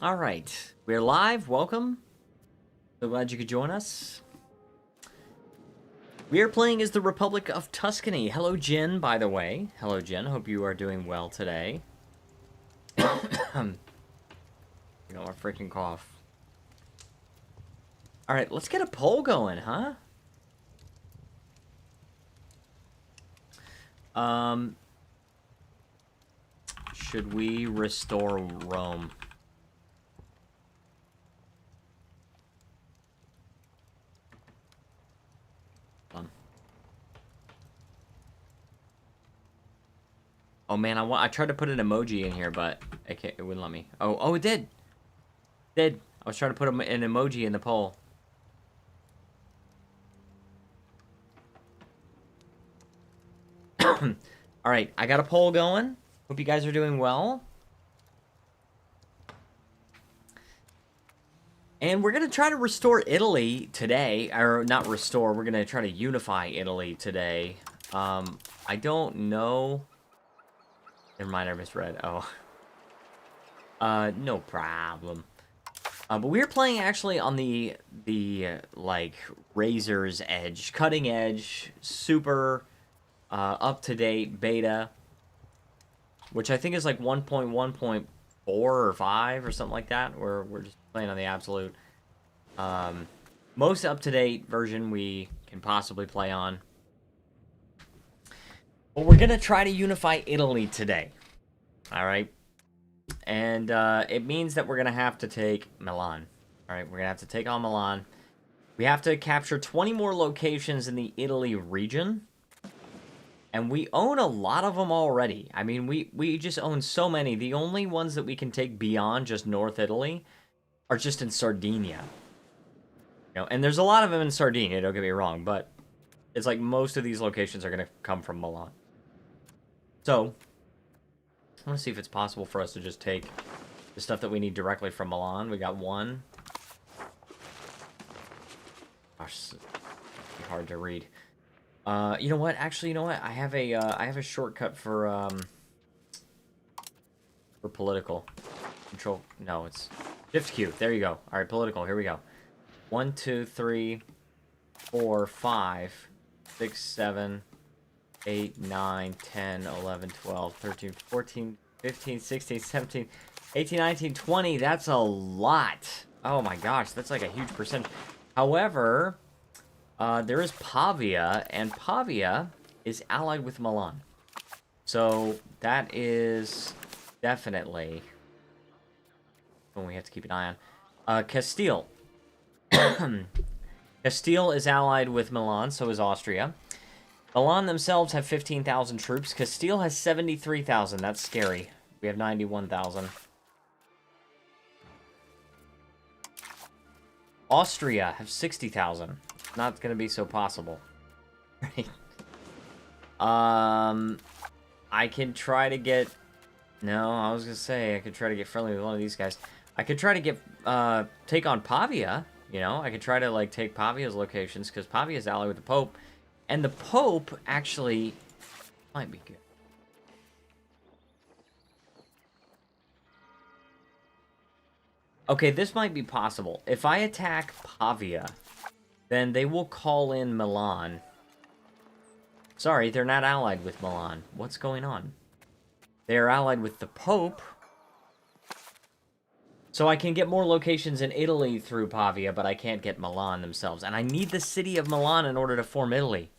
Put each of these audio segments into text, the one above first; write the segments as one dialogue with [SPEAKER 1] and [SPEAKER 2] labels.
[SPEAKER 1] All right, we're live. Welcome. So glad you could join us. We are playing as the Republic of Tuscany. Hello, Jen, by the way. Hello, Jen. Hope you are doing well today. You know, a freaking cough. All right, let's get a poll going, huh? Should we restore Rome? Oh man, I tried to put an emoji in here, but it wouldn't let me. Oh, it did. It did. I was trying to put an emoji in the poll. All right, I got a poll going. Hope you guys are doing well. And we're going to try to restore Italy today. Or not restore, we're going to try to unify Italy today. I don't know. Never mind, I misread. Oh. No problem. But we're playing actually on the like, razor's edge. Cutting edge. Super up-to-date beta. Which I think is like 1.1.4 or 5 or something like that. We're just playing on the absolute most up-to-date version we can possibly play on. But we're going to try to unify Italy today. Alright? And it means that we're going to have to take Milan. Alright, we're going to have to take on Milan. We have to capture 20 more locations in the Italy region. And we own a lot of them already. I mean, we just own so many. The only ones that we can take beyond just North Italy are just in Sardinia. You know, and there's a lot of them in Sardinia, don't get me wrong, but it's like most of these locations are going to come from Milan. So, I want to see if it's possible for us to just take the stuff that we need directly from Milan. We got one. Gosh, it's hard to read. You know what? Actually, you know what? I have a shortcut for political control. No, it's Shift Q. There you go. All right, political. Here we go. 1, 2, 3, 4, 5, 6, 7, 8, 9, 10, 11, 12, 13, 14, 15, 16, 17, 18, 19, 20. That's a lot. Oh my gosh, that's like a huge percentage. However, there is Pavia, and Pavia is allied with Milan. So that is definitely one we have to keep an eye on. Castile. Castile is allied with Milan, so is Austria. Milan themselves have 15,000 troops. Castile has 73,000. That's scary. We have 91,000. Austria have 60,000. Not going to be so possible. Right? I can try to get... No, I was going to say I could try to get friendly with one of these guys. I could try to get... take on Pavia. You know, I could try to, like, take Pavia's locations, because Pavia is allied with the Pope. And the Pope, actually, might be good. Okay, this might be possible. If I attack Pavia, then they will call in Milan. Sorry, they're not allied with Milan. What's going on? They are allied with the Pope. So I can get more locations in Italy through Pavia, but I can't get Milan themselves. And I need the city of Milan in order to form Italy.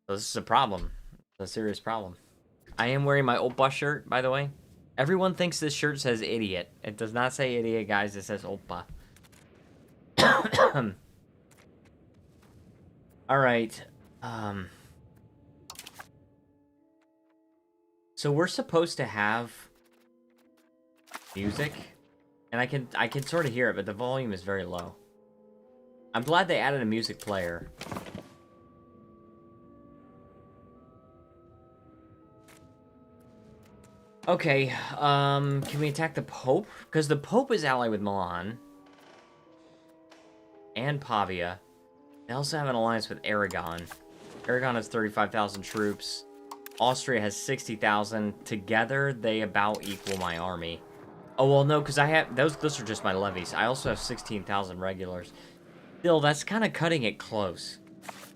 [SPEAKER 1] So this is a problem. It's a serious problem. I am wearing my Oppa shirt, by the way. Everyone thinks this shirt says idiot. It does not say idiot, guys. It says Oppa. Alright. So we're supposed to have music. And I can sort of hear it, but the volume is very low. I'm glad they added a music player. Okay, can we attack the Pope? Because the Pope is allied with Milan. And Pavia. They also have an alliance with Aragon. Aragon has 35,000 troops. Austria has 60,000. Together, they about equal my army. Oh, well, no, because I have... Those are just my levies. I also have 16,000 regulars. Still, that's kind of cutting it close.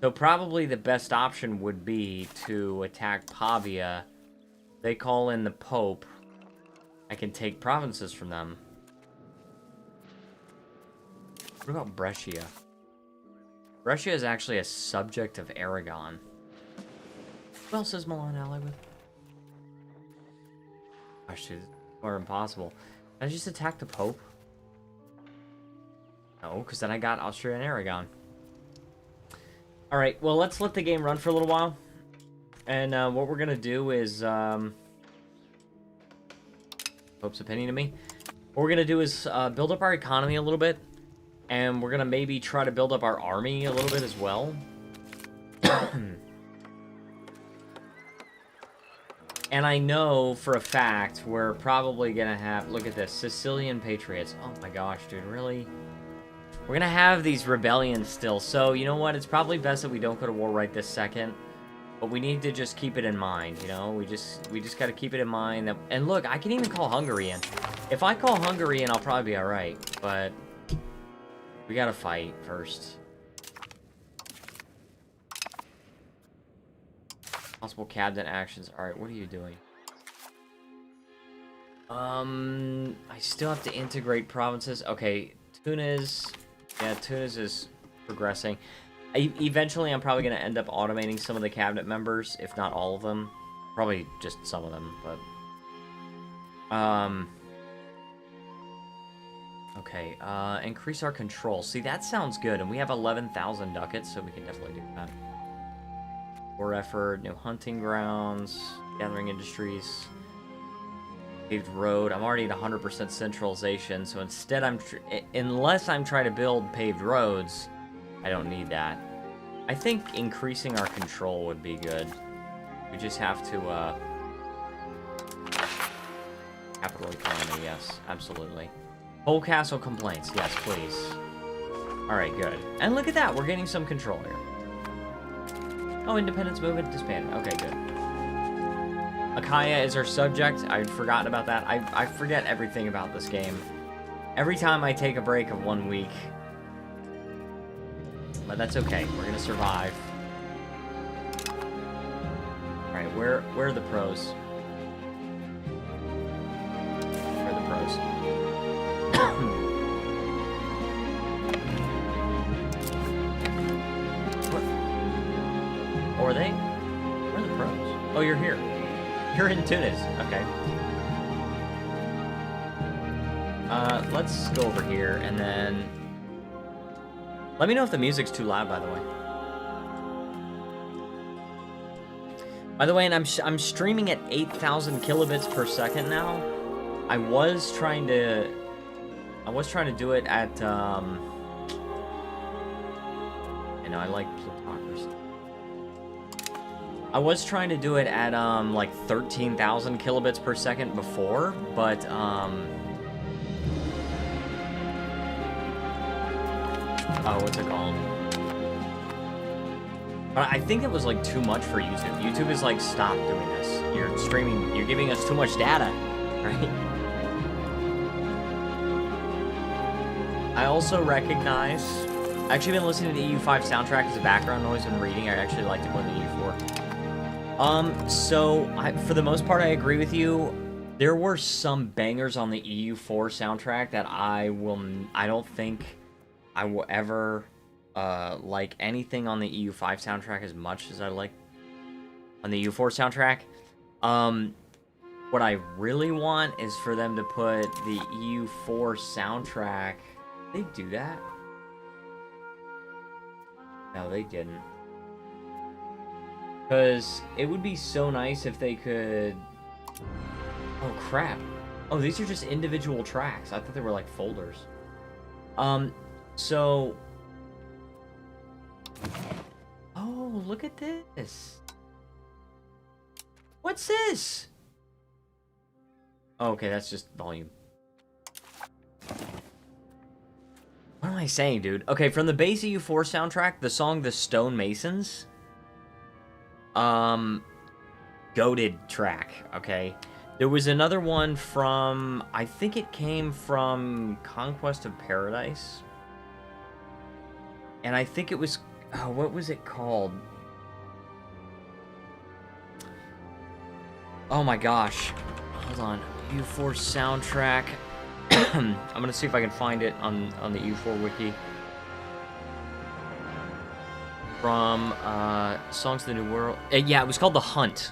[SPEAKER 1] So probably the best option would be to attack Pavia. They call in the Pope. I can take provinces from them. What about Brescia? Brescia is actually a subject of Aragon. Who else is Milan ally with? Gosh, dude, or impossible. Can I just attack the Pope? No, because then I got Austria and Aragon. Alright, well, let's let the game run for a little while. And what we're going to do is... Pope's opinion to me. What we're going to do is build up our economy a little bit. And we're going to maybe try to build up our army a little bit as well. And I know for a fact we're probably going to have... Look at this. Sicilian Patriots. Oh my gosh, dude. Really? We're going to have these rebellions still. So, you know what? It's probably best that we don't go to war right this second. But we need to just keep it in mind, you know? We just got to keep it in mind. That, and look, I can even call Hungary in. If I call Hungary in, I'll probably be alright. But we got to fight first. Possible cabinet actions. Alright, what are you doing? I still have to integrate provinces. Okay, Tunis. Yeah, Tunis is progressing. Eventually, I'm probably going to end up automating some of the cabinet members, if not all of them. Probably just some of them, but... Okay, increase our control. See, that sounds good, and we have 11,000 ducats, so we can definitely do that. War effort, new hunting grounds, gathering industries, paved road. I'm already at 100% centralization, so instead unless I'm trying to build paved roads, I don't need that. I think increasing our control would be good. We just have to, capital economy, yes, absolutely. Whole castle complaints, yes, please. Alright, good. And look at that, we're getting some control here. Oh, independence movement disbanded. Okay, good. Achaia is our subject. I'd forgotten about that. I forget everything about this game. Every time I take a break of 1 week. But that's okay. We're gonna survive. Alright, where are the pros? Where are the pros? What? Oh, are they? Where are the pros? Oh, you're here. You're in Tunis. Okay. Let's go over here, and then... Let me know if the music's too loud, by the way. By the way, and I'm streaming at 8,000 kilobits per second now. I was trying to do it at, you know, I like plutocracy. I was trying to do it at, like 13,000 kilobits per second before, but, oh, what's it called? But I think it was, like, too much for YouTube. YouTube is like, stop doing this. You're streaming, you're giving us too much data, right? I also recognize... I've actually been listening to the EU5 soundtrack as a background noise when reading. I actually liked it more than EU4. So, for the most part, I agree with you. There were some bangers on the EU4 soundtrack that I don't think I will ever like anything on the EU5 soundtrack as much as I like on the EU4 soundtrack. What I really want is for them to put the EU4 soundtrack... Did they do that? No, they didn't. Because it would be so nice if they could... Oh, crap. Oh, these are just individual tracks. I thought they were like folders. So... Oh, look at this. What's this? Oh, okay, that's just volume. What am I saying, dude? Okay, from the base EU4 soundtrack, the song The Stone Masons. Goated track, okay? There was another one from, I think it came from Conquest of Paradise. And I think it was, oh, what was it called? Oh my gosh. Hold on. EU4 soundtrack. I'm gonna see if I can find it on the EU4 wiki. From Songs of the New World. Yeah, it was called The Hunt.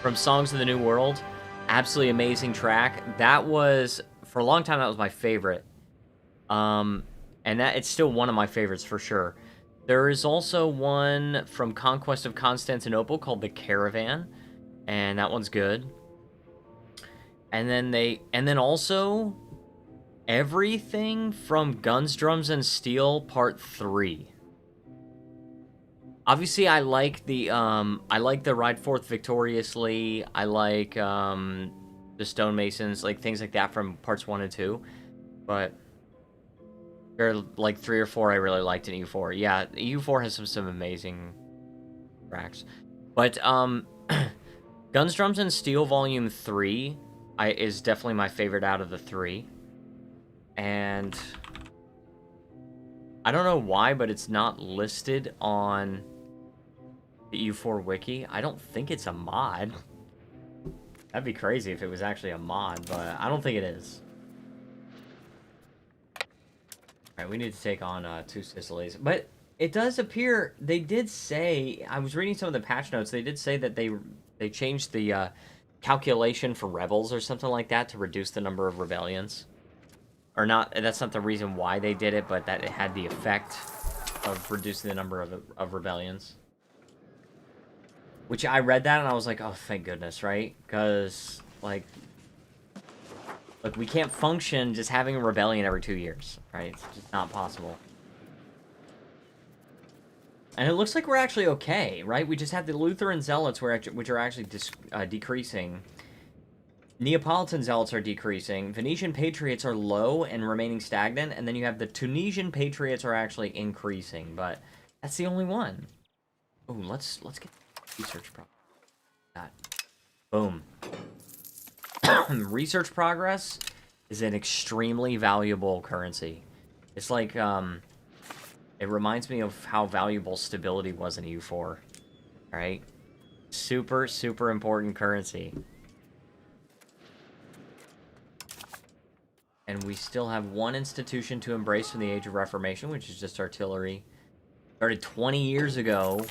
[SPEAKER 1] From Songs of the New World. Absolutely amazing track. That was, for a long time, that was my favorite. And that it's still one of my favorites for sure. There is also one from Conquest of Constantinople called The Caravan, and that one's good. And then also everything from Guns, Drums, and Steel Part 3. Obviously, I like the Ride Forth Victoriously. I like the Stonemasons, like things like that from parts 1 and 2. But there are like 3 or 4 I really liked in EU4. Yeah, EU4 has some amazing tracks. But Guns, Drums, and Steel Volume 3 is definitely my favorite out of the 3. And I don't know why, but it's not listed on the EU4 wiki. I don't think it's a mod. That'd be crazy if it was actually a mod, but I don't think it is. Alright, we need to take on 2 Sicilies. But it does appear, they did say, I was reading some of the patch notes, they did say that they changed the calculation for rebels or something like that to reduce the number of rebellions. Or not, that's not the reason why they did it, but that it had the effect of reducing the number of rebellions. Which I read that and I was like, oh, thank goodness, right? Because, like, we can't function just having a rebellion every 2 years, right? It's just not possible. And it looks like we're actually okay, right? We just have the Lutheran Zealots, which are actually decreasing. Neapolitan Zealots are decreasing. Venetian Patriots are low and remaining stagnant. And then you have the Tunisian Patriots are actually increasing. But that's the only one. Oh, let's get research progress. That. Boom. Research progress is an extremely valuable currency. It's like, it reminds me of how valuable stability was in EU4. Right? Super, super important currency. And we still have one institution to embrace from the Age of Reformation, which is just artillery. Started 20 years ago.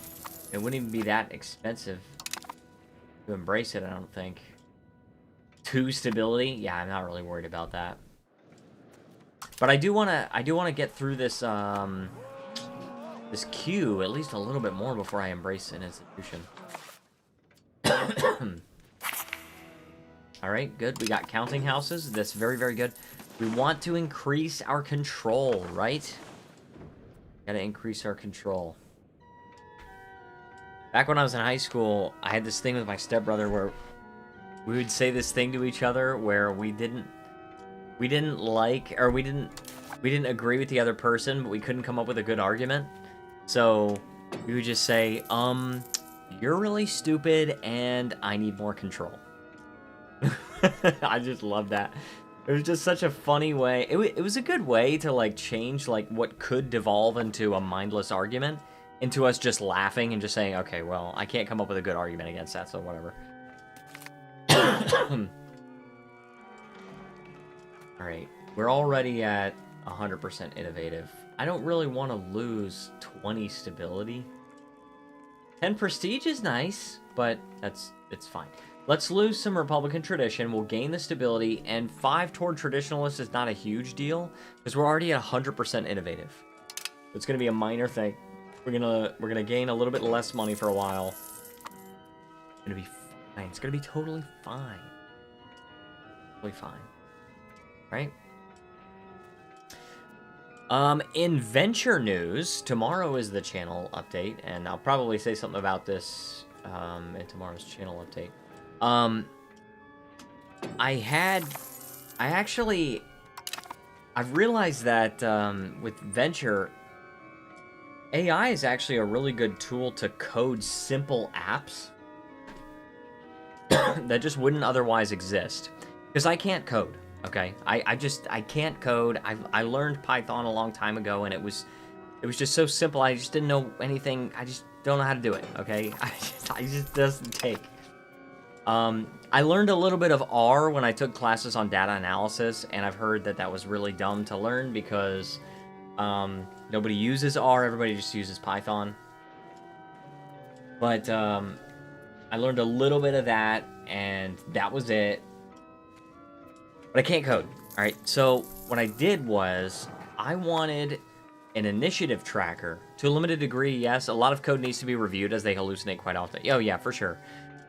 [SPEAKER 1] It wouldn't even be that expensive to embrace it, I don't think. 2 stability? Yeah, I'm not really worried about that. But I do wanna get through this this queue at least a little bit more before I embrace an institution. Alright, good. We got counting houses. That's very, very good. We want to increase our control, right? Gotta increase our control. Back when I was in high school, I had this thing with my stepbrother where we would say this thing to each other where we didn't like, or we didn't agree with the other person, but we couldn't come up with a good argument. So we would just say, you're really stupid and I need more control. I just love that. It was just such a funny way. It was a good way to, like, change, like, what could devolve into a mindless argument into us just laughing and just saying, okay, well, I can't come up with a good argument against that, so whatever. Alright, we're already at 100% innovative. I don't really want to lose 20 stability. 10 prestige is nice, but it's fine. Let's lose some Republican tradition, we'll gain the stability, and 5 toward traditionalist is not a huge deal, because we're already at 100% innovative. It's going to be a minor thing. We're gonna gain a little bit less money for a while. It's gonna be fine. It's gonna be totally fine. Totally fine. Right? In venture news, tomorrow is the channel update, and I'll probably say something about this in tomorrow's channel update. I've realized that with venture, AI is actually a really good tool to code simple apps. that just wouldn't otherwise exist. Because I can't code, okay? I can't code. I learned Python a long time ago, and it was just so simple. I just didn't know anything. I just don't know how to do it, okay? I just doesn't take. I learned a little bit of R when I took classes on data analysis, and I've heard that that was really dumb to learn because nobody uses R, everybody just uses Python. But I learned a little bit of that, and that was it. But I can't code, all right? So what I did was I wanted an initiative tracker. To a limited degree, yes, a lot of code needs to be reviewed as they hallucinate quite often. Oh, yeah, for sure.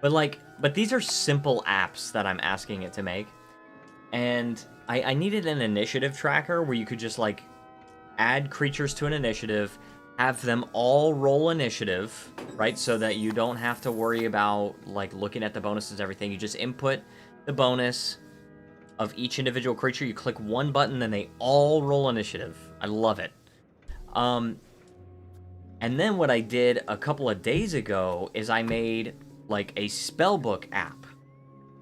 [SPEAKER 1] But these are simple apps that I'm asking it to make. And I needed an initiative tracker where you could just, like, add creatures to an initiative, have them all roll initiative, right? So that you don't have to worry about, like, looking at the bonuses and everything. You just input the bonus of each individual creature. You click one button, then they all roll initiative. I love it. And then what I did a couple of days ago is I made like a spellbook app,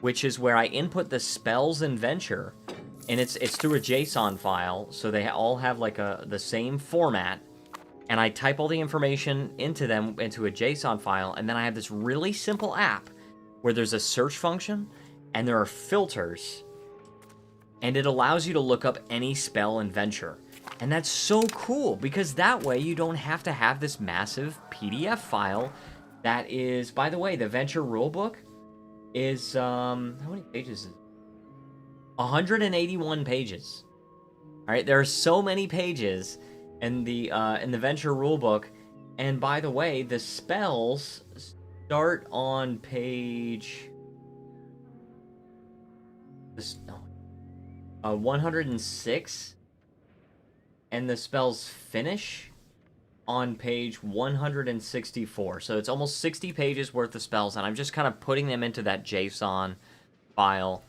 [SPEAKER 1] which is where I input the spells in Venture, and it's through a JSON file, so they all have like the same format, and I type all the information into a JSON file, and then I have this really simple app where there's a search function and there are filters, and it allows you to look up any spell in Venture. And that's so cool, because that way you don't have to have this massive PDF file that is, by the way, the Venture rulebook is, how many pages is it? 181 pages. All right, there are so many pages in the Venture rulebook. And by the way, the spells start on page 106. And the spells finish on page 164. So it's almost 60 pages worth of spells, and I'm just kind of putting them into that JSON file.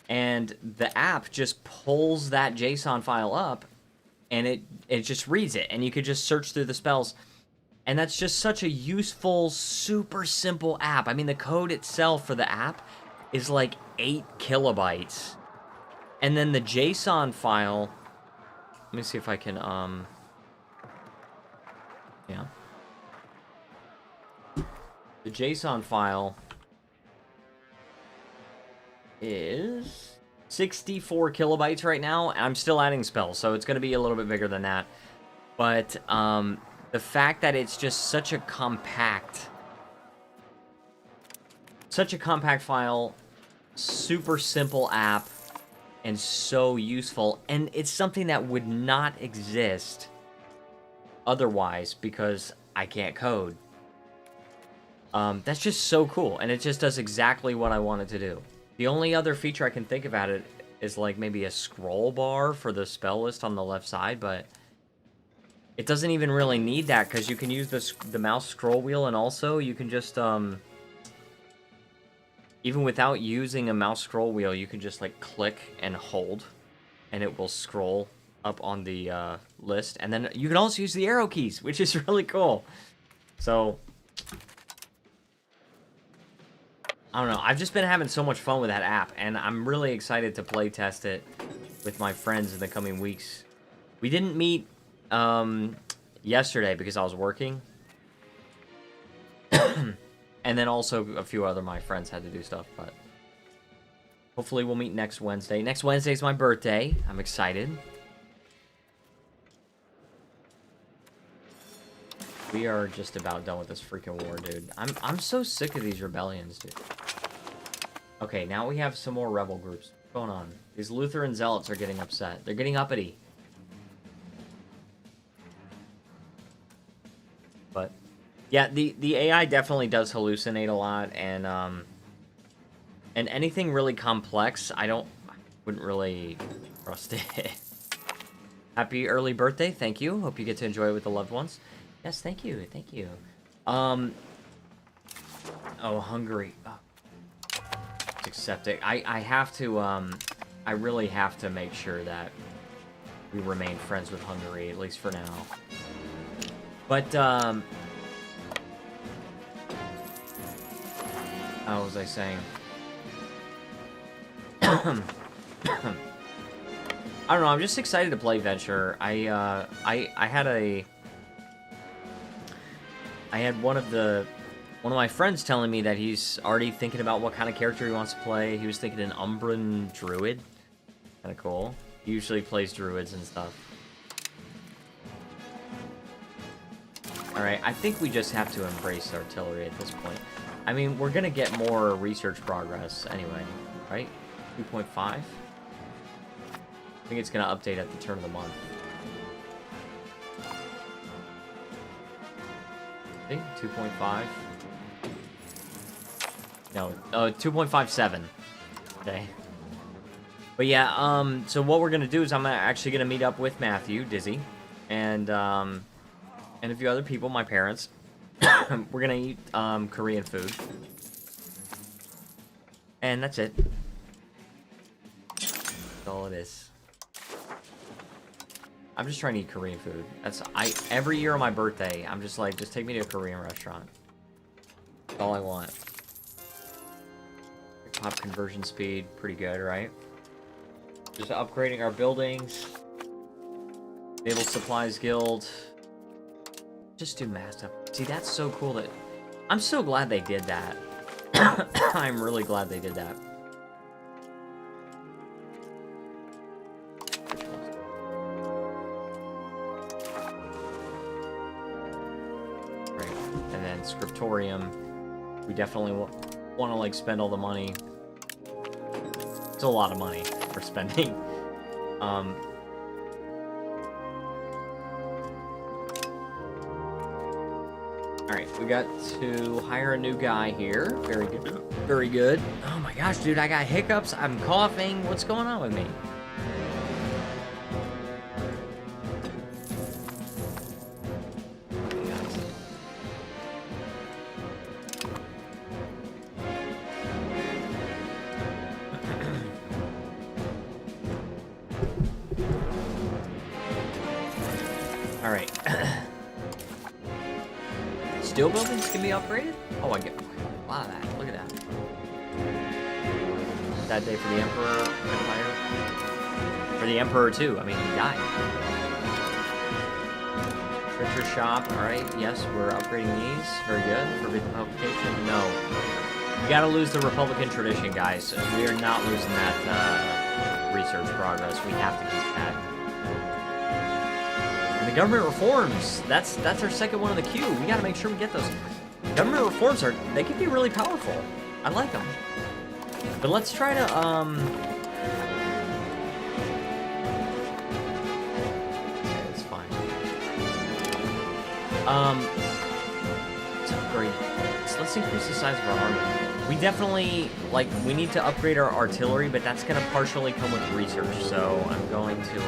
[SPEAKER 1] And the app just pulls that JSON file up, and it just reads it, and you could just search through the spells. And that's just such a useful, super simple app. I mean, the code itself for the app is like 8 kilobytes. And then the JSON file... Let me see if I can, yeah. The JSON file is 64 kilobytes right now. I'm still adding spells, so it's going to be a little bit bigger than that. But the fact that it's just such a compact file, super simple app, and so useful, and it's something that would not exist otherwise because I can't code. That's just so cool, and it just does exactly what I want it to do. The only other feature I can think about it is like maybe a scroll bar for the spell list on the left side, but it doesn't even really need that because you can use the mouse scroll wheel, and also you can just even without using a mouse scroll wheel, you can just like click and hold, and it will scroll up on the list. And then you can also use the arrow keys, which is really cool. So, I don't know. I've just been having so much fun with that app, and I'm really excited to play test it with my friends in the coming weeks. We didn't meet yesterday because I was working. And then also a few other my friends had to do stuff, but hopefully we'll meet next Wednesday. Next Wednesday is my birthday. I'm excited. We are just about done with this freaking war, dude. I'm so sick of these rebellions, dude. Okay, now we have some more rebel groups. What's going on? These Lutheran zealots are getting upset. They're getting uppity. But yeah, the AI definitely does hallucinate a lot, and anything really complex, I wouldn't really trust it. Happy early birthday, thank you. Hope you get to enjoy it with the loved ones. Yes, thank you, thank you. Oh, Hungary. Oh. Let's accept it. I have to, I really have to make sure that we remain friends with Hungary, at least for now. But, how was I saying? I don't know, I'm just excited to play Venture. I had one of my friends telling me that he's already thinking about what kind of character he wants to play. He was thinking an Umbran Druid. Kinda cool. He usually plays Druids and stuff. Alright, I think we just have to embrace artillery at this point. I mean, we're gonna get more research progress anyway, right? 2.5? I think it's gonna update at the turn of the month. I think 2.5. No, 2.57. Okay. But yeah, so what we're gonna do is I'm actually gonna meet up with Matthew, Dizzy, and a few other people, my parents. We're gonna eat Korean food. And that's it. That's all it is. I'm just trying to eat Korean food. Every year on my birthday, I'm just like, just take me to a Korean restaurant. That's all I want. Pop conversion speed, pretty good, right? Just upgrading our buildings. Naval Supplies Guild. Just do mass stuff. See, that's so cool that... I'm so glad they did that. I'm really glad they did that. Right. And then Scriptorium. We definitely want to, like, spend all the money. It's a lot of money we're spending. Alright, we got to hire a new guy here. Very good. Very good. Oh my gosh, dude, I got hiccups. I'm coughing. What's going on with me? Alright. Steel buildings can be upgraded? Oh, I get a lot of that. Look at that. That day for the Emperor Empire. For the Emperor, too. I mean, he died. Printer shop. Alright, yes, we're upgrading these. Very good. Forbidden publication. No. We gotta lose the Republican tradition, guys. We are not losing that research progress. We have to keep that. And the government reforms. That's our second one in the queue. We gotta make sure we get those. Government reforms they can be really powerful. I like them. But let's try to okay, it's fine. Let's upgrade. Let's increase the size of our army. We definitely, like, we need to upgrade our artillery, but that's gonna partially come with research, so I'm going to leave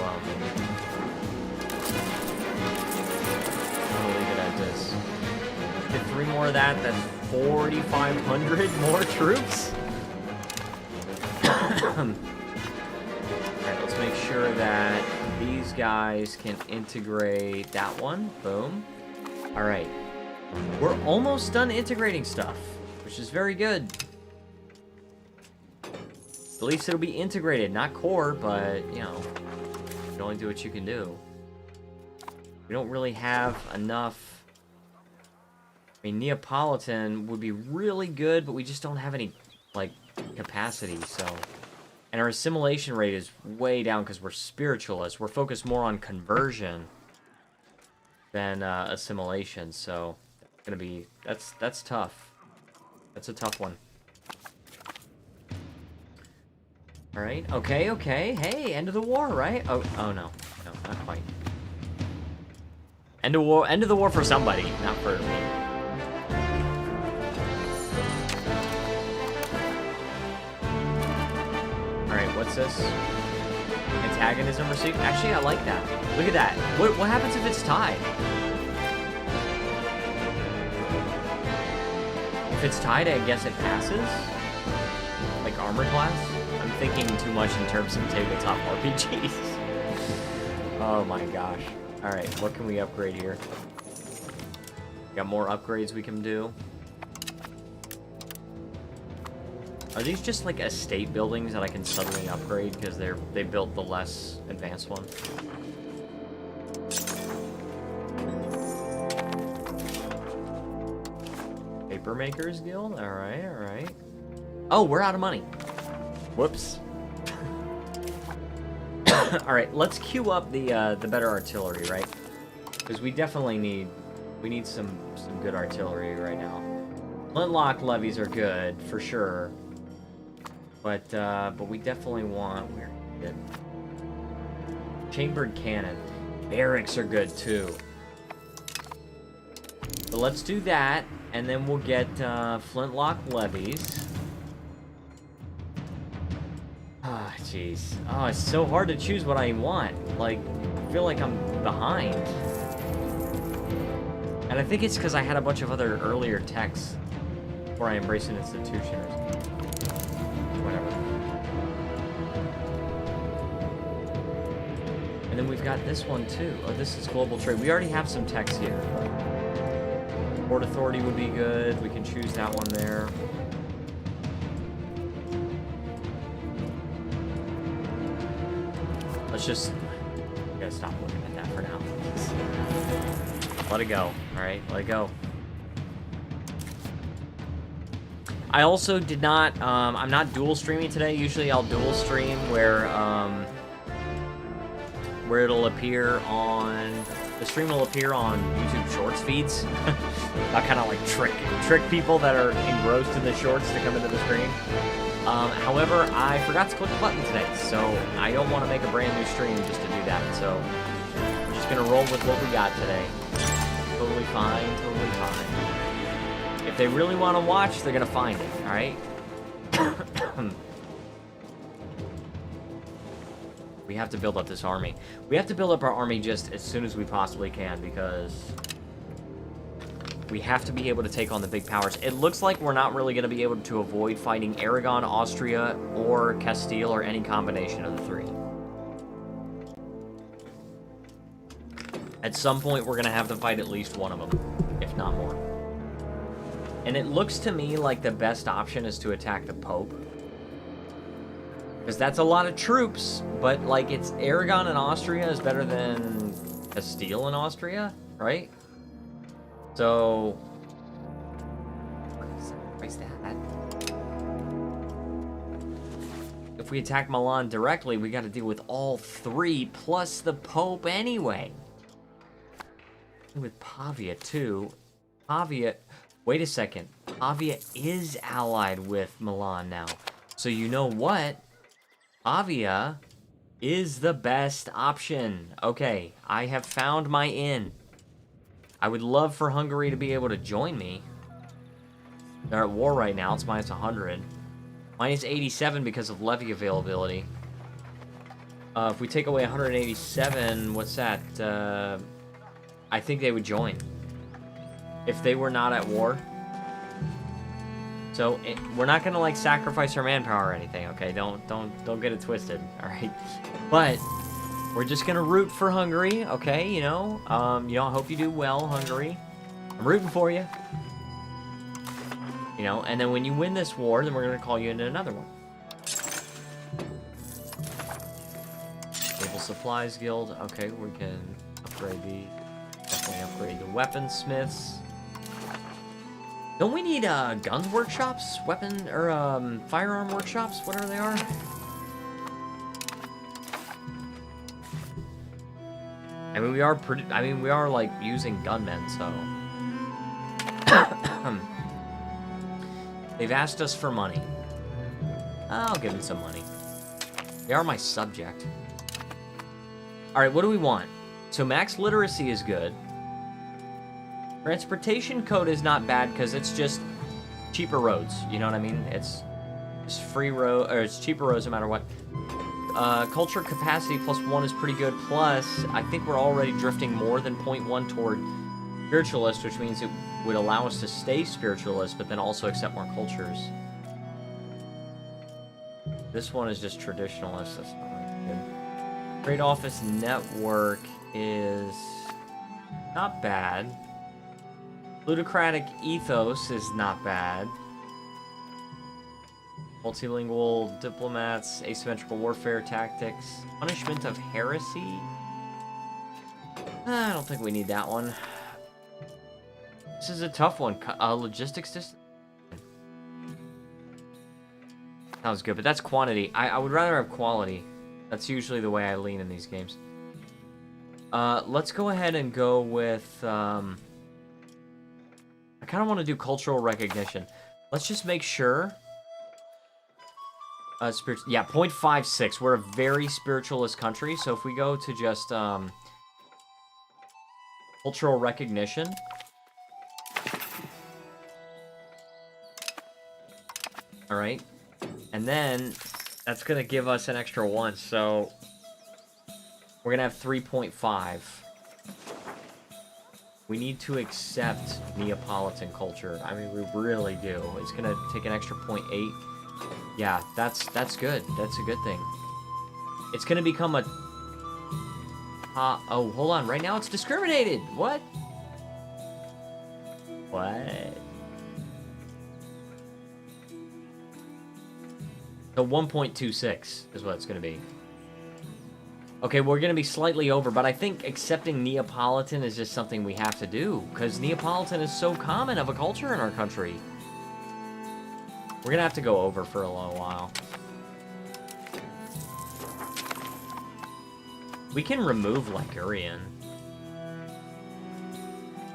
[SPEAKER 1] it at this. Get 3 more of that, that's 4,500 more troops? Alright, let's make sure that these guys can integrate that one. Boom. Alright. We're almost done integrating stuff, which is very good. At least it'll be integrated, not core, but, you know, you can only do what you can do. We don't really have enough. I mean, Neapolitan would be really good, but we just don't have any, like, capacity, so... And our assimilation rate is way down because we're spiritualists. We're focused more on conversion than assimilation, so... It's gonna be... That's tough. That's a tough one. Alright, okay, okay. Hey, end of the war, right? Oh no. No, not quite. End of the war for somebody, not for me. Alright, what's this? Antagonism received? Actually, I like that. Look at that. What happens if it's tied? If it's tied, I guess it passes? Like armor class? I'm thinking too much in terms of tabletop RPGs. Oh my gosh. Alright, what can we upgrade here? Got more upgrades we can do. Are these just like estate buildings that I can suddenly upgrade because they built the less advanced one? Papermakers Guild? Alright, alright. Oh, we're out of money. Whoops. Alright, let's queue up the better artillery, right? Because we definitely need some good artillery right now. Flintlock levies are good, for sure. But we definitely want... Where is it? Chambered cannon. Barracks are good, too. So let's do that, and then we'll get flintlock levies. Ah, jeez. Oh, it's so hard to choose what I want. Like, I feel like I'm behind. And I think it's because I had a bunch of other earlier techs before I embraced an institution or something. Whatever. And then we've got this one too. Oh, this is global trade. We already have some techs here. Port Authority would be good. We can choose that one there. Let's just... I gotta stop looking at that for now. Let it go. Alright, let it go. I also did not... I'm not dual streaming today. Usually I'll dual stream where it'll appear on... The stream will appear on YouTube Shorts feeds. I'll kind of like trick people that are engrossed in the shorts to come into the stream. However, I forgot to click the button today, so I don't want to make a brand new stream just to do that. So I'm just gonna roll with what we got today. Totally fine, totally fine. If they really want to watch, they're gonna find it. All right. We have to build up this army. We have to build up our army just as soon as we possibly can because we have to be able to take on the big powers. It looks like we're not really going to be able to avoid fighting Aragon, Austria, or Castile, or any combination of the three. At some point, we're going to have to fight at least one of them, if not more. And it looks to me like the best option is to attack the Pope. Because that's a lot of troops, but, like, it's Aragon and Austria is better than Castile and Austria, right? So... What is that? If we attack Milan directly, we gotta deal with all three, plus the Pope anyway. With Pavia, too. Pavia... Wait a second. Pavia is allied with Milan now. So you know what? Pavia is the best option. Okay, I have found my in. I would love for Hungary to be able to join me. They're at war right now. It's minus 100. Minus 87 because of levy availability. If we take away 187, what's that? I think they would join. If they were not at war. So we're not gonna like sacrifice our manpower or anything, okay? Don't get it twisted, all right? But we're just gonna root for Hungary, okay? You know, I hope you do well, Hungary. I'm rooting for you. You know, and then when you win this war, then we're gonna call you into another one. Naval Supplies Guild, okay, we can definitely upgrade the weaponsmiths. Don't we need guns workshops, firearm workshops, whatever they are? I mean, we are like using gunmen, so they've asked us for money. I'll give them some money. They are my subject. All right, what do we want? So max literacy is good. Transportation code is not bad because it's just cheaper roads. You know what I mean? It's just free road, or it's cheaper roads no matter what. Culture capacity +1 is pretty good. Plus, I think we're already drifting more than 0.1 toward spiritualist, which means it would allow us to stay spiritualist, but then also accept more cultures. This one is just traditionalist. That's not really good. Trade office network is not bad. Plutocratic ethos is not bad. Multilingual diplomats, asymmetrical warfare tactics, punishment of heresy. I don't think we need that one. This is a tough one. Logistics distance. Sounds good, but that's quantity. I would rather have quality. That's usually the way I lean in these games. Let's go ahead and go with... I kind of want to do cultural recognition. Let's just make sure... yeah, 0.56. We're a very spiritualist country, so if we go to just cultural recognition. All right. And then that's going to give us an extra 1, so we're going to have 3.5. We need to accept Neapolitan culture. I mean, we really do. It's going to take an extra 0.8. Yeah, that's good. That's a good thing. It's gonna become a... oh, hold on. Right now it's discriminated. What? What? So 1.26 is what it's gonna be. Okay, we're gonna be slightly over, but I think accepting Neapolitan is just something we have to do, because Neapolitan is so common of a culture in our country. We're gonna have to go over for a little while. We can remove Ligurian.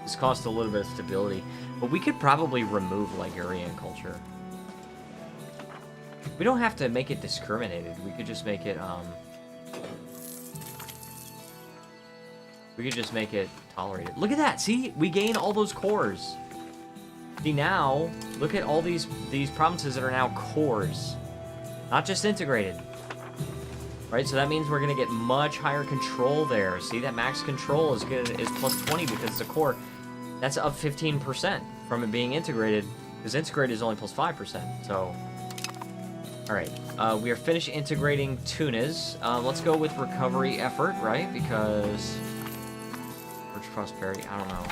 [SPEAKER 1] This costs a little bit of stability, but we could probably remove Ligurian culture. We don't have to make it discriminated. We could just make it, we could just make it tolerated. Look at that! See? We gain all those cores. See, now, look at all these provinces that are now cores. Not just integrated. Right, so that means we're going to get much higher control there. See, that max control is plus 20 because it's a core. That's up 15% from it being integrated, because integrated is only plus 5%, so... Alright, we are finished integrating Tunis. Let's go with recovery effort, right, because... prosperity, I don't know.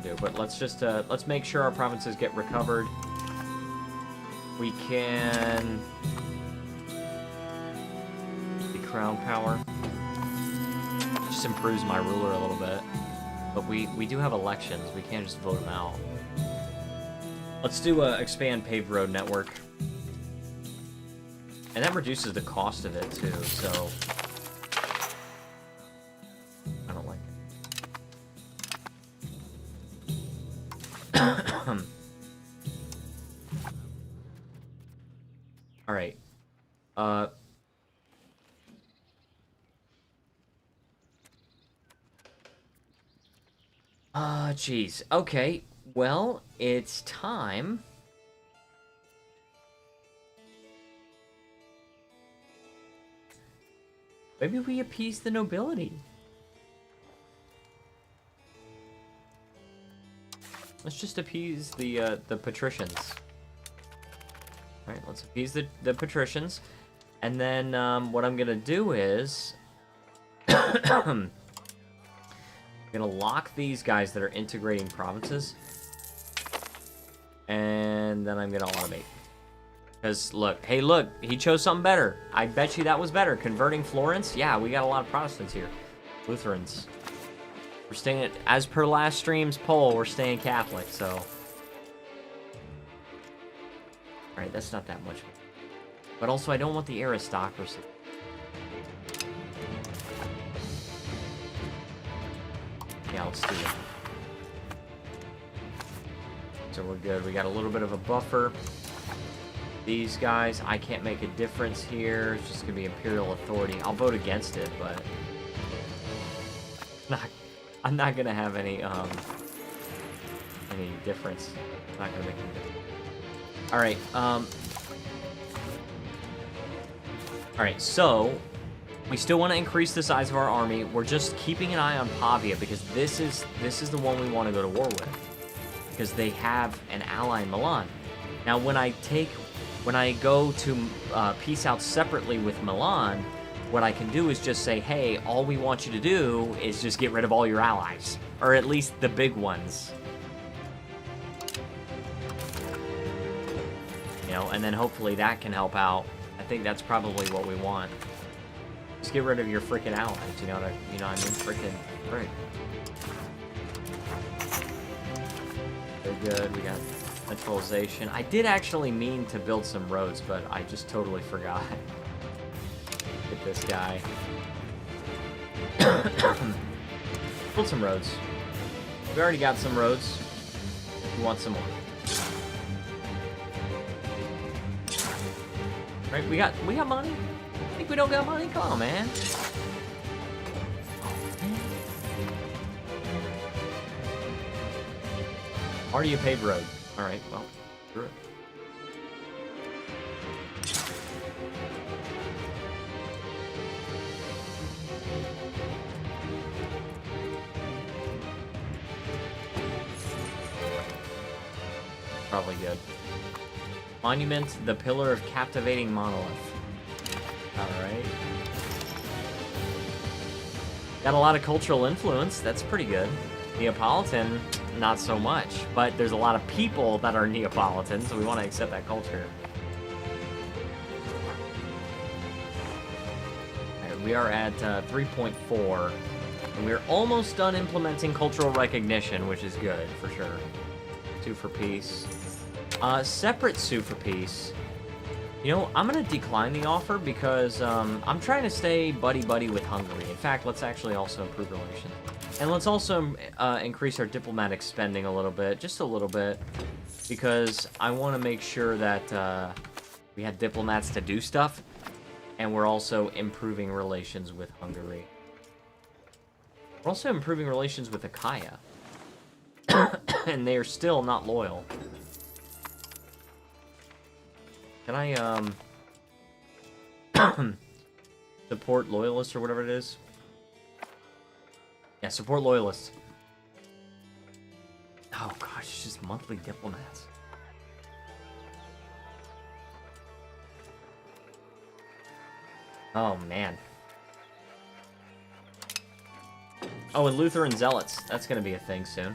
[SPEAKER 1] Do, but let's just let's make sure our provinces get recovered. We can the crown power just improves my ruler a little bit, but we do have elections. We can't just vote them out. Let's do expand paved road network, and that reduces the cost of it too, so I don't like it. All right. Geez. Okay. Well, it's time. Maybe we appease the nobility. Let's just appease the patricians. All right, let's appease the patricians, and then what I'm gonna do is I'm gonna lock these guys that are integrating provinces, and then I'm gonna automate. Because look, hey, look, he chose something better. I bet you that was better. Converting Florence. Yeah, we got a lot of Protestants here. Lutherans. We're staying, as per last stream's poll, we're staying Catholic, so. Alright, that's not that much. But also, I don't want the aristocracy. Yeah, let's do it. So we're good. We got a little bit of a buffer. These guys, I can't make a difference here. It's just going to be Imperial Authority. I'll vote against it, but... I'm not gonna have any difference. It's not gonna make any difference. Alright, so we still want to increase the size of our army. We're just keeping an eye on Pavia because this is the one we want to go to war with. Because they have an ally in Milan. Now when I go to peace out separately with Milan, what I can do is just say, hey, all we want you to do is just get rid of all your allies. Or at least the big ones. You know, and then hopefully that can help out. I think that's probably what we want. Just get rid of your freaking allies, you know what I mean? Freaking, right. Very good, we got centralization. I did actually mean to build some roads, but I just totally forgot. Get this guy. Build some roads. We already got some roads. We want some more. Right, we got money? Think we don't got money? Come on, man. Already a paved road. Alright, well, screw it. Probably good. Monument, the pillar of captivating monolith. Alright. Got a lot of cultural influence. That's pretty good. Neapolitan, not so much. But there's a lot of people that are Neapolitan, so we want to accept that culture. Alright, we are at 3.4. And we're almost done implementing cultural recognition, which is good, for sure. Sue for peace. Separate sue for peace. You know, I'm gonna decline the offer because I'm trying to stay buddy-buddy with Hungary. In fact, let's actually also improve relations. And let's also increase our diplomatic spending a little bit, just a little bit, because I want to make sure that we have diplomats to do stuff, and we're also improving relations with Hungary. We're also improving relations with Achaia. And they are still not loyal. Can I, support loyalists or whatever it is? Yeah, support loyalists. Oh gosh, it's just monthly diplomats. Oh man. Oh, and Lutheran zealots. That's gonna be a thing soon.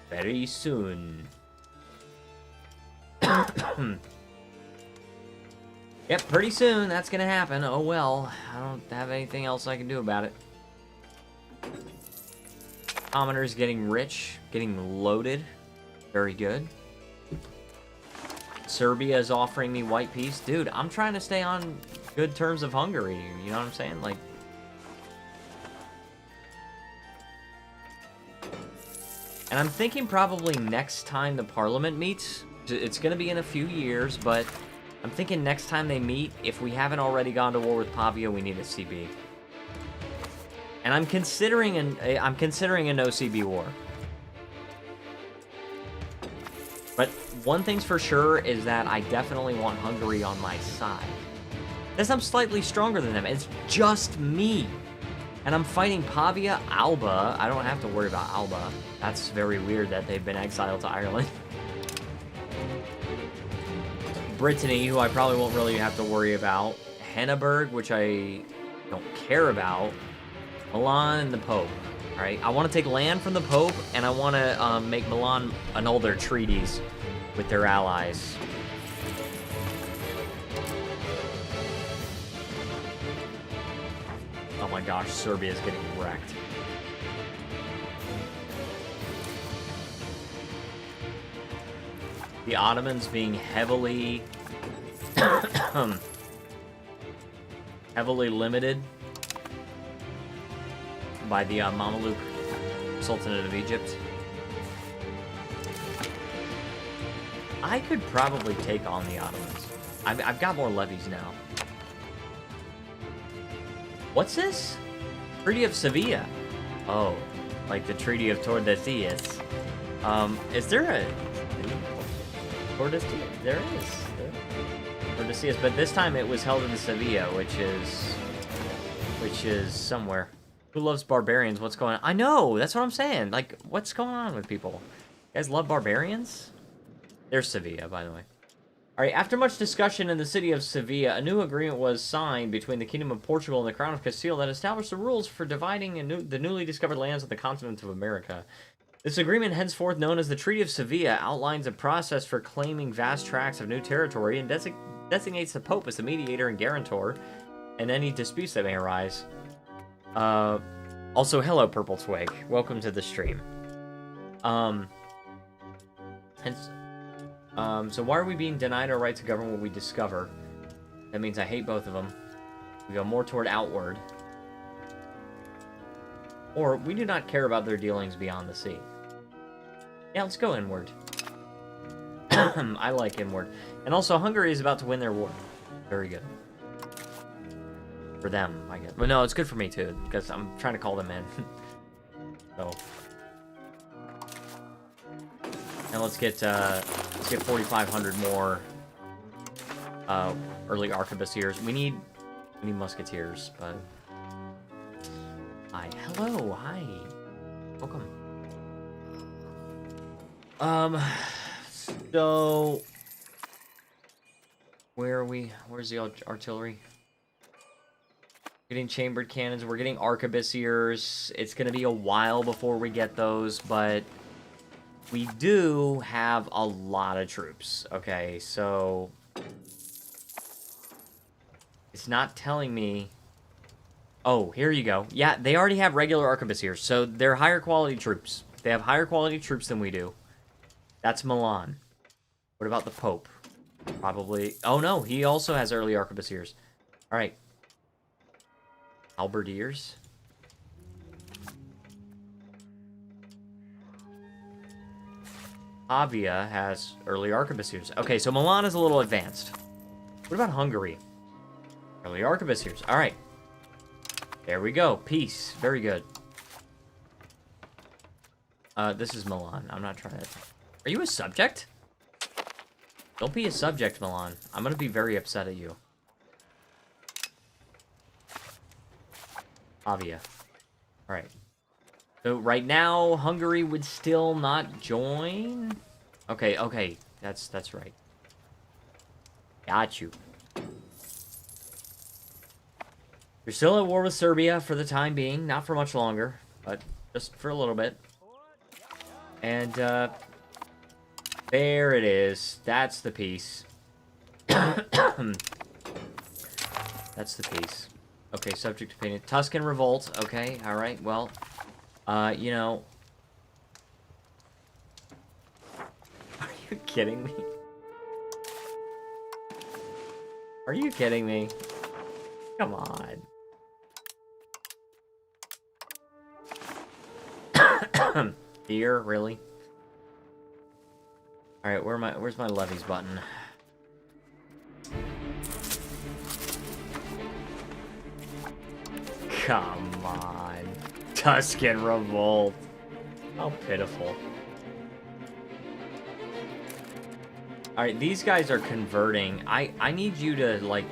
[SPEAKER 1] Very soon. Yep, pretty soon that's gonna happen. Oh well, I don't have anything else I can do about it. Commoners getting rich, getting loaded. Very good. Serbia is offering me white peace. Dude, I'm trying to stay on good terms of Hungary. You know what I'm saying? Like, and I'm thinking probably next time the parliament meets, it's going to be in a few years, but I'm thinking next time they meet, if we haven't already gone to war with Pavia, we need a CB. And I'm considering a no CB war. But one thing's for sure is that I definitely want Hungary on my side. Because I'm slightly stronger than them. It's just me. And I'm fighting Pavia, Alba. I don't have to worry about Alba. That's very weird that they've been exiled to Ireland. Brittany, who I probably won't really have to worry about. Henneberg, which I don't care about. Milan and the Pope. Alright, I want to take land from the Pope, and I want to make Milan annul their treaties with their allies. Oh my gosh, Serbia is getting wrecked. The Ottomans being heavily heavily limited by the Mameluke Sultanate of Egypt. I could probably take on the Ottomans. I've got more levies now. What's this? Treaty of Sevilla. Oh, like the Treaty of Tordesillas. Is there a Tordesillas? There is. Tordesillas, but this time it was held in Sevilla, which is somewhere. Who loves barbarians? What's going on? I know, that's what I'm saying. Like, what's going on with people? You guys love barbarians? There's Sevilla, by the way. Alright, after much discussion in the city of Sevilla, a new agreement was signed between the Kingdom of Portugal and the Crown of Castile that established the rules for dividing the newly discovered lands of the continent of America. This agreement, henceforth known as the Treaty of Sevilla, outlines a process for claiming vast tracts of new territory and designates the Pope as the mediator and guarantor in any disputes that may arise. Also, hello, Purple Twig. Welcome to the stream. So why are we being denied our right to govern what we discover? That means I hate both of them. We go more toward outward. Or, we do not care about their dealings beyond the sea. Yeah, let's go inward. I like inward. And also, Hungary is about to win their war. Very good. For them, I guess. But no, it's good for me, too, because I'm trying to call them in. So. And let's get 4,500 more early arquebusiers. We need musketeers, but... Hi. Hello, hi. Welcome. So... Where are we? Where's the artillery? Getting chambered cannons. We're getting arquebusiers. It's gonna be a while before we get those, but... We do have a lot of troops. Okay, so... It's not telling me... Oh, here you go. Yeah, they already have regular arquebusiers, so they're higher quality troops. They have higher quality troops than we do. That's Milan. What about the Pope? Probably... Oh, no, he also has early arquebusiers. Alright. Halberdiers. Pavia has early arquebusiers. Okay, so Milan is a little advanced. What about Hungary? Early arquebusiers. Alright. There we go. Peace. Very good. This is Milan. I'm not trying to... Are you a subject? Don't be a subject, Milan. I'm gonna be very upset at you. Pavia. Alright. So right now, Hungary would still not join? Okay, okay. That's right. Got you. You're still at war with Serbia for the time being. Not for much longer, but just for a little bit. And, there it is. That's the piece. That's the piece. Okay, subject opinion. Tuscan revolt. Okay, alright, well... you know... Are you kidding me? Are you kidding me? Come on. Here, really? Alright, where's my levies button? Come on. Tuscan revolt. How pitiful. Alright, these guys are converting. I need you to, like...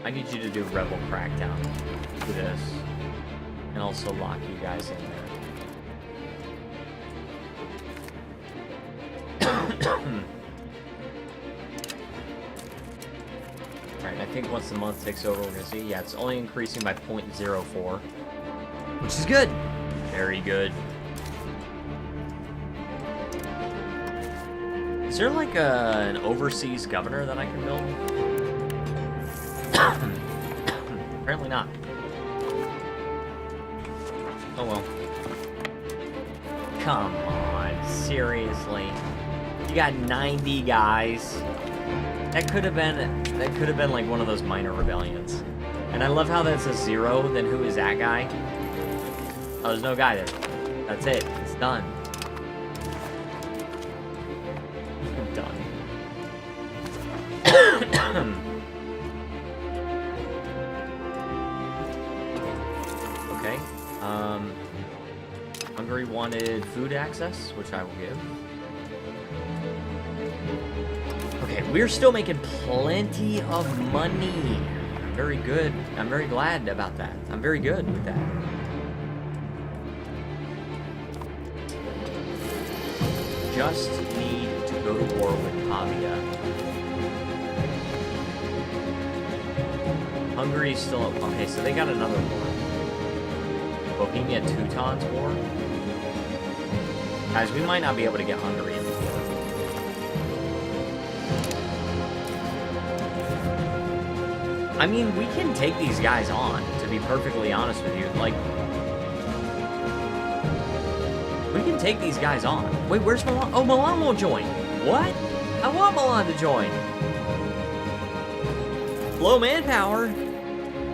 [SPEAKER 1] I need you to do rebel crackdown. Do this. And also lock you guys in there. Alright, I think once the month takes over, we're gonna see. Yeah, it's only increasing by 0.04. Which is good. Very good. Is there like an overseas governor that I can build? Apparently not. Oh well. Come on, seriously. You got 90 guys. That could have been like one of those minor rebellions. And I love how that's a 0, then who is that guy? Oh, there's no guy there. That's it. It's done. Done. Okay. Hungary wanted food access, which I will give. Okay, we're still making plenty of money. Very good. I'm very glad about that. I'm very good with that. Just need to go to war with Pavia. Hungary's still... Okay, so they got another war. Bohemia Teuton's war. Guys, we might not be able to get Hungary in the war. I mean, we can take these guys on, to be perfectly honest with you. Like, we can take these guys on. Wait, where's Milan? Oh, Milan won't join. What? I want Milan to join. Low manpower.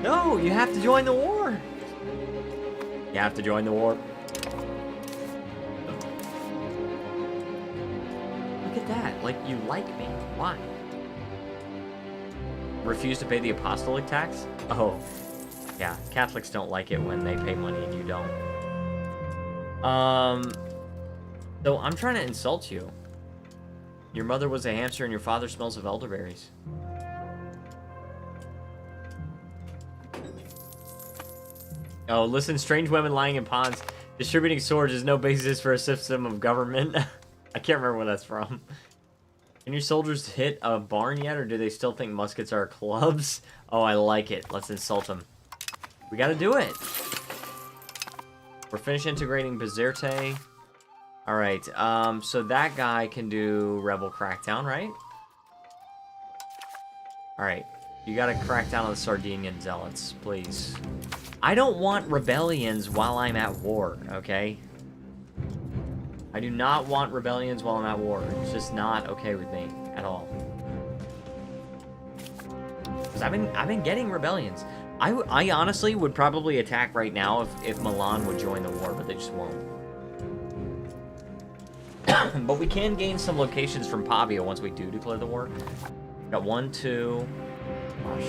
[SPEAKER 1] No, you have to join the war. You have to join the war. Look at that. Like, you like me. Why? Refuse to pay the apostolic tax? Oh, yeah. Catholics don't like it when they pay money and you don't. So I'm trying to insult you. Your mother was a hamster and your father smells of elderberries. Oh, listen, strange women lying in ponds. Distributing swords is no basis for a system of government. I can't remember where that's from. Can your soldiers hit a barn yet, or do they still think muskets are clubs? Oh, I like it. Let's insult them. We gotta do it. We're finished integrating Bizerte. Alright, so that guy can do Rebel Crackdown, right? Alright, you gotta crack down on the Sardinian Zealots, please. I don't want rebellions while I'm at war, okay? I do not want rebellions while I'm at war. It's just not okay with me at all. Because I've been getting rebellions. I honestly would probably attack right now if Milan would join the war, but they just won't. But we can gain some locations from Pavia once we do declare the war. Got 1, 2... Gosh.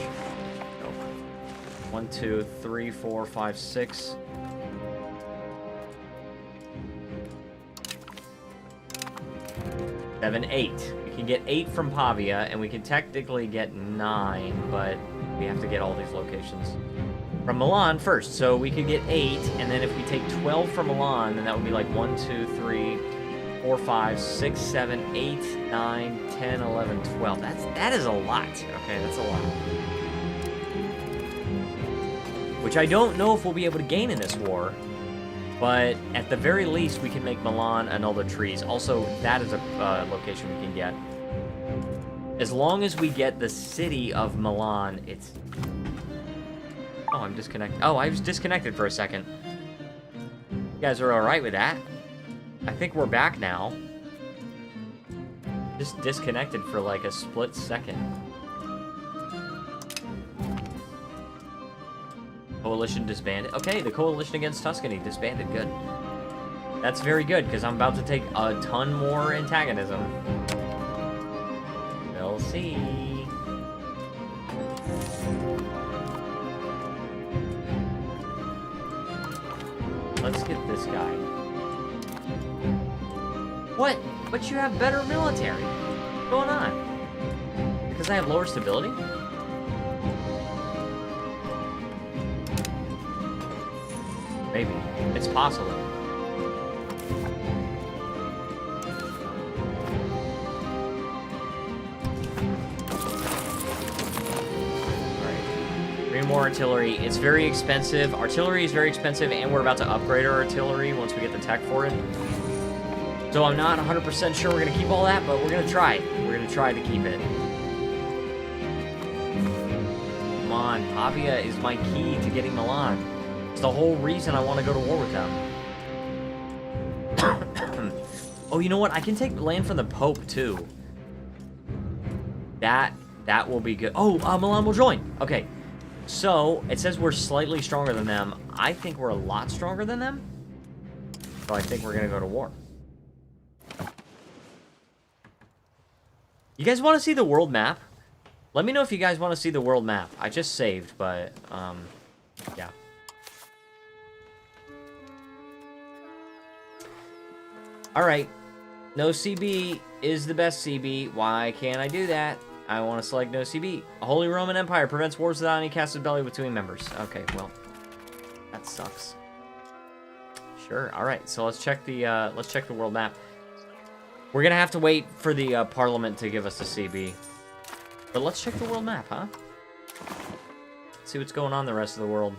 [SPEAKER 1] 1, 2, 3, 4, 5, 6... 7, 8. We can get 8 from Pavia, and we can technically get 9, but we have to get all these locations from Milan first. So we could get 8, and then if we take 12 from Milan, then that would be like 1, 2, 3, 4, 5, 6, 7, 8, 9, 10, 11, 12. That is a lot. Okay, that's a lot. Which I don't know if we'll be able to gain in this war. But at the very least, we can make Milan annul the trees. Also, that is a location we can get. As long as we get the city of Milan, it's... Oh, I'm disconnected. Oh, I was disconnected for a second. You guys are alright with that? I think we're back now. Just disconnected for like a split second. Coalition disbanded. Okay, the coalition against Tuscany disbanded. Good. That's very good, because I'm about to take a ton more antagonism. We'll see. Let's get this guy. What? But you have better military. What's going on? Because I have lower stability? Maybe. It's possible. Alright. 3 more artillery. It's very expensive. Artillery is very expensive, and we're about to upgrade our artillery once we get the tech for it. So I'm not 100% sure we're going to keep all that, but we're going to try. We're going to try to keep it. Come on. Pavia is my key to getting Milan. It's the whole reason I want to go to war with them. Oh, you know what? I can take land from the Pope, too. That will be good. Oh, Milan will join. Okay. So, it says we're slightly stronger than them. I think we're a lot stronger than them. So I think we're going to go to war. You guys want to see the world map? Let me know if you guys want to see the world map. I just saved, but, yeah. Alright, no CB is the best CB. Why can't I do that? I want to select no CB. A Holy Roman Empire prevents wars without any casus belli between members. Okay, well, that sucks. Sure, alright, so let's check the world map. We're gonna have to wait for the Parliament to give us the CB. But let's check the world map, huh? See what's going on in the rest of the world.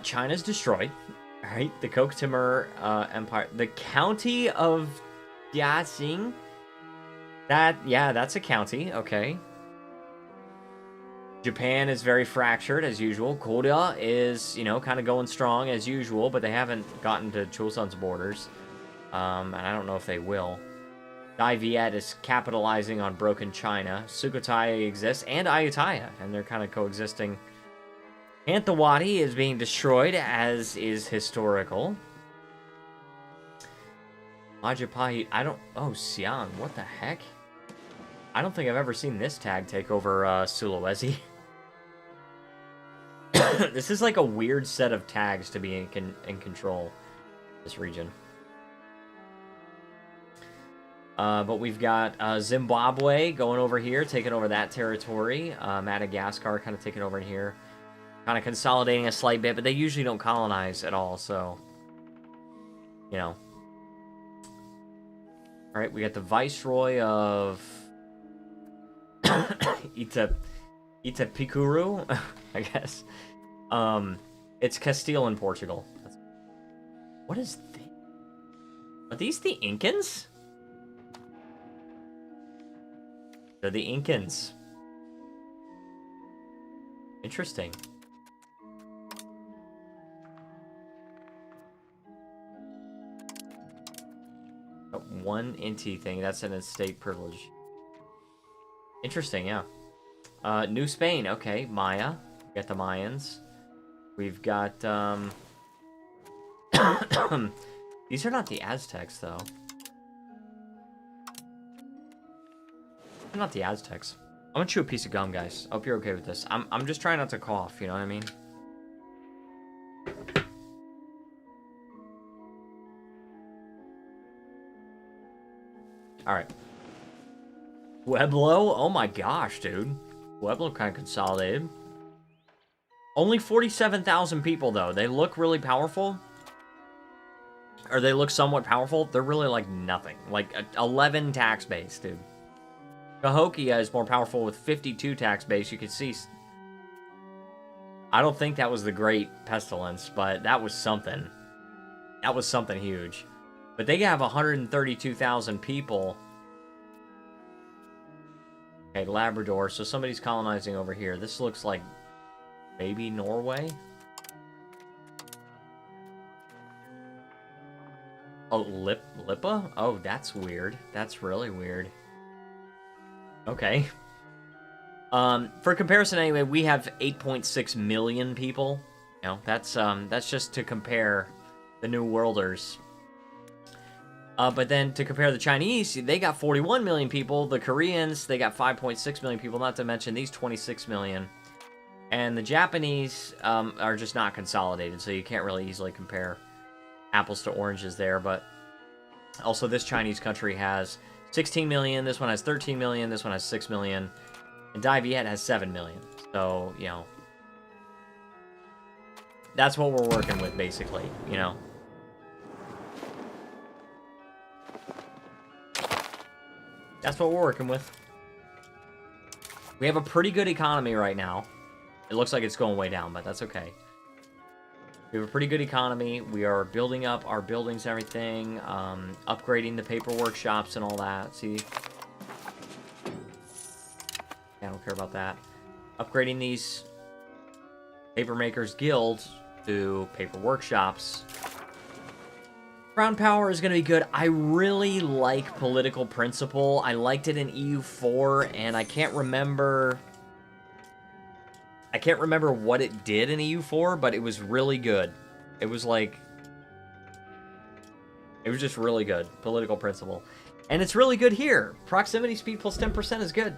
[SPEAKER 1] China's destroyed. All right, the Coke Timur Empire, the county of Jiaxing. That's a county. Okay. Japan is very fractured as usual. Korea is, kind of going strong as usual, but they haven't gotten to Chosun's borders. And I don't know if they will. Dai Viet is capitalizing on broken China. Sukhothai exists, and Ayutthaya, and they're kind of coexisting. Hanthawaddy is being destroyed, as is historical. Majapahit, oh, Xi'an, what the heck? I don't think I've ever seen this tag take over Sulawesi. This is like a weird set of tags to be in control of this region. But we've got Zimbabwe going over here, taking over that territory. Madagascar kind of taking over in here. Kind of consolidating a slight bit, but they usually don't colonize at all, so... Alright, we got the Viceroy of... Itapicuru, I guess. It's Castile and Portugal. What is this? Are these the Incans? They're the Incans. Interesting. One Inti thing, that's an estate privilege. Interesting, yeah. New Spain, okay, Maya. We got the Mayans. We've got, these are not the Aztecs, though. They're not the Aztecs. I'm gonna chew a piece of gum, guys. I hope you're okay with this. I'm just trying not to cough, you know what I mean? Alright. Pueblo? Oh my gosh, dude. Pueblo kind of consolidated. Only 47,000 people, though. They look really powerful. Or they look somewhat powerful. They're really like nothing. Like 11 tax base, dude. Cahokia is more powerful with 52 tax base. You can see... I don't think that was the Great Pestilence, but that was something. That was something huge. But they have 132,000 people. Okay, Labrador. So somebody's colonizing over here. This looks like maybe Norway. Oh, Lipa? Oh, that's weird. That's really weird. Okay. For comparison anyway, we have 8.6 million people. That's just to compare the New Worlders. But then to compare the Chinese, they got 41 million people. The Koreans, they got 5.6 million people, not to mention these 26 million. And the Japanese are just not consolidated, so you can't really easily compare apples to oranges there. But also this Chinese country has 16 million, this one has 13 million, this one has 6 million, and Dai Viet has 7 million. So, that's what we're working with, basically, That's what we're working with. We have a pretty good economy right now. It looks like it's going way down, but that's okay. We have a pretty good economy. We are building up our buildings and everything. Upgrading the paper workshops and all that. See? Yeah, I don't care about that. Upgrading these paper makers guilds to paper workshops. Crown power is going to be good. I really like political principle. I liked it in EU4, and I can't remember what it did in EU4, but it was really good. It was just really good. Political principle. And it's really good here. Proximity speed plus 10% is good.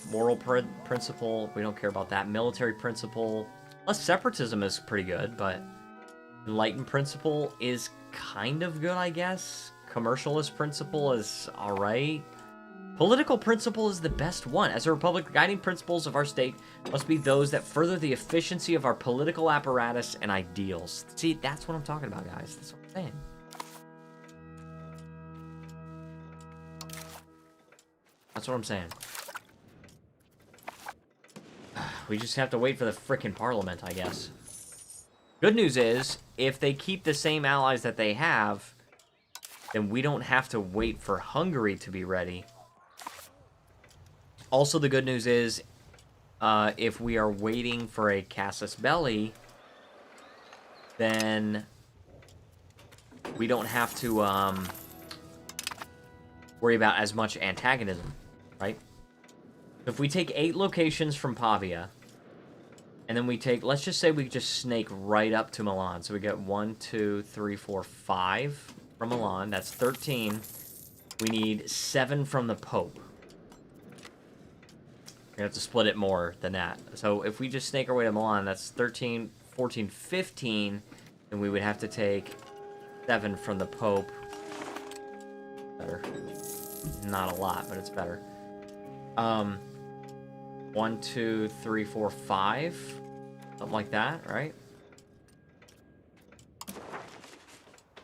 [SPEAKER 1] Moral principle, we don't care about that. Military principle. Plus, separatism is pretty good, but enlightened principle is kind of good, I guess. Commercialist principle is alright. Political principle is the best one. As a republic, the guiding principles of our state must be those that further the efficiency of our political apparatus and ideals. See, that's what I'm talking about, guys. That's what I'm saying. That's what I'm saying. We just have to wait for the frickin' parliament, I guess. Good news is, if they keep the same allies that they have, then we don't have to wait for Hungary to be ready. Also, the good news is, if we are waiting for a casus belli, then we don't have to worry about as much antagonism, right? If we take 8 locations from Pavia, and then we take, let's just say we just snake right up to Milan. So we get 1, 2, 3, 4, 5 from Milan. That's 13. We need 7 from the Pope. We have to split it more than that. So if we just snake our way to Milan, that's 13, 14, 15. And we would have to take 7 from the Pope. Better. Not a lot, but it's better. 1, 2, 3, 4, 5. Something like that, right?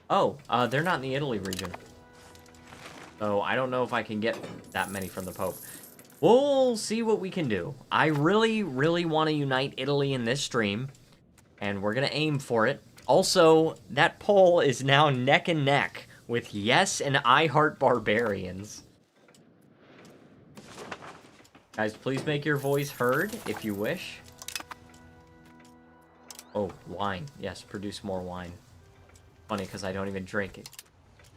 [SPEAKER 1] Oh, they're not in the Italy region. So I don't know if I can get that many from the Pope. We'll see what we can do. I really, really want to unite Italy in this stream. And we're going to aim for it. Also, that poll is now neck and neck with Yes and I Heart Barbarians. Guys, please make your voice heard if you wish. Oh, wine. Yes, produce more wine. Funny, because I don't even drink it.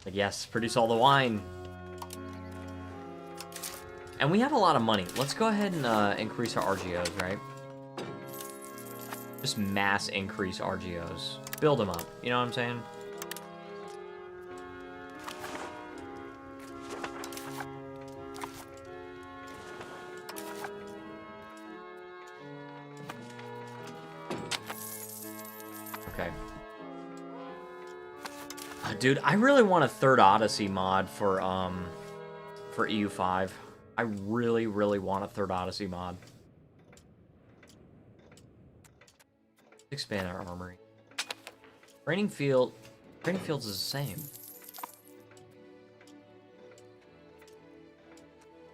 [SPEAKER 1] Like, yes, produce all the wine. And we have a lot of money. Let's go ahead and increase our RGOs, right? Just mass increase RGOs. Build them up. You know what I'm saying? Okay. Dude, I really want a third Odyssey mod for EU5. I really, really want a third Odyssey mod. Expand our armory. Training fields is the same.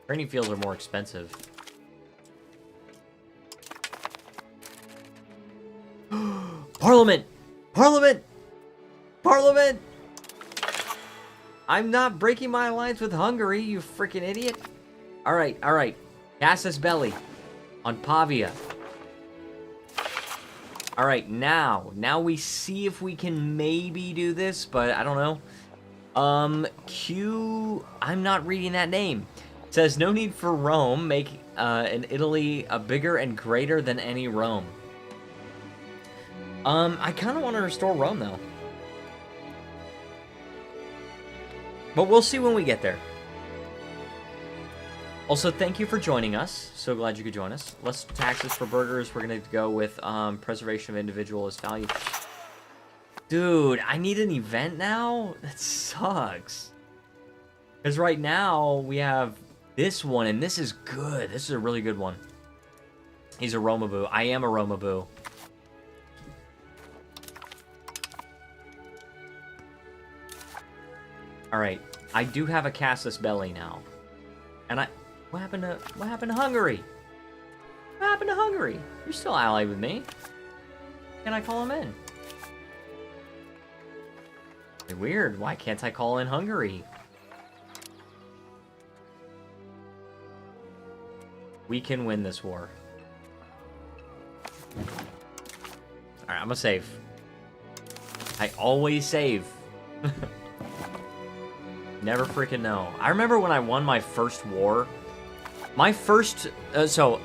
[SPEAKER 1] Training fields are more expensive. Parliament! Parliament! Parliament! I'm not breaking my alliance with Hungary, you freaking idiot. Alright, alright. Casus belli on Pavia. Alright, now we see if we can maybe do this, but I don't know. I'm not reading that name. It says, no need for Rome, make an Italy bigger and greater than any Rome. I kind of want to restore Rome, though. But we'll see when we get there. Also, thank you for joining us. So glad you could join us. Less taxes for burgers. We're going to go with preservation of individualist value. Dude, I need an event now? That sucks. Because right now, we have this one, and this is good. This is a really good one. He's a Romaboo. I am a Romaboo. Alright, I do have a casus belli now. And what happened to Hungary? What happened to Hungary? You're still allied with me. Can I call him in? Weird, why can't I call in Hungary? We can win this war. Alright, I'm gonna save. I always save. Never freaking know. I remember when I won my first war. My first... so,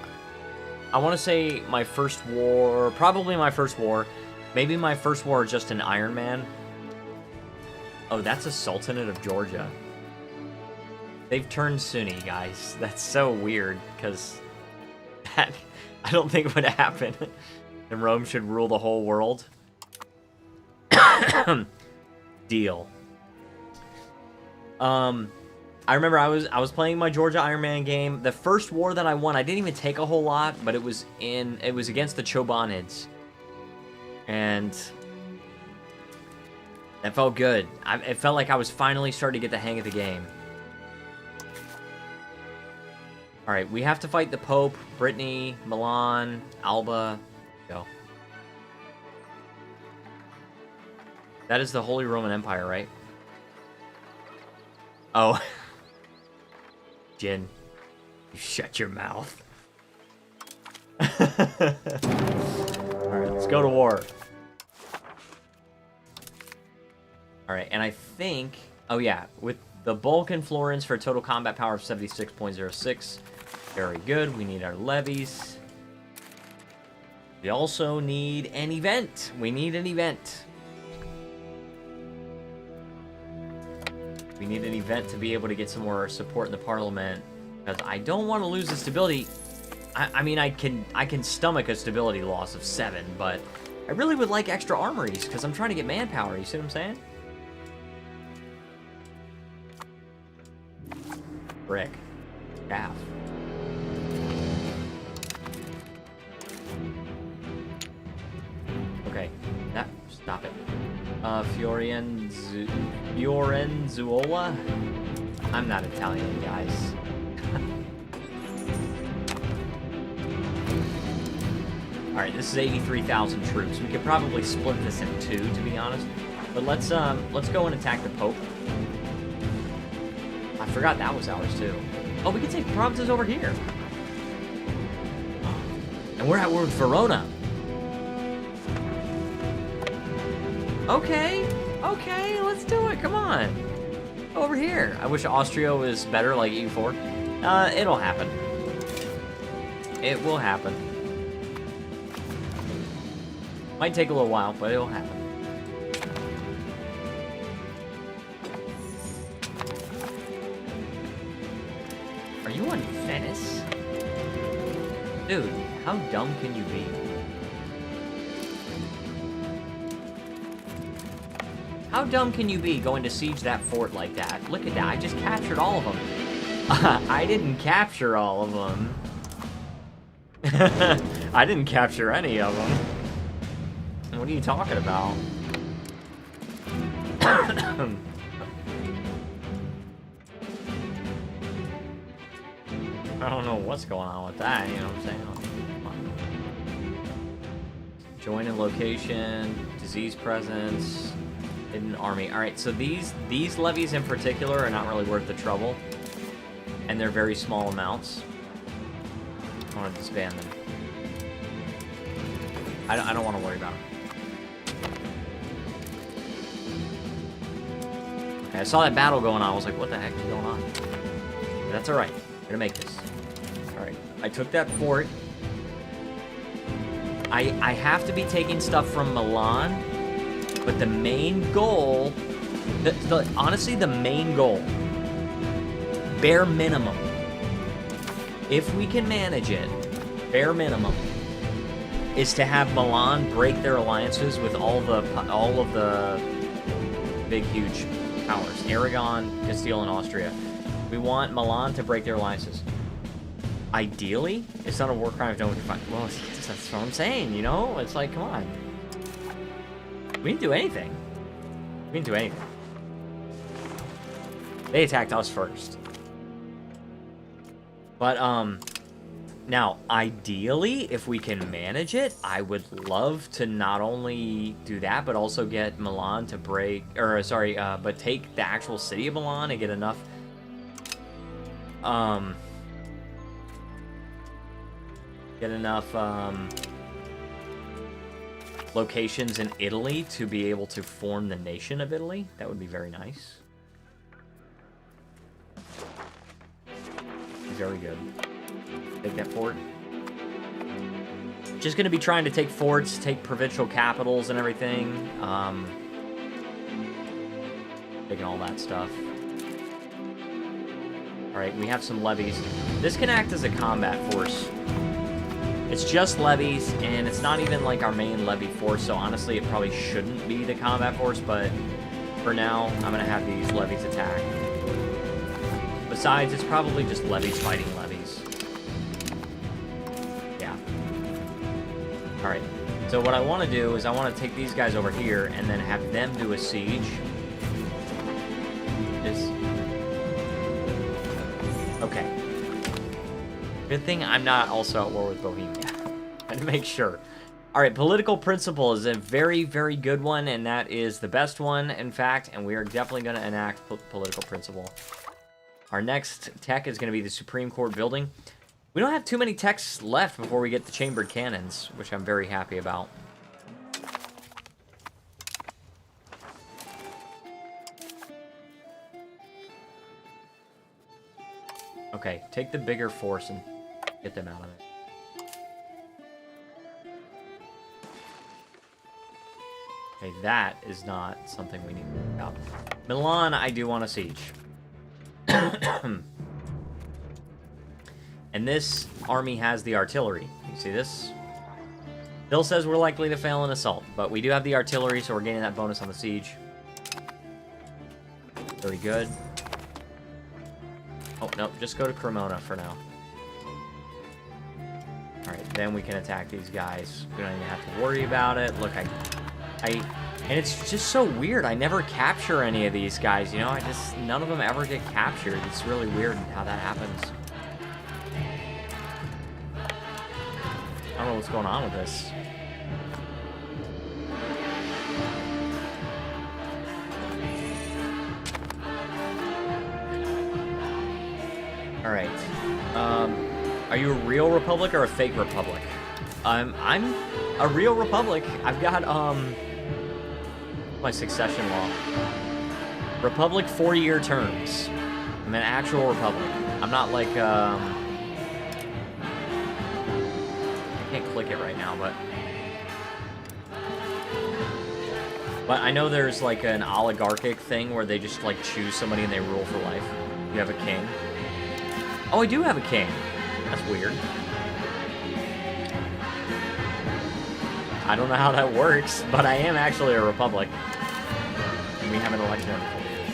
[SPEAKER 1] I want to say my first war... Probably my first war. Maybe my first war just an Iron Man. Oh, that's a Sultanate of Georgia. They've turned Sunni, guys. That's so weird, because... that I don't think would happen. And Rome should rule the whole world. Deal. I remember I was playing my Georgia Iron Man game. The first war that I won, I didn't even take a whole lot, but it was against the Chobanids. And that felt good. It felt like I was finally starting to get the hang of the game. Alright, we have to fight the Pope, Brittany, Milan, Alba. Go. That is the Holy Roman Empire, right? Oh. Jin, you shut your mouth. Alright, let's go to war. Alright, and I think... Oh yeah, with the Balkan Florence for a total combat power of 76.06. Very good. We need our levies. We also need an event. We need an event. We need an event to be able to get some more support in the parliament. Because I don't want to lose the stability. I mean, I can stomach a stability loss of 7, but I really would like extra armories because I'm trying to get manpower. You see what I'm saying? Brick. Staff. Okay. That. Stop it. Fiorenzuola? I'm not Italian, guys. Alright, this is 83,000 troops. We could probably split this in 2, to be honest. But let's go and attack the Pope. I forgot that was ours, too. Oh, we can take provinces over here. And we're at war with Verona. Okay, okay, let's do it. Come on. Over here. I wish Austria was better, like EU4. It'll happen. It will happen. Might take a little while, but it'll happen. Are you on Venice? Dude, how dumb can you be? How dumb can you be going to siege that fort like that? Look at that, I just captured all of them. I didn't capture all of them. I didn't capture any of them. What are you talking about? I don't know what's going on with that, you know what I'm saying? Join in location, disease presence, hidden army. Alright, so these levies in particular are not really worth the trouble. And they're very small amounts. I want to disband them. I don't want to worry about them. I saw that battle going on. I was like, what the heck is going on? That's alright. We're gonna make this. Alright. I took that fort. I have to be taking stuff from Milan, but the main goal, honestly, the main goal, bare minimum, if we can manage it, bare minimum, is to have Milan break their alliances with all of the big, huge powers. Aragon, Castile, and Austria. We want Milan to break their alliances. Ideally, it's not a war crime if no one can fight. Well, yes, that's what I'm saying, you know? It's like, come on. We didn't do anything. We didn't do anything. They attacked us first. But, now, ideally, if we can manage it, I would love to not only do that, but also get Milan to break, or sorry, but take the actual city of Milan and get enough, locations in Italy to be able to form the nation of Italy. That would be very nice. Very good. Take that fort. Just gonna be trying to take forts, take provincial capitals and everything. Taking all that stuff. Alright, we have some levies. This can act as a combat force. It's just levies, and it's not even like our main levy force, so honestly it probably shouldn't be the combat force, but for now, I'm gonna have these levies attack. Besides, it's probably just levies fighting levies. Yeah. Alright, so what I want to do is I want to take these guys over here and then have them do a siege. Okay. Good thing I'm not also at war with Bohemia. And make sure. Alright, political principle is a very, very good one, and that is the best one, in fact, and we are definitely going to enact political principle. Our next tech is going to be the Supreme Court building. We don't have too many techs left before we get the chambered cannons, which I'm very happy about. Okay, take the bigger force and get them out of it. Okay, that is not something we need to work out. Milan, I do want to siege. And this army has the artillery. You see this? Bill says we're likely to fail an assault, but we do have the artillery, so we're gaining that bonus on the siege. Really good. Oh, no, just go to Cremona for now. Alright, then we can attack these guys. We don't even have to worry about it. Look, and it's just so weird. I never capture any of these guys, you know? None of them ever get captured. It's really weird how that happens. I don't know what's going on with this. Alright. Are you a real republic or a fake republic? I'm a real republic. I've got, my succession law. Republic 4-year terms. I'm an actual republic. I'm not like, I can't click it right now, but I know there's like an oligarchic thing where they just like choose somebody and they rule for life. You have a king. Oh, I do have a king. That's weird. I don't know how that works, but I am actually a republic. And we have an election every 4 years.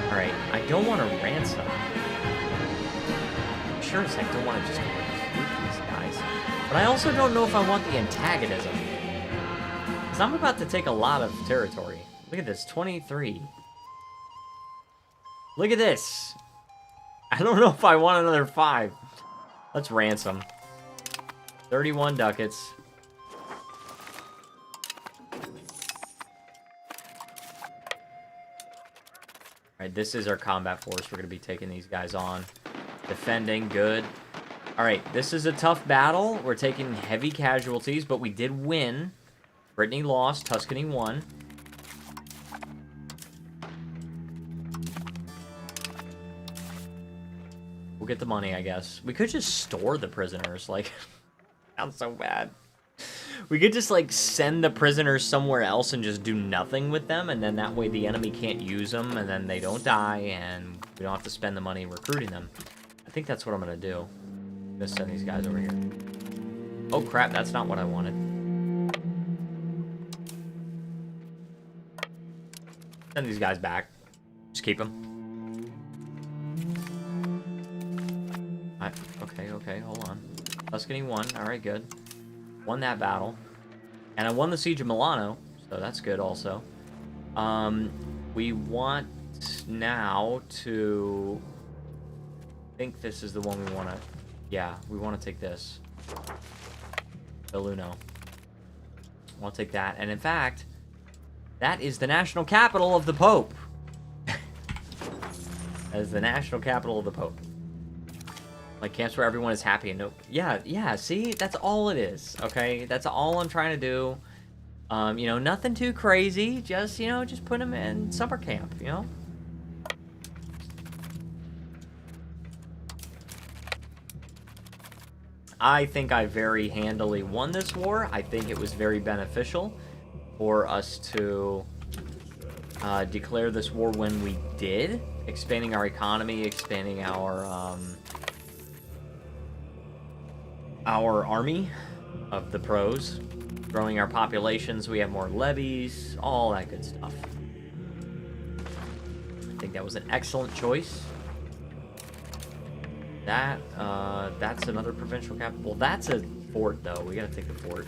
[SPEAKER 1] Alright, I don't want to ransom. I sure as heck don't want to just recruit these guys. But I also don't know if I want the antagonism. Because I'm about to take a lot of territory. Look at this, 23. Look at this. I don't know if I want another 5. Let's ransom. 31 ducats. Alright, this is our combat force. We're going to be taking these guys on. Defending, good. Alright, this is a tough battle. We're taking heavy casualties, but we did win. Brittany lost, Tuscany won. We'll get the money, I guess. We could just store the prisoners, like, sounds so bad. We could just, like, send the prisoners somewhere else and just do nothing with them, and then that way the enemy can't use them, and then they don't die, and we don't have to spend the money recruiting them. I think that's what I'm gonna do. I'm gonna send these guys over here. Oh, crap, that's not what I wanted. Send these guys back. Just keep them. Okay, hold on. Tuscany won. Alright, good. Won that battle. And I won the Siege of Milano, so that's good also. We want now to... I think this is the one we want to... Yeah, we want to take this. Belluno. I want to take that. And in fact, that is the national capital of the Pope. That is the national capital of the Pope. Like, camps where everyone is happy and no... Yeah, see? That's all it is, okay? That's all I'm trying to do. You know, nothing too crazy. Just, you know, just put them in summer camp, you know? I think I very handily won this war. I think it was very beneficial for us to declare this war when we did. Expanding our economy, expanding our army of the pros, growing our populations, we have more levies, all that good stuff. I think that was an excellent choice. That's another provincial capital. Well, that's a fort, though. We gotta take the fort.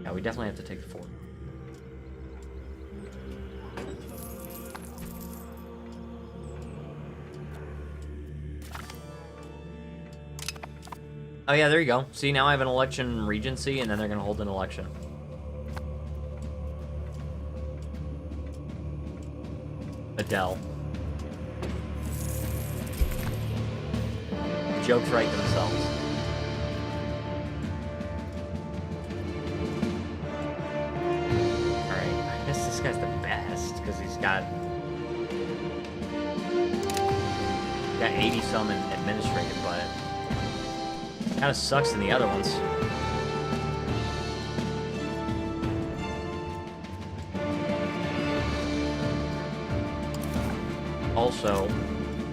[SPEAKER 1] Yeah, we definitely have to take the fort. Oh yeah, there you go. See, now I have an election regency, and then they're gonna hold an election. Adele. The jokes write themselves. Alright, I guess this guy's the best, because he's got 80-some in administrative, but kind of sucks in the other ones. Also,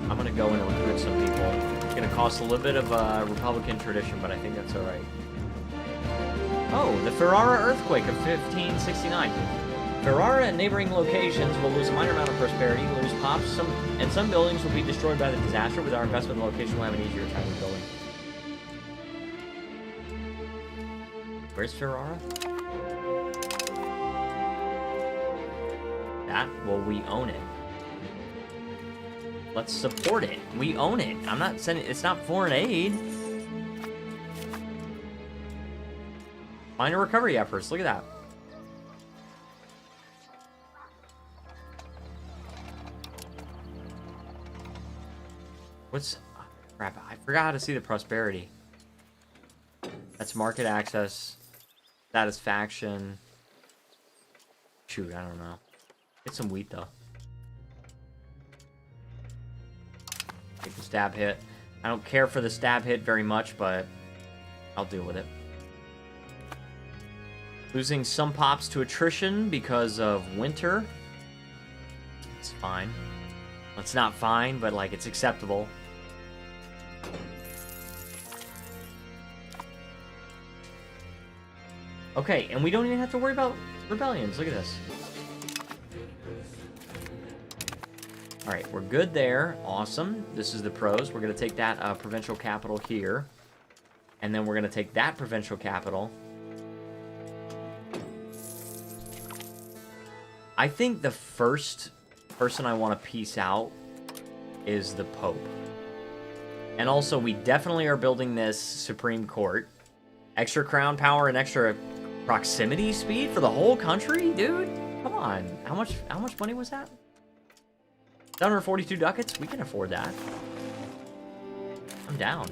[SPEAKER 1] I'm going to go in and recruit some people. It's going to cost a little bit of Republican tradition, but I think that's alright. Oh, the Ferrara earthquake of 1569. Ferrara and neighboring locations will lose a minor amount of prosperity, lose pops, and some buildings will be destroyed by the disaster. With our investment, the location will have an easier time rebuilding. Where's Ferrara? That? Well, we own it. Let's support it. We own it. I'm not sending... It's not foreign aid. Minor recovery efforts. Look at that. What's... Oh, crap. I forgot how to see the prosperity. That's market access. Satisfaction. Shoot, I don't know. Get some wheat, though. Take the stab hit. I don't care for the stab hit very much, but I'll deal with it. Losing some pops to attrition because of winter. It's fine. It's not fine, but, like, it's acceptable. Okay, and we don't even have to worry about rebellions. Look at this. Alright, we're good there. Awesome. This is the pros. We're going to take that provincial capital here. And then we're going to take that provincial capital. I think the first person I want to peace out is the Pope. And also, we definitely are building this Supreme Court. Extra crown power and extra proximity speed for the whole country? Dude, come on. How much money was that? 742 ducats? We can afford that. I'm down.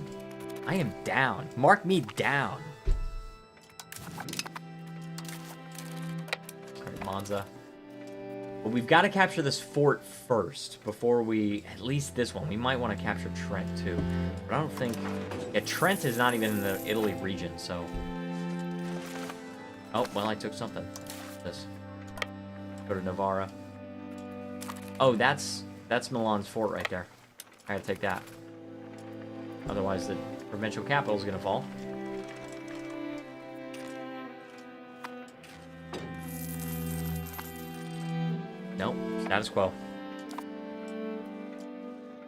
[SPEAKER 1] I am down. Mark me down. Alright, Monza. But we've got to capture this fort first before we... At least this one. We might want to capture Trent, too. But I don't think... Yeah, Trent is not even in the Italy region, so... Oh, well, I took something. This. Go to Navarra. Oh, that's Milan's fort right there. I gotta take that. Otherwise, the provincial capital is gonna fall. Nope, status quo.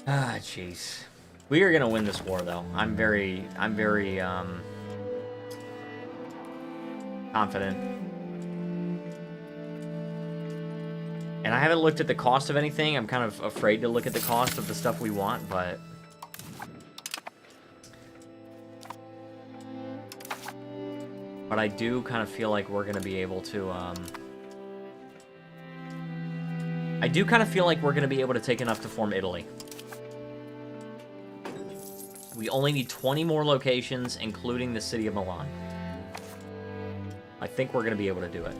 [SPEAKER 1] Ah, jeez. We are gonna win this war, though. I'm very confident. And I haven't looked at the cost of anything. I'm kind of afraid to look at the cost of the stuff we want, but... But I do kind of feel like we're going to be able to, I do kind of feel like we're going to be able to take enough to form Italy. We only need 20 more locations, including the city of Milan. I think we're going to be able to do it.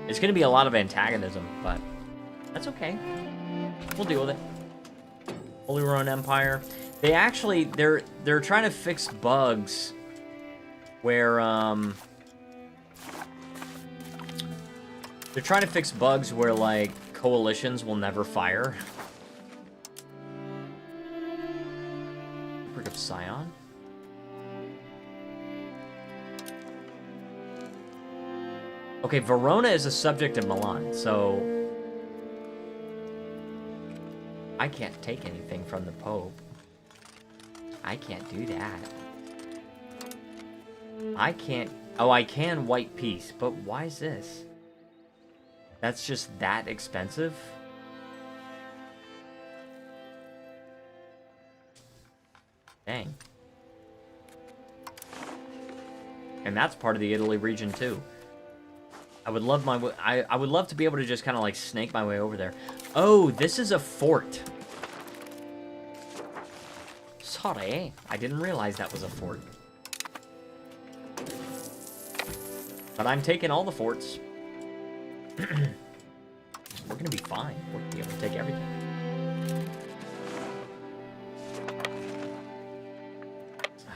[SPEAKER 1] It's going to be a lot of antagonism, but that's okay. We'll deal with it. Holy Roman Empire. They actually, they're trying to fix bugs where, they're trying to fix bugs where, like, coalitions will never fire. Brick of Sion? Okay, Verona is a subject of Milan, so... I can't take anything from the Pope. I can't do that. I can't... Oh, I can white peace, but why is this? That's just that expensive? Dang. And that's part of the Italy region, too. I would love I would love to be able to just kind of like snake my way over there. Oh, this is a fort. Sorry, I didn't realize that was a fort. But I'm taking all the forts. We're gonna be fine. We're gonna be able to take everything.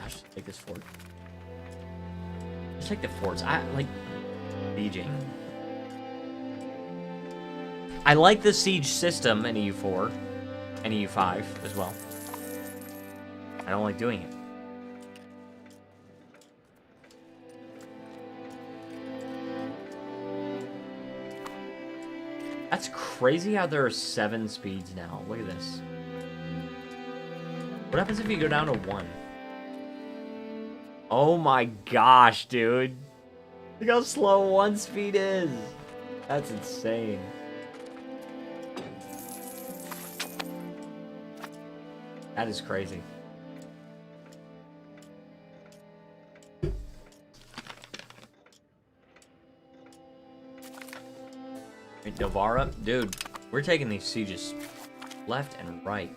[SPEAKER 1] I should take this fort. Just take the forts. I like sieging. I like the siege system in EU4 and EU5 as well. I don't like doing it. That's crazy how there are 7 speeds now. Look at this. What happens if you go down to 1? Oh my gosh, dude. Look how slow 1 speed is. That's insane. That is crazy. Novara, dude, we're taking these sieges left and right.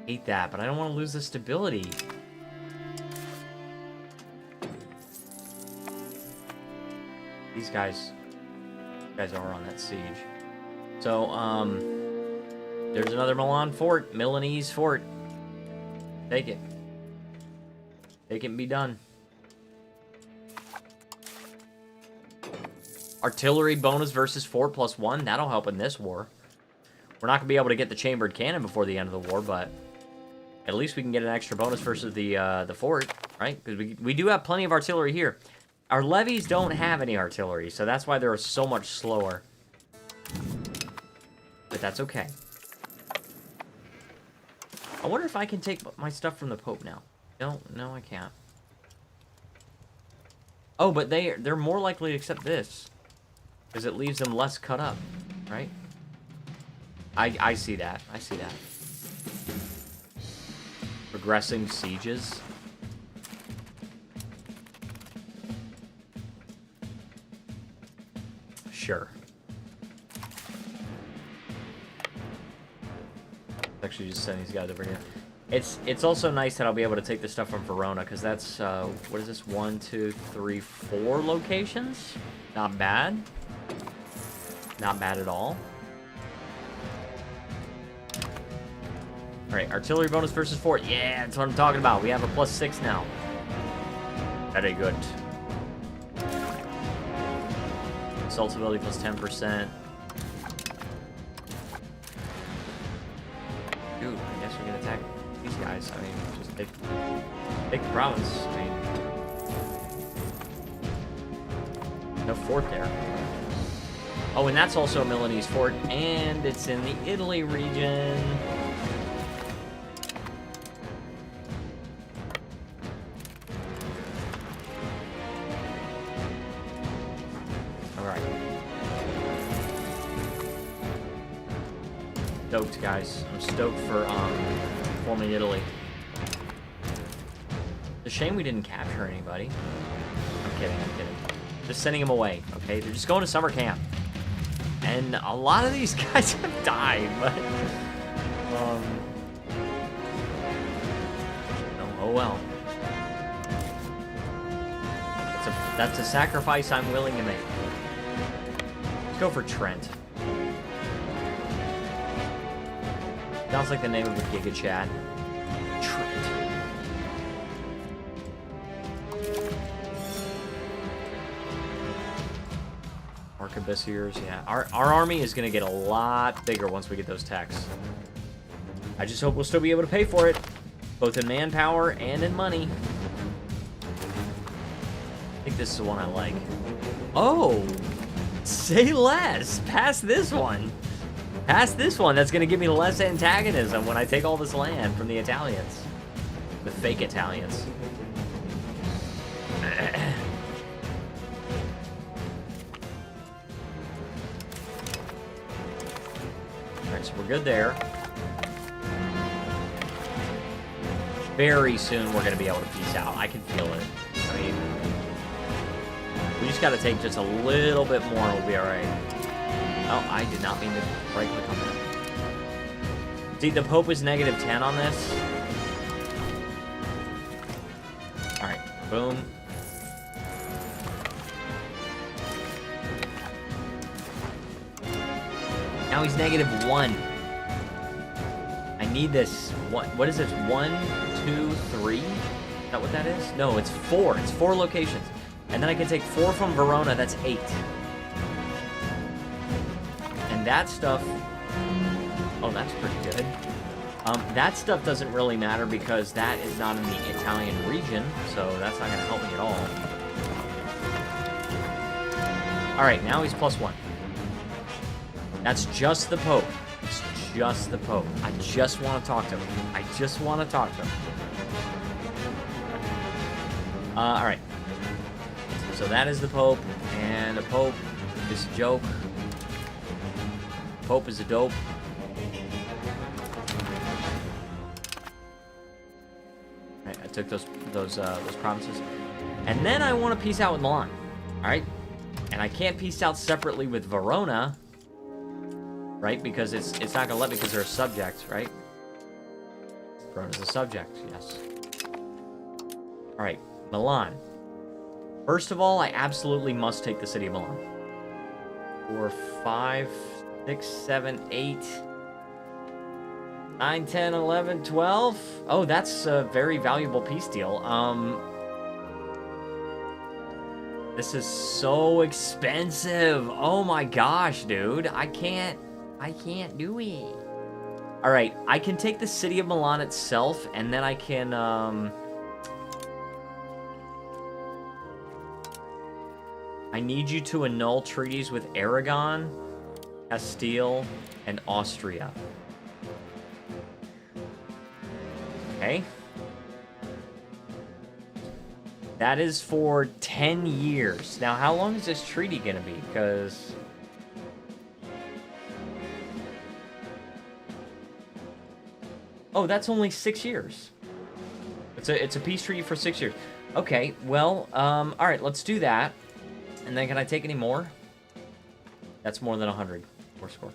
[SPEAKER 1] Hate that, but I don't want to lose the stability. These guys are on that siege. So, there's another Milan fort, Milanese fort. Take it. Take it and be done. Artillery bonus versus fort +1. That'll help in this war. We're not going to be able to get the chambered cannon before the end of the war, but at least we can get an extra bonus versus the fort, right? Because we do have plenty of artillery here. Our levies don't have any artillery, so that's why they're so much slower. But that's okay. I wonder if I can take my stuff from the Pope now. No, I can't. Oh, but they're more likely to accept this. Because it leaves them less cut up, right? I see that. I see that. Progressing sieges. Sure. Actually just send these guys over here. It's also nice that I'll be able to take this stuff from Verona, because that's, what is this? 1, 2, 3, 4 locations? Not bad. Not bad at all. Alright, artillery bonus versus fort. Yeah, that's what I'm talking about. We have a +6 now. Very good. Assault ability +10%. Dude, I guess we can attack these guys. I mean, just take the province. I mean, no fort there. Oh, and that's also a Milanese fort, and it's in the Italy region. Alright. Stoked, guys. I'm stoked for forming Italy. It's a shame we didn't capture anybody. I'm kidding. Just sending them away, okay? They're just going to summer camp. And a lot of these guys have died, but... oh well. That's a sacrifice I'm willing to make. Let's go for Trent. Sounds like the name of a Giga Chat. Trent. Arquebusiers, yeah. Our army is going to get a lot bigger once we get those techs. I just hope we'll still be able to pay for it, both in manpower and in money. I think this is the one I like. Oh! Say less! Pass this one! Past this one, that's going to give me less antagonism when I take all this land from the Italians. The fake Italians. Alright, so we're good there. Very soon we're going to be able to peace out. I can feel it. I mean, we just got to take just a little bit more and we'll be alright. Oh, I did not mean to right-click on that. See, the Pope was -10 on this. Alright, boom. Now he's -1. I need this. What is this? 1, 2, 3? Is that what that is? No, it's 4. It's 4 locations. And then I can take 4 from Verona. That's 8. And that stuff... Oh, that's pretty good. That stuff doesn't really matter because that is not in the Italian region, so that's not going to help me at all. Alright, now he's +1. That's just the Pope. It's just the Pope. I just want to talk to him. I just want to talk to him. Alright. So that is the Pope, and the Pope is a joke. Pope is a dope. Right, I took those provinces. And then I want to peace out with Milan. Alright? And I can't peace out separately with Verona. Right? Because it's not going to let me because they're a subject, right? Verona's a subject, yes. Alright, Milan. First of all, I absolutely must take the city of Milan. 4, 5, 6, 7, 8, 9, 10, 11, 12. Oh, that's a very valuable peace deal. This is so expensive. Oh my gosh, dude. I can't do it. All right, I can take the city of Milan itself, and then I can, I need you to annul treaties with Aragon, Castile, and Austria. Okay. That is for 10 years. Now, how long is this treaty gonna be? Because... Oh, that's only 6 years. It's a peace treaty for 6 years. Okay, well, all right, let's do that. And then can I take any more? That's more than 100. More score.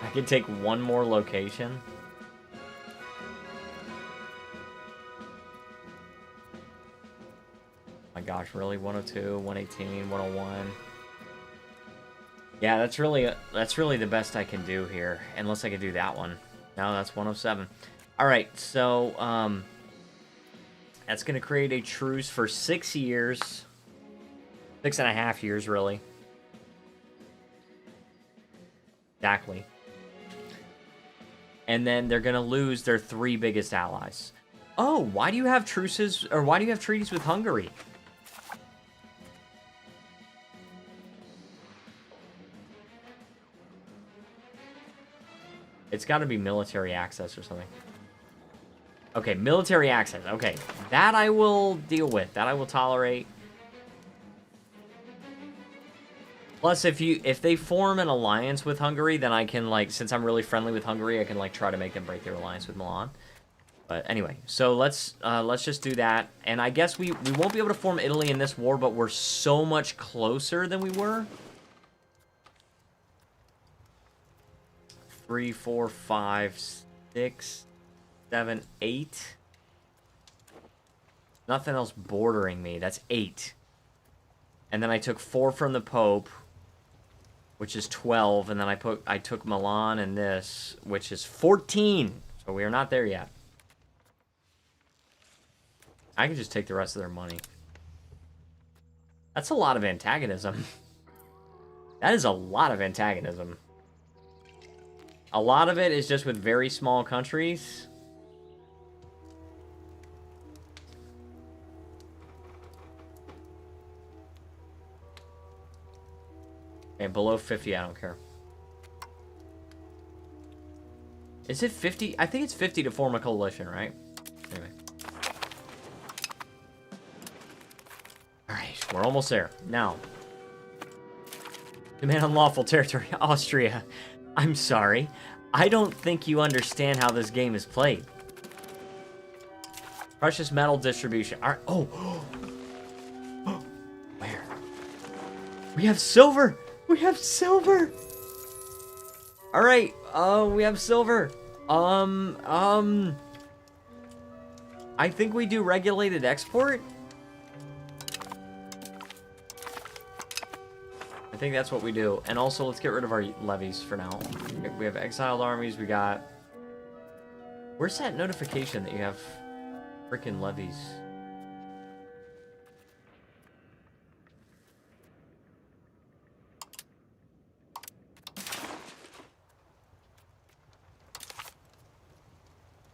[SPEAKER 1] I can take one more location. My gosh, really? 102, 118, 101. Yeah, that's really the best I can do here. Unless I can do that one. No, that's 107. Alright, so, that's going to create a truce for 6 years. 6.5 years, really. Exactly. And then they're going to lose their 3 biggest allies. Oh, why do you have truces, or why do you have treaties with Hungary? It's got to be military access or something. Okay, military access. Okay, that I will deal with. That I will tolerate. Plus, if they form an alliance with Hungary, then I can, like, since I'm really friendly with Hungary, I can, like, try to make them break their alliance with Milan. But anyway, so let's just do that. And I guess we won't be able to form Italy in this war, but we're so much closer than we were. 3, 4, 5, 6, 7, 8. Nothing else bordering me. That's 8. And then I took 4 from the Pope, which is 12, and then I took Milan and this, which is 14. So we are not there yet. I can just take the rest of their money. That's a lot of antagonism. That is a lot of antagonism. A lot of it is just with very small countries. Okay, below 50, I don't care. Is it 50? I think it's 50 to form a coalition, right? Anyway. Alright, we're almost there. Now. Demand unlawful territory, Austria. I'm sorry. I don't think you understand how this game is played. Precious metal distribution. Alright. Oh. Where? We have silver! We have silver! Alright. Oh, we have silver. I think we do regulated export. I think that's what we do. And also, let's get rid of our levies for now. We have exiled armies. We got... Where's that notification that you have freaking levies?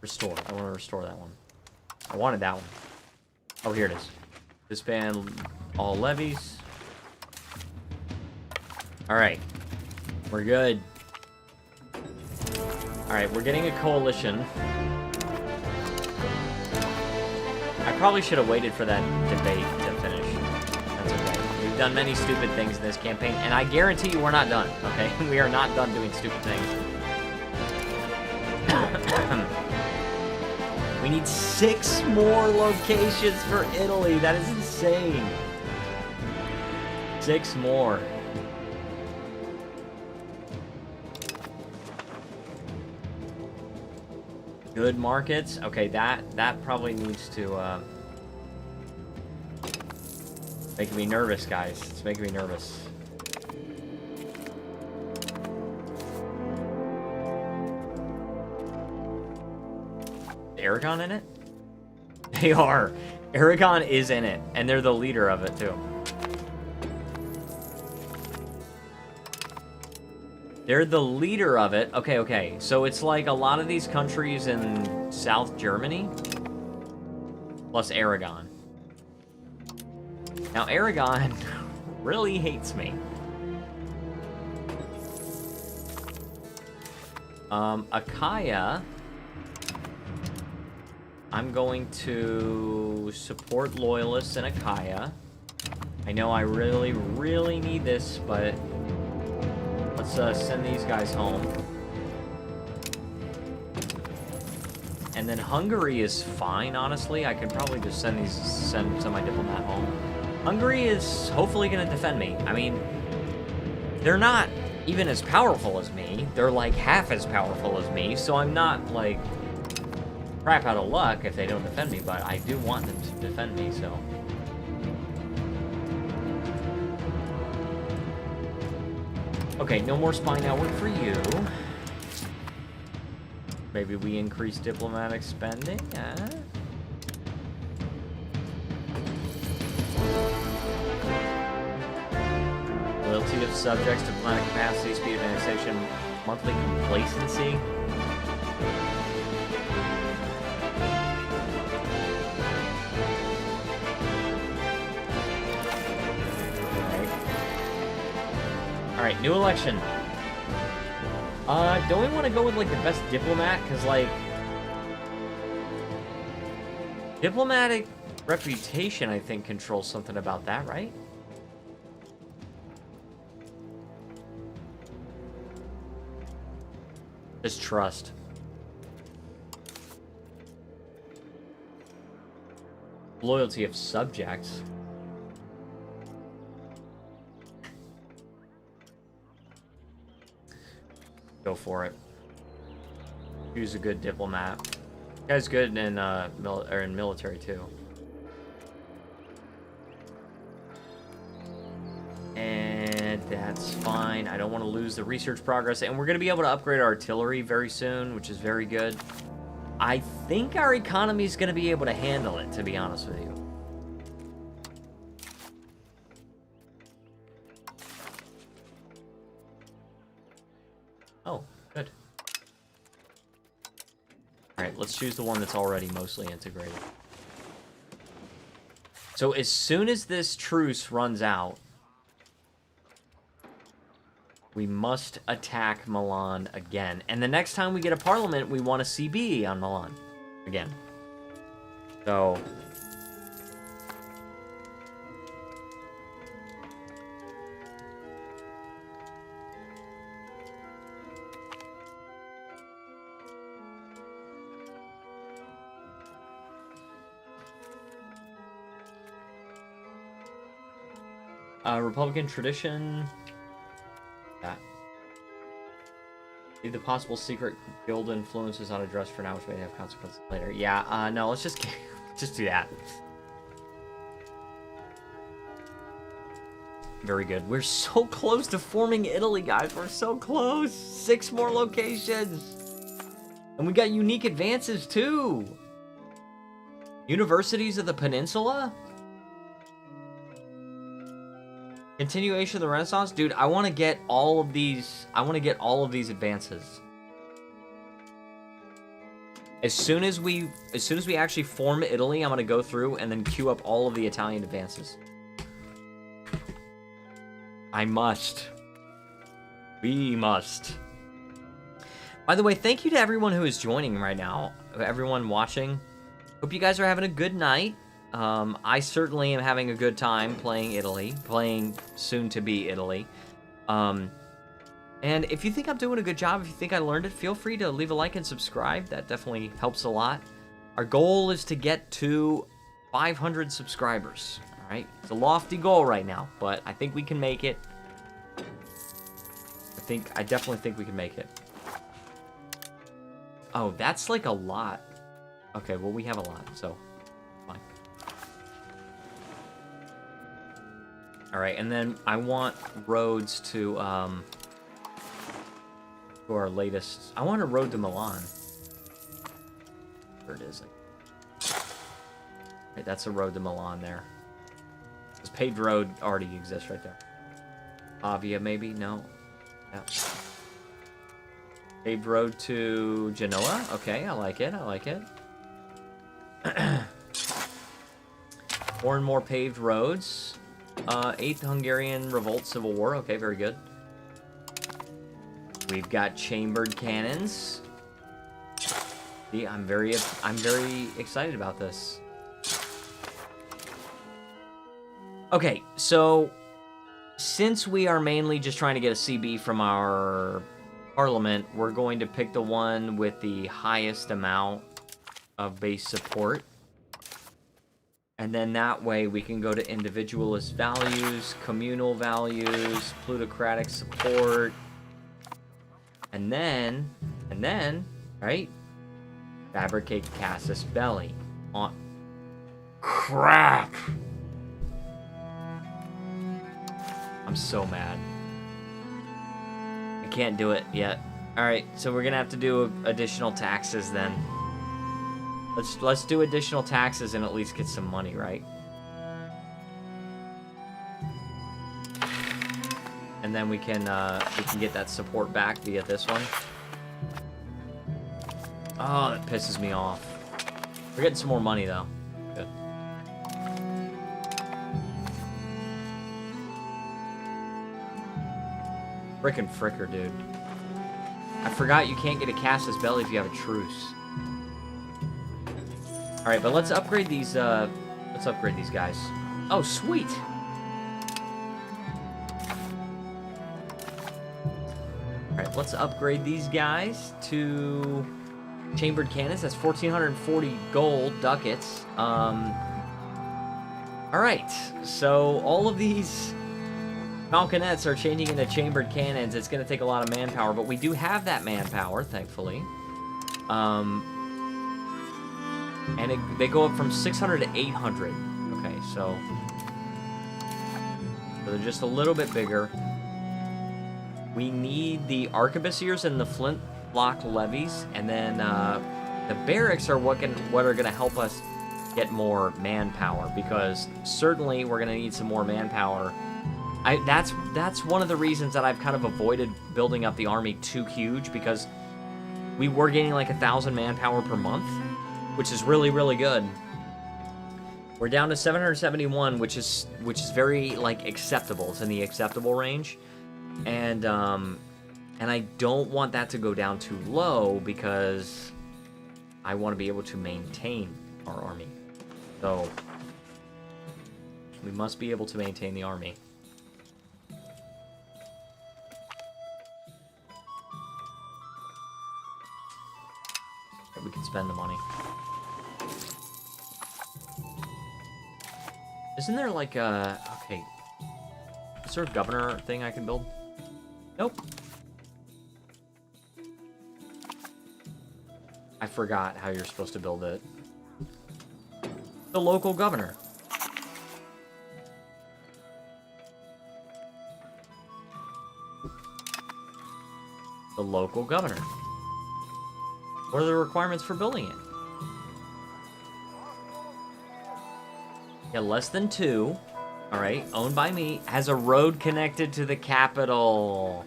[SPEAKER 1] Restore. I want to restore that one. I wanted that one. Oh, here it is. Disband all levies. Alright. We're good. Alright, we're getting a coalition. I probably should have waited for that debate to finish. That's okay. We've done many stupid things in this campaign, and I guarantee you we're not done, okay? We are not done doing stupid things. We need 6 more locations for Italy. That is insane. 6 more. Good markets. Okay, that probably needs to making me nervous, guys. It's making me nervous. Aragon in it? They are. Aragon is in it, and they're the leader of it too. They're the leader of it. Okay, okay. So it's like a lot of these countries in South Germany, plus Aragon. Now, Aragon really hates me. Achaia, I'm going to support loyalists in Achaia. I know I really, really need this, but let's send these guys home. And then Hungary is fine, honestly. I could probably just send some of my diplomat home. Hungary is hopefully going to defend me. I mean, they're not even as powerful as me. They're like half as powerful as me, so I'm not like crap out of luck if they don't defend me, but I do want them to defend me, so. Okay, no more spy network for you. Maybe we increase diplomatic spending, Loyalty of subjects, diplomatic capacity, speed of annexation, monthly complacency. Alright, new election. Don't we want to go with, like, the best diplomat? Because, like, diplomatic reputation, I think, controls something about that, right? Just trust. Loyalty of subjects. Go for it. Choose a good diplomat. This guy's good in military too. And that's fine. I don't want to lose the research progress, and we're going to be able to upgrade our artillery very soon, which is very good. I think our economy is going to be able to handle it, to be honest with you. Oh, good. Alright, let's choose the one that's already mostly integrated. So as soon as this truce runs out, We must attack Milan again. And the next time we get a parliament, we want a CB on Milan again. So... Republican tradition. That. Leave the possible secret guild influences unaddressed for now, which may have consequences later. Yeah, no, let's just do that. Very good. We're so close to forming Italy, guys. We're so close. 6 more locations. And we got unique advances, too. Universities of the Peninsula? Continuation of the Renaissance? Dude, I want to get all of these... I want to get all of these advances. As soon as we actually form Italy, I'm going to go through and then queue up all of the Italian advances. I must. We must. By the way, thank you to everyone who is joining right now. Everyone watching. Hope you guys are having a good night. I certainly am having a good time playing Italy. Playing soon-to-be Italy. And if you think I'm doing a good job, if you think I learned it, feel free to leave a like and subscribe. That definitely helps a lot. Our goal is to get to 500 subscribers. Alright? It's a lofty goal right now, but I think we can make it. I definitely think we can make it. Oh, that's like a lot. Okay, well, we have a lot, so fine. Alright, and then I want roads to our latest... I want a road to Milan. Where it is. Okay, that's a road to Milan there. This paved road already exists right there. Pavia, maybe? No. Yeah. Paved road to Genoa. Okay, I like it. I like it. More and more paved roads. 8th Hungarian Revolt Civil War. Okay, very good. We've got chambered cannons. See, I'm very excited about this. Okay, so since we are mainly just trying to get a CB from our parliament, we're going to pick the one with the highest amount of base support. And then that way we can go to individualist values, communal values, plutocratic support. And then, right? Fabricate casus belli. On crap! I'm so mad. I can't do it yet. Alright, so we're gonna have to do additional taxes then. Let's do additional taxes and at least get some money, right? And then we can get that support back via this one. Oh, that pisses me off. We're getting some more money though. Good. Frickin' fricker, dude. I forgot you can't get a casus belli if you have a truce. Alright, but let's upgrade these, guys. Oh, sweet! Alright, let's upgrade these guys to chambered cannons. That's 1,440 gold ducats. Alright, so all of these falconets are changing into chambered cannons. It's going to take a lot of manpower, but we do have that manpower, thankfully. And they go up from 600 to 800. Okay, so they're just a little bit bigger. We need the arquebusiers and the flintlock levies, and then the barracks are what are going to help us get more manpower, because certainly we're going to need some more manpower. That's one of the reasons that I've kind of avoided building up the army too huge, because we were getting like 1,000 manpower per month, which is really, really good. We're down to 771, which is very, like, acceptable. It's in the acceptable range. And I don't want that to go down too low because I want to be able to maintain our army. So we must be able to maintain the army. We can spend the money. Isn't there like a... Okay. Is there a governor thing I can build? Nope. I forgot how you're supposed to build it. The local governor. The local governor. What are the requirements for building it? Yeah, less than 2. Alright, owned by me. Has a road connected to the capital.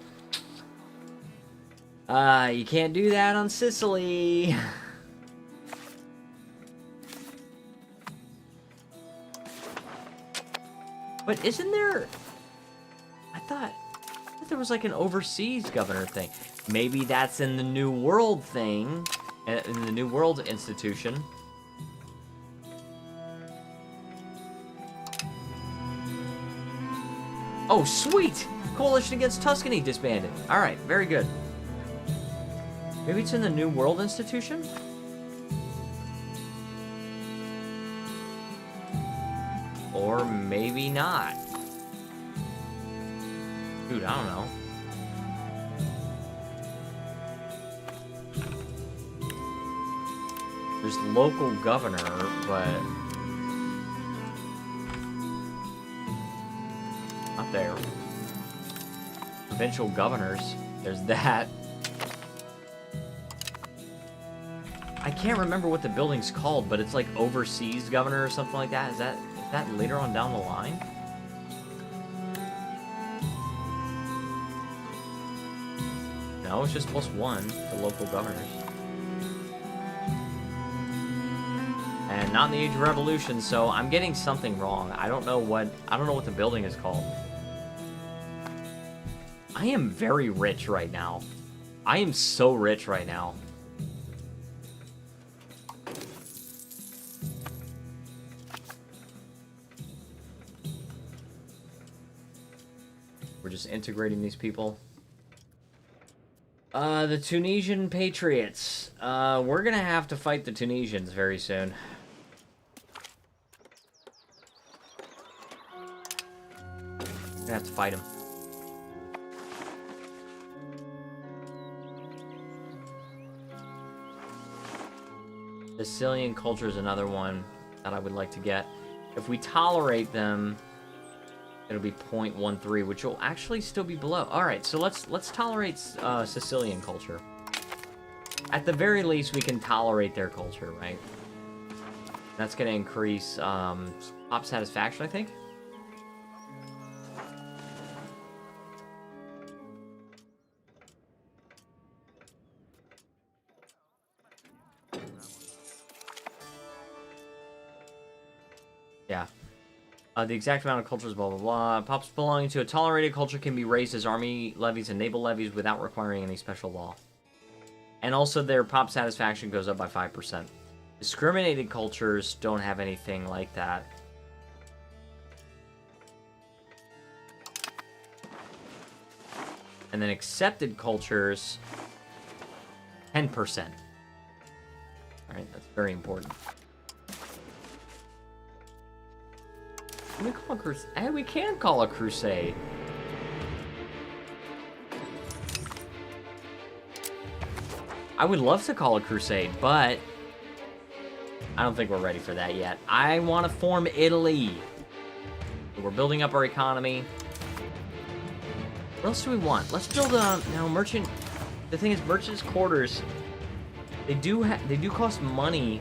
[SPEAKER 1] You can't do that on Sicily. But isn't there... I thought there was like an overseas governor thing. Maybe that's in the New World thing. In the New World institution. Oh, sweet! Coalition against Tuscany disbanded. Alright, very good. Maybe it's in the New World institution? Or maybe not. Dude, I don't know. There's local governor, but... not there. Provincial governors. There's that. I can't remember what the building's called, but it's like overseas governor or something like that. Is that later on down the line? No, it's just +1, the local governors. And not in the Age of Revolution, so I'm getting something wrong. I don't know what the building is called. I am very rich right now. I am so rich right now. We're just integrating these people. The Tunisian Patriots. We're gonna have to fight the Tunisians very soon. We're gonna have to fight them. Sicilian culture is another one that I would like to get. If we tolerate them, it'll be 0.13, which will actually still be below. All right, so let's tolerate Sicilian culture. At the very least, we can tolerate their culture, right? That's going to increase pop satisfaction, I think. Yeah. The exact amount of cultures, blah, blah, blah. Pops belonging to a tolerated culture can be raised as army levies and naval levies without requiring any special law. And also their pop satisfaction goes up by 5%. Discriminated cultures don't have anything like that. And then accepted cultures, 10%. Alright, that's very important. Can we call a crusade? Hey, we can call a crusade. I would love to call a crusade, but I don't think we're ready for that yet. I want to form Italy. We're building up our economy. What else do we want? Let's build now merchant. The thing is, merchants' quarters. They do cost money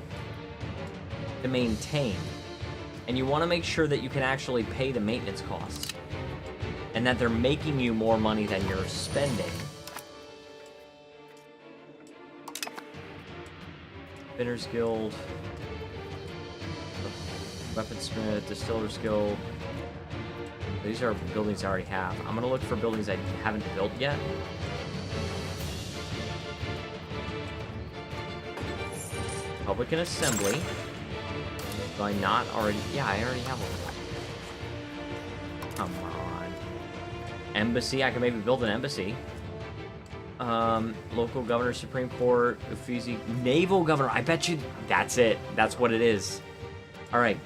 [SPEAKER 1] to maintain. And you want to make sure that you can actually pay the maintenance costs. And that they're making you more money than you're spending. Spinners Guild. Weaponsmith, Distillers Guild. These are buildings I already have. I'm gonna look for buildings I haven't built yet. Republican Assembly. Do I not already? Yeah, I already have one. Come on. Embassy. I can maybe build an embassy. Local governor, Supreme Court, Uffizi, naval governor. I bet you that's it. That's what it is. All right.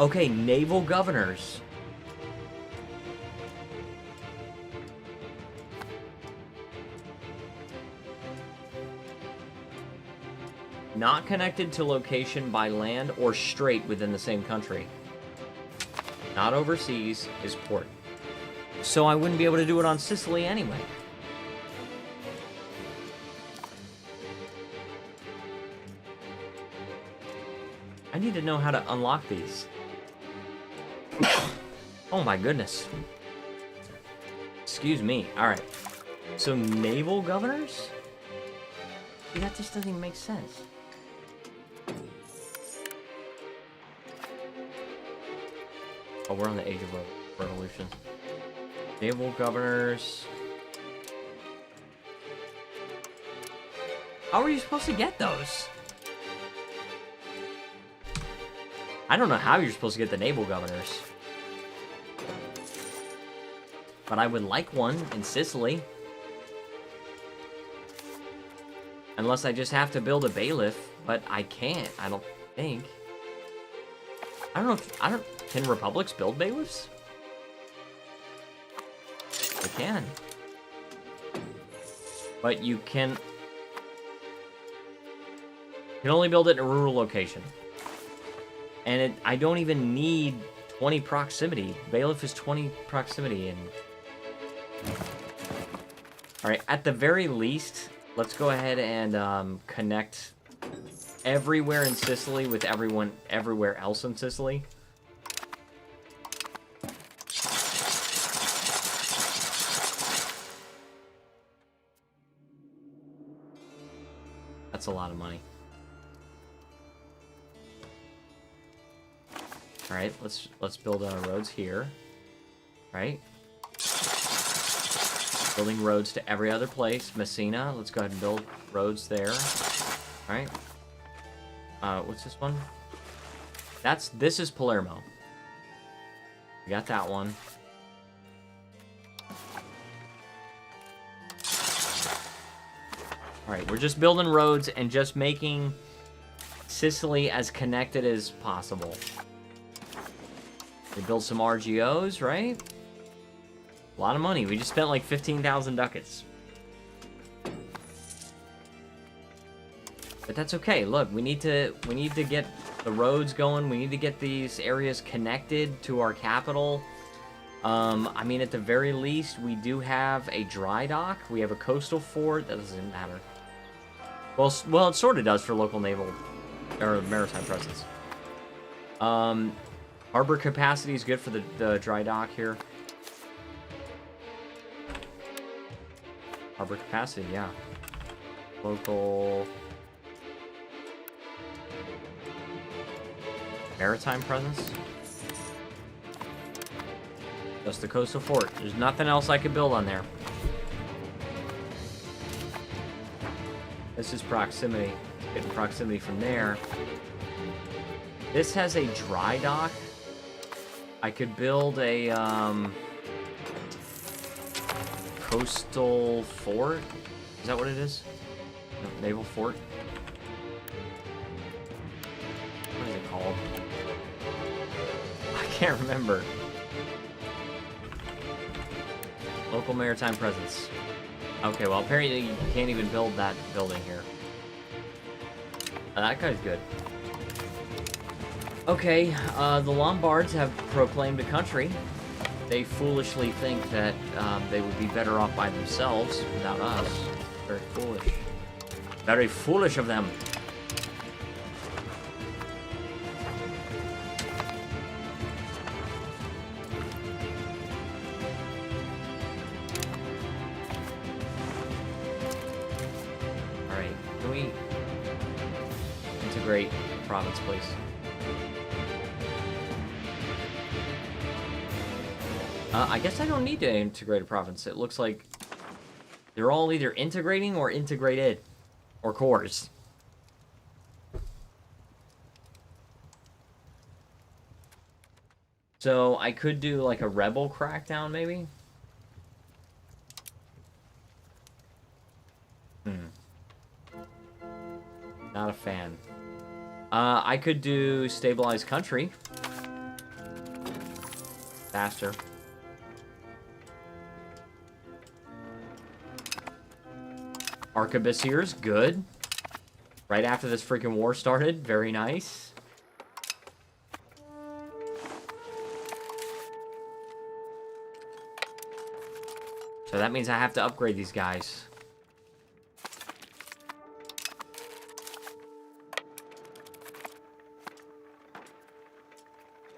[SPEAKER 1] Okay, naval governors. Not connected to location by land or strait within the same country. Not overseas is port. So I wouldn't be able to do it on Sicily anyway. I need to know how to unlock these. Oh my goodness. Excuse me. Alright. So naval governors? See, that just doesn't even make sense. Oh, we're on the age of revolution. Naval governors. How are you supposed to get those? I don't know how you're supposed to get the naval governors. But I would like one in Sicily. Unless I just have to build a bailiff, but I can't, I don't think. I don't know if, can republics build bailiffs? They can. But you can only build it in a rural location. And I don't even need 20 proximity. Bailiff is 20 proximity. And alright, at the very least, let's go ahead and connect everywhere in Sicily with everyone everywhere else in Sicily. That's a lot of money. All right, let's build our roads here. Right? Building roads to every other place. Messina, let's go ahead and build roads there. All right. What's this one? This is Palermo. We got that one. All right, we're just building roads and just making Sicily as connected as possible. We build some RGOs, right? A lot of money. We just spent like 15,000 ducats. But that's okay. Look, we need to get the roads going. We need to get these areas connected to our capital. I mean, at the very least, we do have a dry dock. We have a coastal fort. That doesn't matter. Well, it sort of does for local naval or maritime presence. Harbor capacity is good for the dry dock here. Harbor capacity, yeah. Local maritime presence. Just the coastal fort. There's nothing else I could build on there. This is proximity. Getting proximity from there. This has a dry dock. I could build a coastal fort. Is that what it is? No, naval fort. What is it called? I can't remember. Local maritime presence. Okay, well, apparently you can't even build that building here. That guy's good. Okay, the Lombards have proclaimed a country. They foolishly think that they would be better off by themselves without us. Very foolish. Very foolish of them. Alright, can we integrate the province, please? I guess I don't need to integrate a province. It looks like they're all either integrating or integrated. Or cores. So I could do like a rebel crackdown, maybe? Not a fan. I could do stabilized country. Faster. Arquebusiers, good. Right after this freaking war started, very nice. So that means I have to upgrade these guys.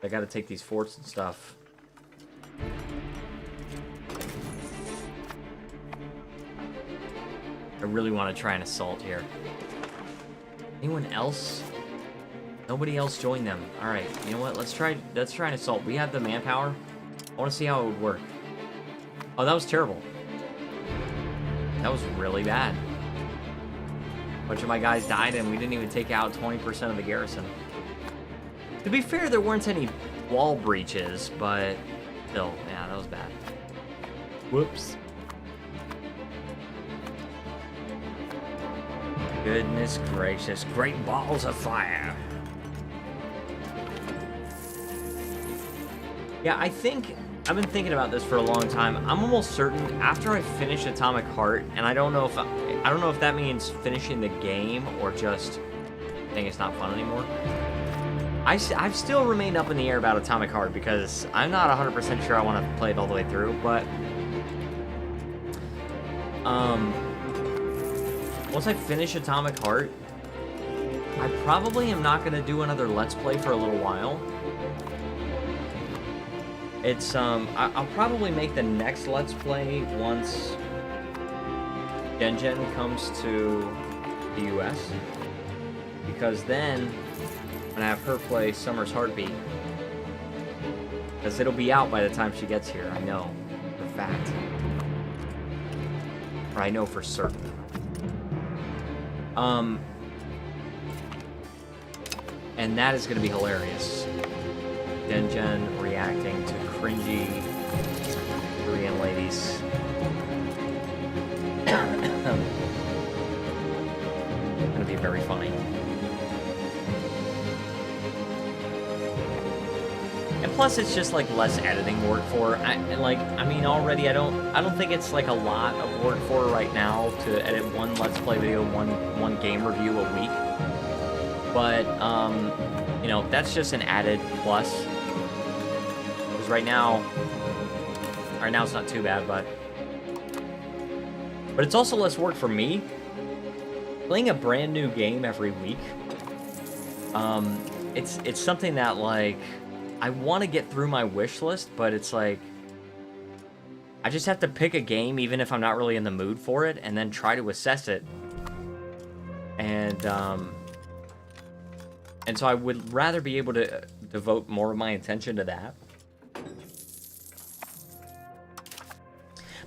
[SPEAKER 1] I gotta take these forts and stuff. I really want to try an assault here. Anyone else? Nobody else joined them. Alright, you know what? Let's try an assault. We have the manpower. I want to see how it would work. Oh, that was terrible. That was really bad. A bunch of my guys died and we didn't even take out 20% of the garrison. To be fair, there weren't any wall breaches, but still, yeah, that was bad. Whoops. Goodness gracious, great balls of fire. Yeah, I've been thinking about this for a long time. I'm almost certain after I finish Atomic Heart, and I don't know if that means finishing the game or just saying it's not fun anymore. I've still remained up in the air about Atomic Heart because I'm not 100% sure I want to play it all the way through, but once I finish Atomic Heart, I probably am not going to do another Let's Play for a little while. It's, I'll probably make the next Let's Play once Gen comes to the US, because then I'm gonna have her play Summer's Heartbeat, because it'll be out by the time she gets here. I know for a fact, or I know for certain. And that is gonna be hilarious. Gen reacting to cringy Korean ladies. Gonna be very funny. And plus, it's just like less editing work for. I mean, already I don't think it's like a lot of work for right now to edit one Let's Play video, one game review a week. But you know, that's just an added plus. Because right now it's not too bad, but it's also less work for me. Playing a brand new game every week, it's something that, like, I want to get through my wish list, but it's like I just have to pick a game even if I'm not really in the mood for it, and then try to assess it. And so I would rather be able to devote more of my attention to that.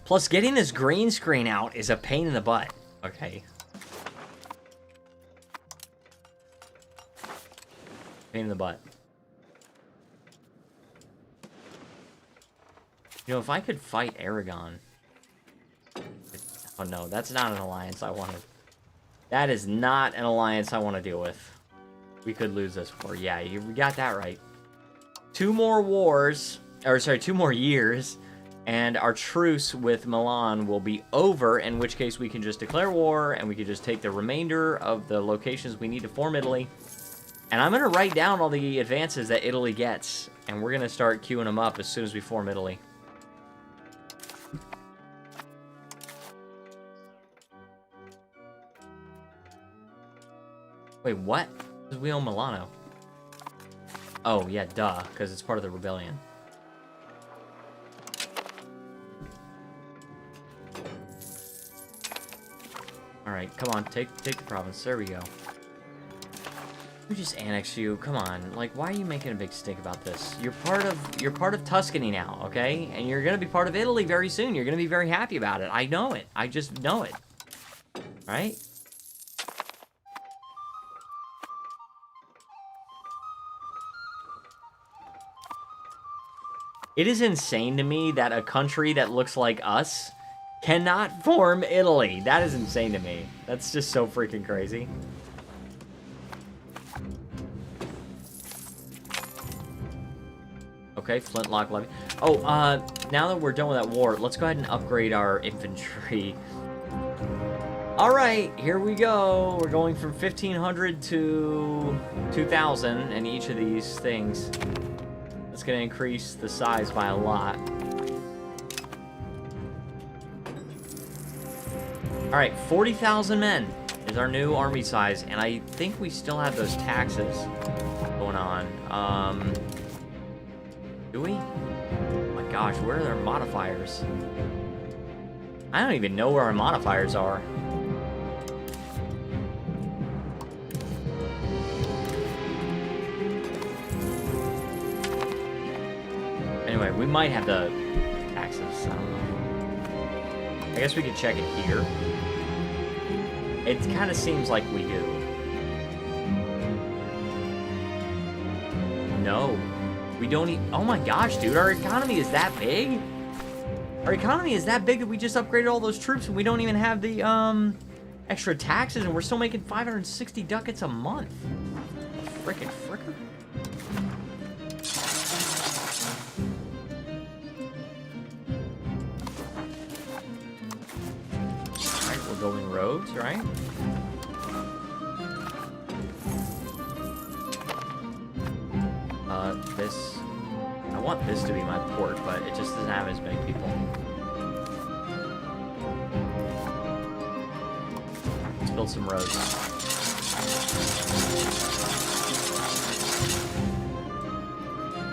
[SPEAKER 1] Plus, getting this green screen out is a pain in the butt. Okay. Pain in the butt. You know, if I could fight Aragon... Oh no, that's not an alliance I want to... That is not an alliance I want to deal with. We could lose this war. Yeah, we got that right. 2 more wars... Or, sorry, 2 more years... And our truce with Milan will be over, in which case we can just declare war, and we can just take the remainder of the locations we need to form Italy. And I'm going to write down all the advances that Italy gets, and we're going to start queuing them up as soon as we form Italy. Wait, what? Because we own Milano. Oh, yeah, duh, because it's part of the rebellion. Alright, come on, take the province. There we go. We just annex you. Come on. Like, why are you making a big stink about this? You're part of Tuscany now, okay? And you're gonna be part of Italy very soon. You're gonna be very happy about it. I know it. I just know it. Right? It is insane to me that a country that looks like us cannot form Italy. That is insane to me. That's just so freaking crazy. Okay, flintlock levy. Oh, now that we're done with that war, let's go ahead and upgrade our infantry. Alright, here we go. We're going from 1,500 to 2,000 in each of these things. That's going to increase the size by a lot. Alright, 40,000 men is our new army size, and I think we still have those taxes going on. Do we? Oh my gosh, where are their modifiers? I don't even know where our modifiers are. Anyway, we might have the taxes. I don't know. I guess we could check it here. It kind of seems like we do. No. We don't even... Oh my gosh, dude. Our economy is that big? Our economy is that big that we just upgraded all those troops and we don't even have the, extra taxes and we're still making 560 ducats a month. Frickin' fricker. Alright, we're building roads, right? This... I want this to be my port, but it just doesn't have as many people. Let's build some roads.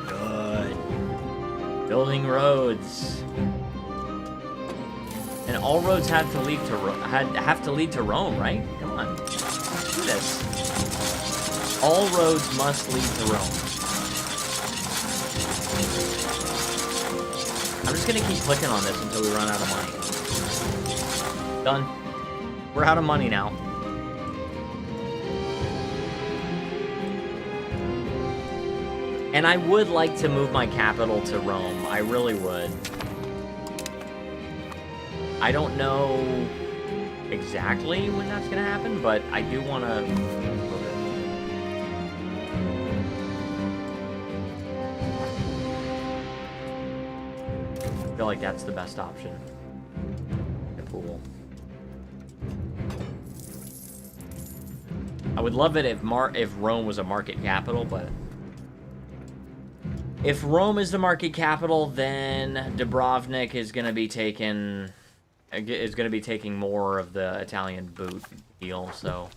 [SPEAKER 1] Good. Building roads. And all roads have to lead to Rome, right? Come on. Let's do this. All roads must lead to Rome. I'm just gonna keep clicking on this until we run out of money. Done. We're out of money now. And I would like to move my capital to Rome. I really would. I don't know exactly when that's gonna happen, but I do want to... I feel like that's the best option. Cool. I would love it if Rome was a market capital, but if Rome is the market capital, then Dubrovnik is going to be taking more of the Italian boot deal. So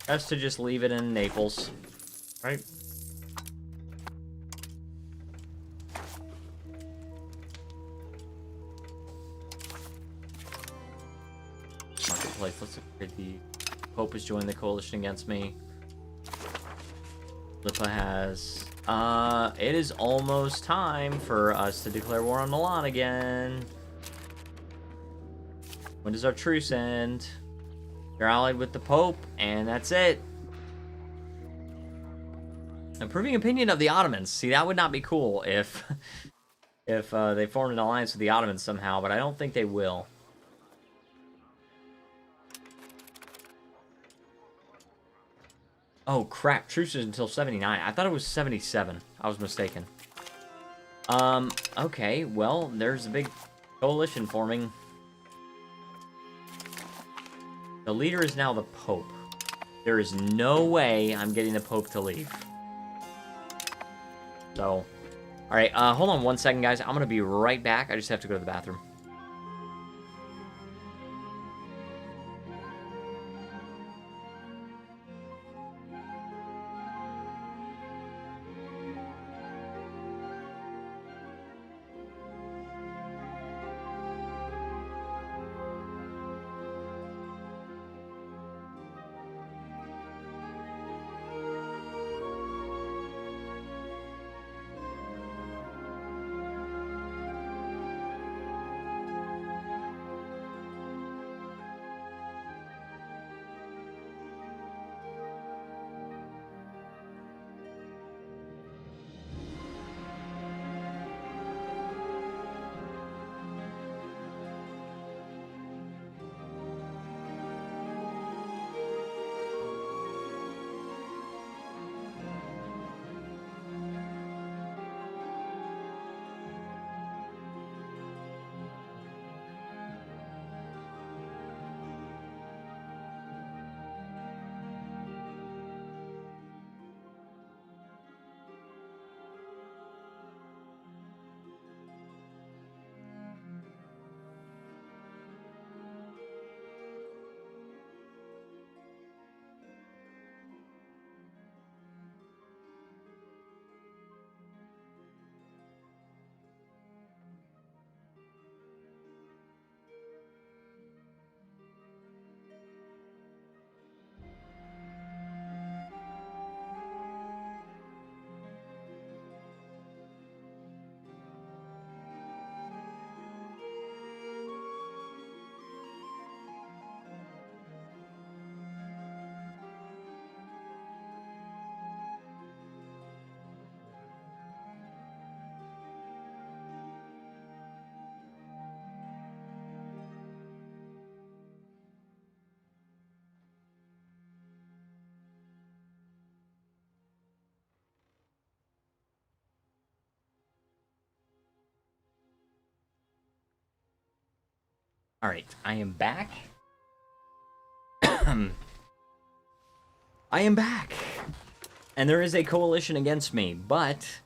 [SPEAKER 1] best to just leave it in Naples, right? Let's upgrade the Pope has joined the coalition against me. Lipa has... it is almost time for us to declare war on Milan again. When does our truce end? They're allied with the Pope, and that's it. Improving opinion of the Ottomans. See, that would not be cool if... if they formed an alliance with the Ottomans somehow, but I don't think they will. Oh, crap. Truce is until 79. I thought it was 77. I was mistaken. Okay. Well, there's a big coalition forming. The leader is now the Pope. There is no way I'm getting the Pope to leave. So, alright. Hold on one second, guys. I'm going to be right back. I just have to go to the bathroom. Alright, I am back. I am back. And there is a coalition against me, but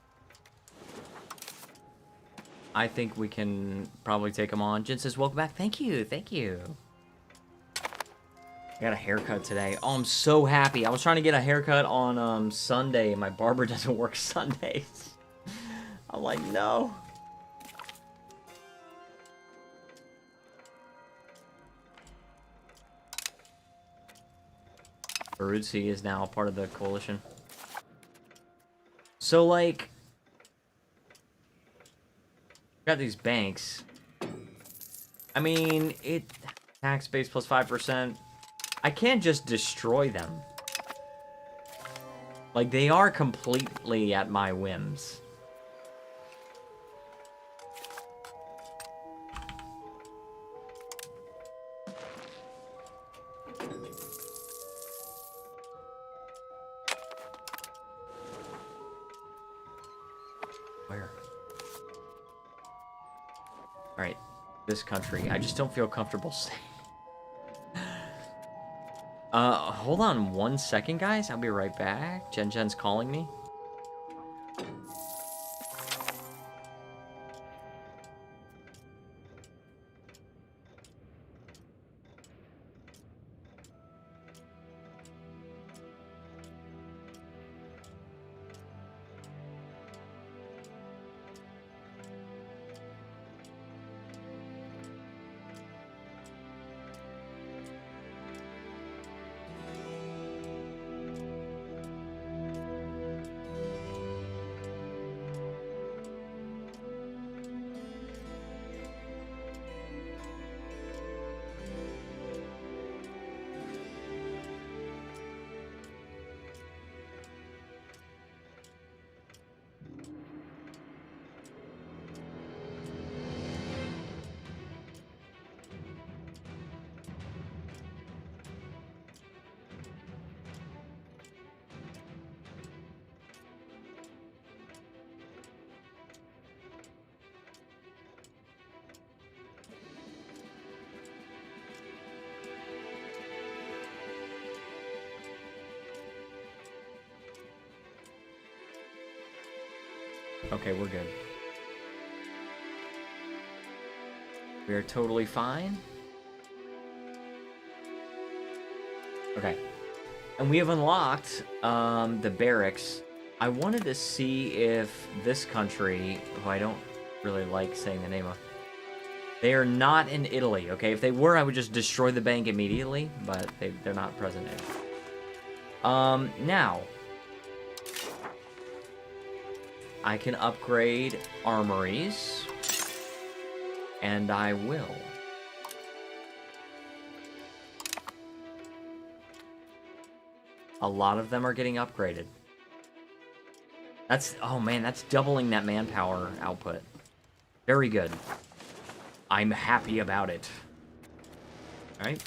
[SPEAKER 1] I think we can probably take them on. Jen says, welcome back. Thank you, thank you. I got a haircut today. Oh, I'm so happy. I was trying to get a haircut on Sunday. My barber doesn't work Sundays. I'm like, no. Baruzzi is now a part of the coalition. So, like, got these banks. I mean, tax base plus 5%. I can't just destroy them. Like, they are completely at my whims. Where? Alright, this country. I just don't feel comfortable staying. Hold on 1 second, guys. I'll be right back. Jen's calling me. Okay, we're good. We are totally fine. Okay. And we have unlocked the barracks. I wanted to see if this country, who I don't really like saying the name of, they are not in Italy, okay? If they were, I would just destroy the bank immediately, but they're not present in. Now, I can upgrade armories, and I will. A lot of them are getting upgraded. Oh man, that's doubling that manpower output. Very good. I'm happy about it. Alright.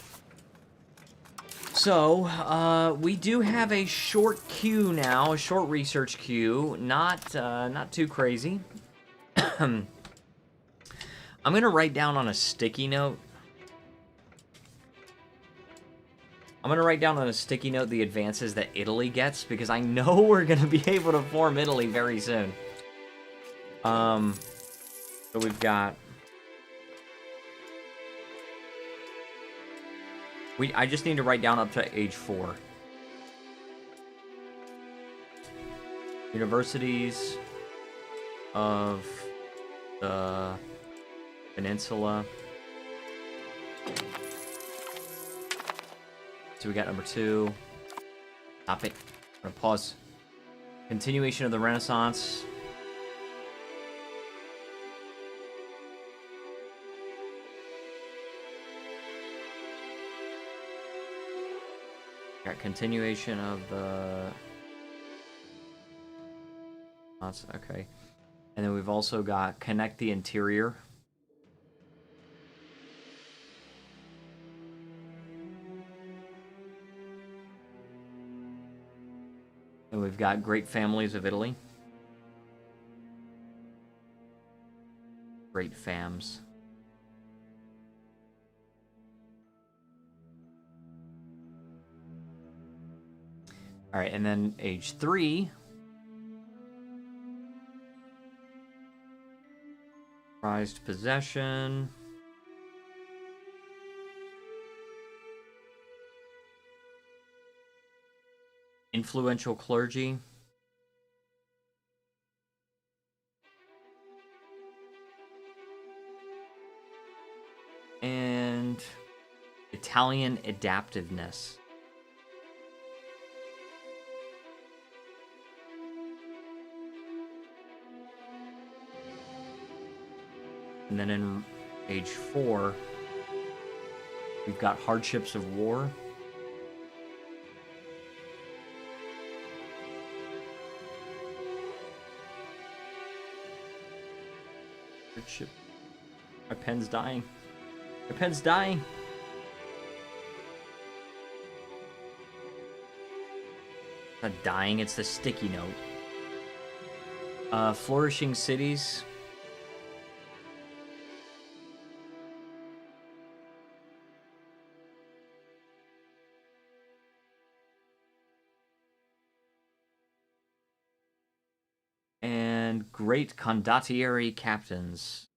[SPEAKER 1] So, we do have a short queue now, a short research queue. Not too crazy. I'm gonna write down on a sticky note. I'm gonna write down on a sticky note the advances that Italy gets, because I know we're gonna be able to form Italy very soon. So we've got... I just need to write down up to age 4. Universities of the Peninsula. So we got number 2. Stop it. I'm gonna pause. Continuation of the Renaissance. Got continuation of the... Okay. And then we've also got connect the interior. And we've got great families of Italy. Great fams. All right, and then age 3. Prized possession. Influential clergy. And Italian adaptiveness. And then in age 4, we've got hardships of war. Hardship. My pen's dying. My pen's dying. It's not dying, it's the sticky note. Flourishing cities. And great condottieri captains.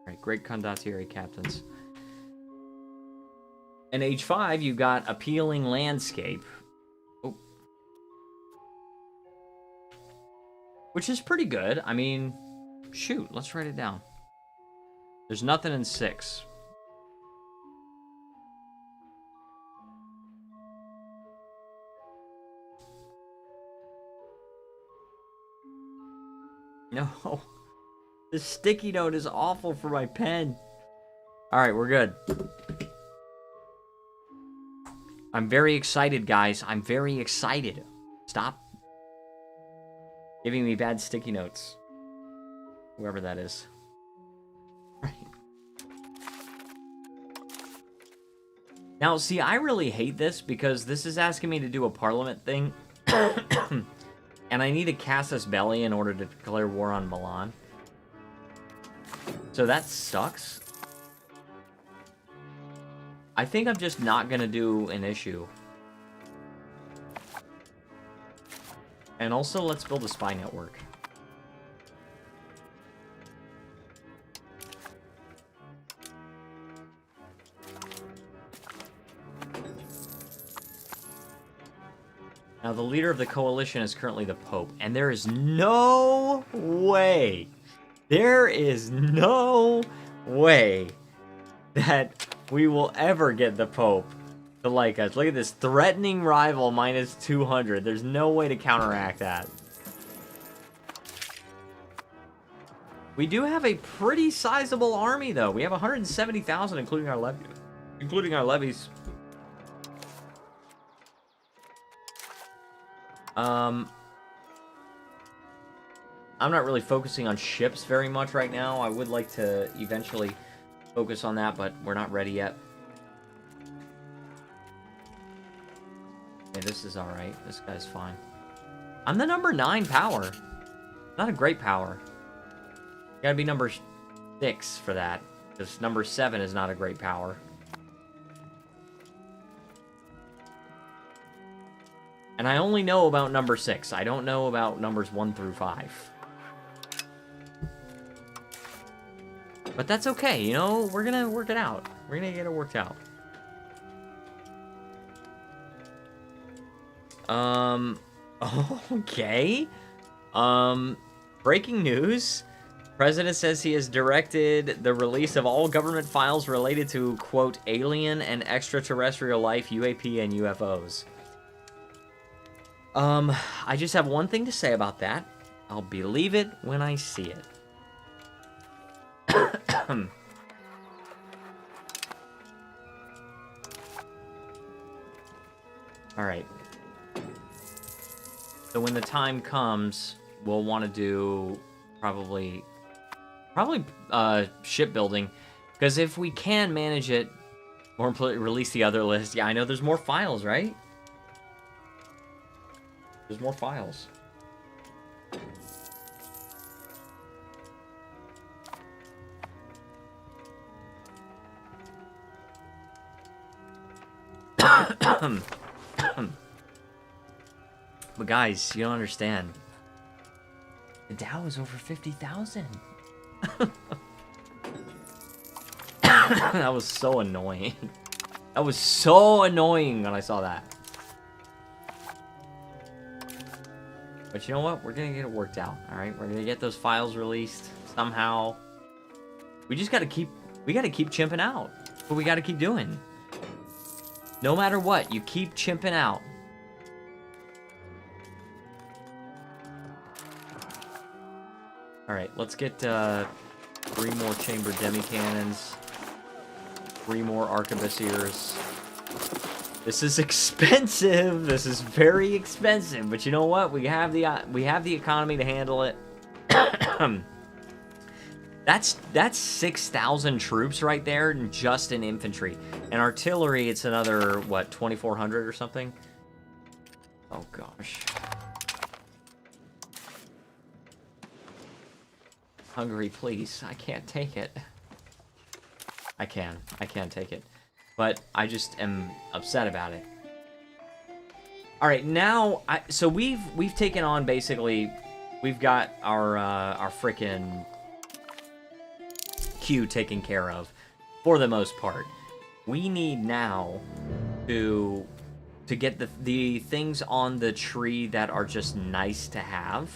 [SPEAKER 1] Alright, great condottieri captains. And age 5, you got appealing landscape. Oh. Which is pretty good. I mean, shoot, let's write it down. There's nothing in 6. No. The sticky note is awful for my pen. Alright, we're good. I'm very excited, guys. I'm very excited. Stop giving me bad sticky notes. Whoever that is. Right. Now, see, I really hate this because this is asking me to do a parliament thing. And I need a casus belli in order to declare war on Milan. So that sucks. I think I'm just not going to do an issue. And also, let's build a spy network. Now, the leader of the coalition is currently the Pope, and there is no way, that we will ever get the Pope to like us. Look at this, threatening rival minus 200. There's no way to counteract that. We do have a pretty sizable army, though. We have 170,000, including our levies. I'm not really focusing on ships very much right now. I would like to eventually focus on that, but we're not ready yet. Okay, this is alright. This guy's fine. I'm the number 9 power. Not a great power. You gotta be number 6 for that, because number 7 is not a great power. And I only know about number 6. I don't know about numbers 1 through 5. But that's okay, you know? We're gonna work it out. We're gonna get it worked out. Okay. Breaking news. President says he has directed the release of all government files related to, quote, alien and extraterrestrial life, UAP, and UFOs. I just have one thing to say about that. I'll believe it when I see it. Alright. So when the time comes, we'll want to do probably shipbuilding. Because if we can manage it, or release the other list, yeah, I know there's more files, right? There's more files. But guys, you don't understand. The Dow is over 50,000. That was so annoying. That was so annoying when I saw that. But you know what? We're gonna get it worked out. All right, we're gonna get those files released somehow. We just gotta keep. We gotta keep chimping out. That's what we gotta keep doing. No matter what, you keep chimping out. All right, let's get 3 more chamber demi-cannons, 3 more arquebusiers. This is expensive. This is very expensive, but you know what? We have the economy to handle it. That's 6,000 troops right there, just in infantry. And artillery, it's another what, 2,400 or something? Oh gosh. Hungary, please. I can't take it. I can take it. But I just am upset about it. All right, now so we've taken on basically, we've got our frickin' queue taken care of for the most part. We need now to get the things on the tree that are just nice to have.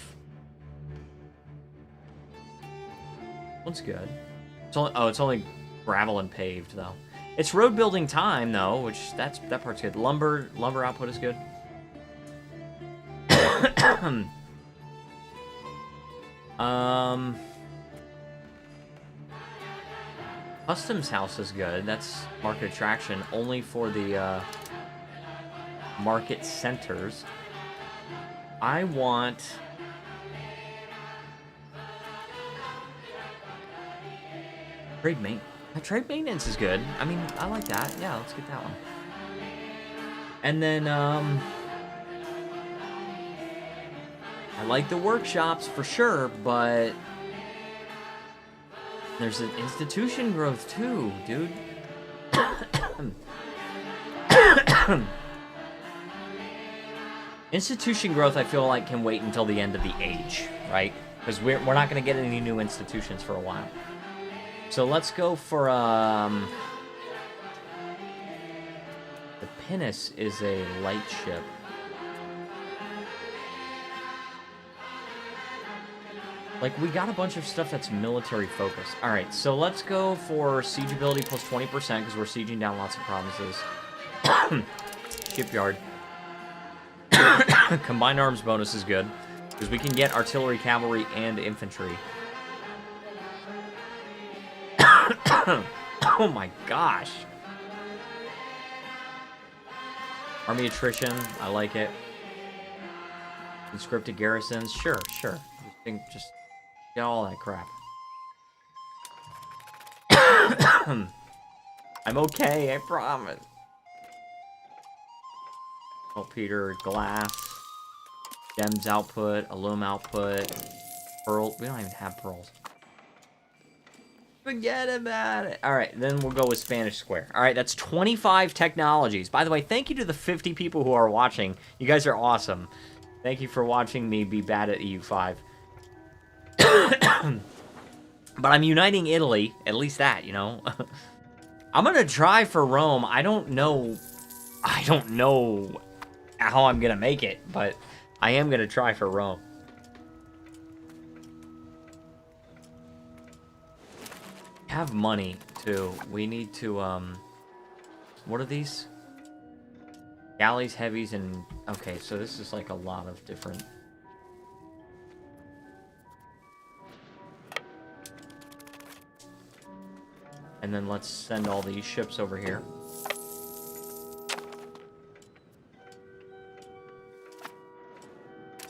[SPEAKER 1] One's good. It's only gravel and paved though. It's road building time though, which that part's good. Lumber output is good. Customs house is good. That's market attraction only for the market centers. I want trade maintenance is good. I mean, I like that. Yeah, let's get that one. And then I like the workshops for sure, but there's an institution growth too, dude. Institution growth, I feel like, can wait until the end of the age, right? Because we're not going to get any new institutions for a while. So let's go for the pinnace is a light ship. Like, we got a bunch of stuff that's military focused. All right, so let's go for siege ability plus 20% because we're sieging down lots of provinces. Shipyard. Combined arms bonus is good because we can get artillery, cavalry, and infantry. Oh my gosh. Army attrition, I like it. Conscripted garrisons, sure. Just get all that crap. I'm okay, I promise. Oh, Peter, glass. Gems output, aluminum output. Pearl, we don't even have pearls. Forget about it. All right, then we'll go with Spanish Square. All right, that's 25 technologies. By the way, thank you to the 50 people who are watching. You guys are awesome. Thank you for watching me be bad at EU5. But I'm uniting Italy. At least that, you know. I'm going to try for Rome. I don't know how I'm going to make it, but I am going to try for Rome. Have money too. We need to what are these? Galleys, heavies, and okay, so this is like a lot of different. And then let's send all these ships over here.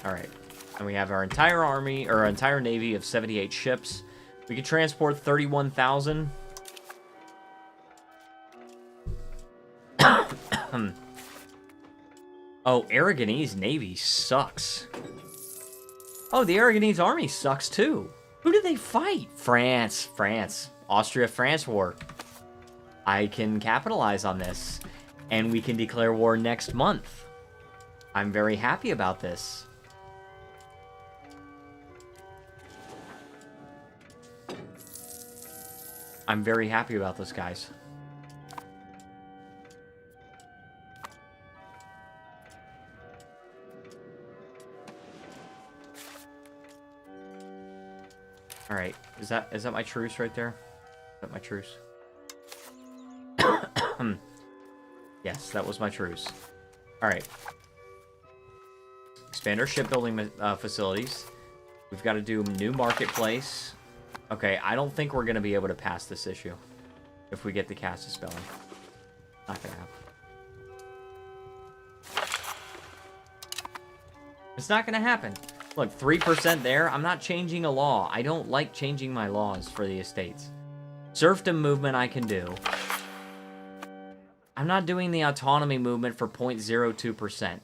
[SPEAKER 1] All right, and we have our entire army or our entire navy of 78 ships. We can transport 31,000. Oh, Aragonese Navy sucks. Oh, the Aragonese Army sucks too. Who did they fight? France. Austria-France war. I can capitalize on this. And we can declare war next month. I'm very happy about this. I'm very happy about this, guys. All right, is that my truce right there? Is that my truce? Yes, that was my truce. All right. Expand our shipbuilding facilities. We've got to do new marketplace. Okay, I don't think we're going to be able to pass this issue if we get the cast of spelling. Not going to happen. It's not going to happen. Look, 3% there. I'm not changing a law. I don't like changing my laws for the estates. Serfdom movement I can do. I'm not doing the autonomy movement for 0.02%.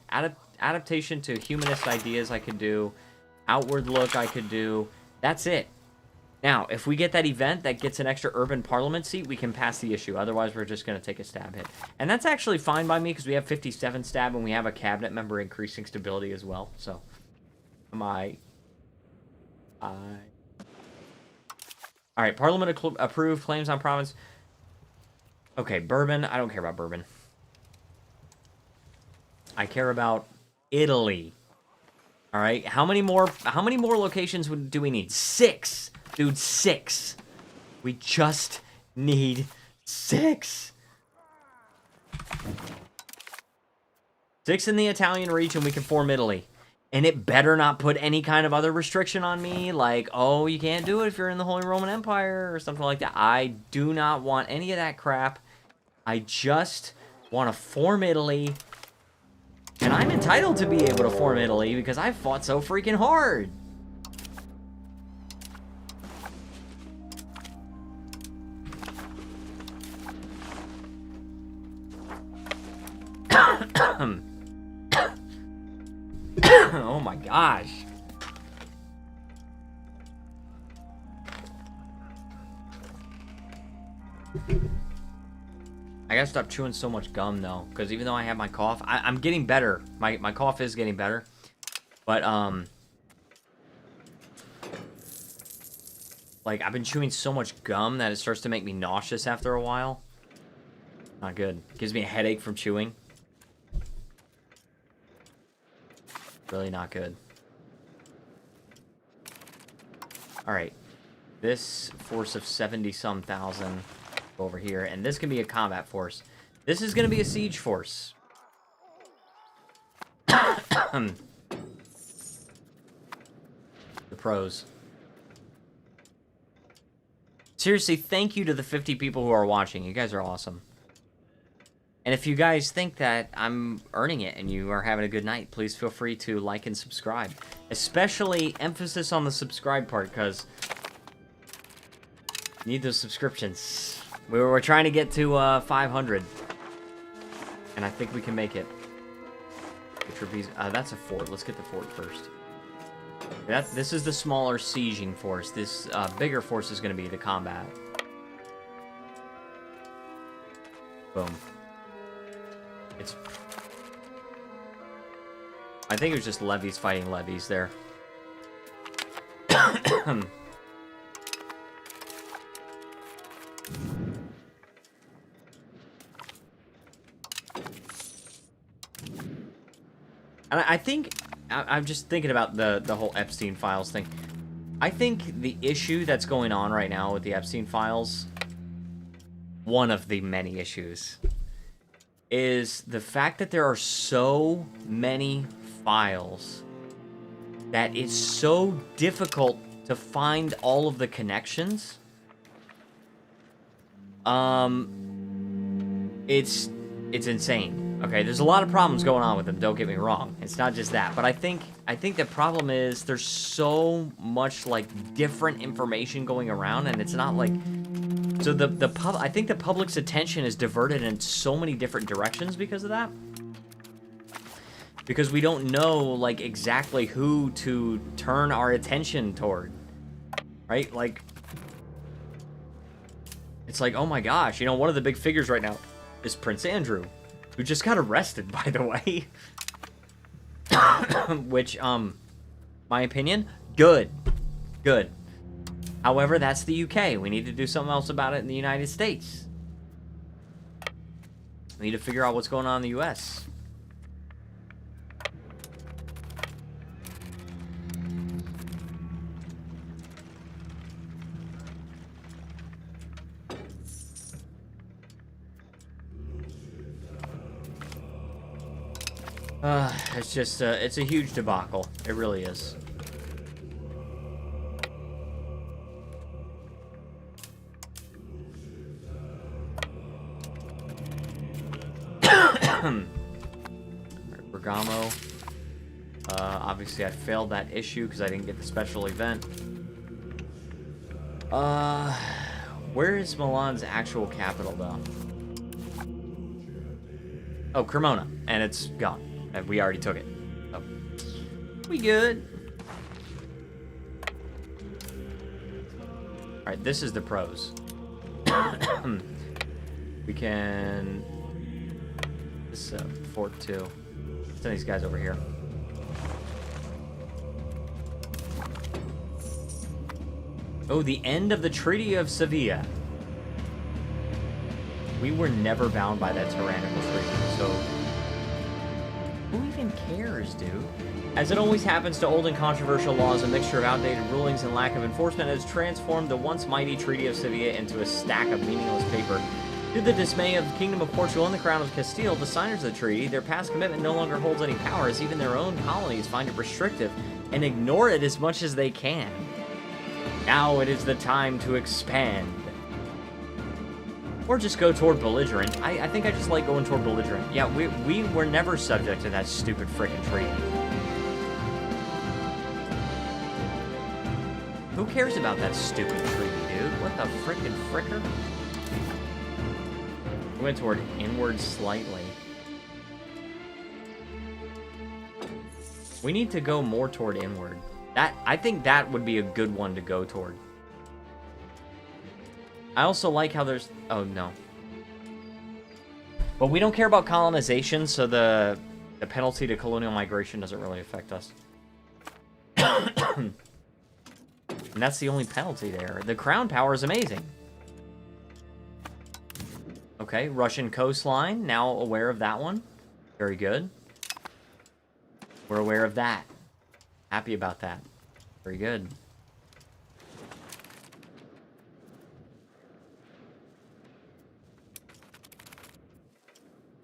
[SPEAKER 1] Adaptation to humanist ideas I could do. Outward look I could do. That's it. Now, if we get that event that gets an extra urban parliament seat, we can pass the issue. Otherwise, we're just going to take a stab hit. And that's actually fine by me because we have 57 stab and we have a cabinet member increasing stability as well. So, Alright, Parliament approved claims on province. Okay, Bourbon. I don't care about Bourbon. I care about Italy. All right, how many more locations do we need? 6. Dude, 6. We just need 6. 6 in the Italian region, we can form Italy. And it better not put any kind of other restriction on me, like, oh, you can't do it if you're in the Holy Roman Empire or something like that. I do not want any of that crap. I just want to form Italy. And I'm entitled to be able to form Italy because I fought so freaking hard. Oh my gosh. I gotta stop chewing so much gum though, because even though I have my cough, I'm getting better. My cough is getting better, but like I've been chewing so much gum that it starts to make me nauseous after a while. Not good. Gives me a headache from chewing. Really not good. Alright. This force of 70-some thousand over here. And this can be a combat force. This is going to be a siege force. The pros. Seriously, thank you to the 50 people who are watching. You guys are awesome. And if you guys think that I'm earning it and you are having a good night, please feel free to like and subscribe. Especially emphasis on the subscribe part, because need those subscriptions. We're trying to get to 500. And I think we can make it. That's a fort. Let's get the fort first. This is the smaller sieging force. This bigger force is going to be the combat. Boom. I think it was just levies fighting levies there. And I think, I'm just thinking about the whole Epstein files thing. I think the issue that's going on right now with the Epstein files, one of the many issues, is the fact that there are so many files that it's so difficult to find all of the connections. It's insane. Okay, there's a lot of problems going on with them, don't get me wrong. It's not just that, but I think the problem is there's so much like different information going around, and it's not like, so I think the public's attention is diverted in so many different directions because of that. Because we don't know like exactly who to turn our attention toward. Right? Like, it's like, oh my gosh, you know, one of the big figures right now is Prince Andrew. who just got arrested, by the way. Which, my opinion, good. Good. However, that's the UK. We need to do something else about it in the United States. We need to figure out what's going on in the US. It's just, it's a huge debacle. It really is. Bergamo. Obviously I failed that issue because I didn't get the special event. Where is Milan's actual capital, though? Oh, Cremona. And it's gone. And we already took it. Oh. We good. Alright, this is the pros. We can... This fort, too. Send these guys over here. Oh, the end of the Treaty of Sevilla. We were never bound by that tyrannical treaty, so... Who even cares, dude? As it always happens to old and controversial laws, a mixture of outdated rulings and lack of enforcement has transformed the once mighty Treaty of Sevilla into a stack of meaningless paper. To the dismay of the Kingdom of Portugal and the Crown of Castile, the signers of the treaty, their past commitment no longer holds any power, as even their own colonies find it restrictive and ignore it as much as they can. Now it is the time to expand. Or just go toward belligerent. I think I just like going toward belligerent. Yeah, we were never subject to that stupid frickin' treaty. Who cares about that stupid treaty, dude? What the frickin' fricker? We went toward inward slightly. We need to go more toward inward. I think that would be a good one to go toward. I also like how there's... Oh, no. But we don't care about colonization, so the penalty to colonial migration doesn't really affect us. And that's the only penalty there. The crown power is amazing. Okay, Russian coastline. Now aware of that one. Very good. We're aware of that. Happy about that. Very good.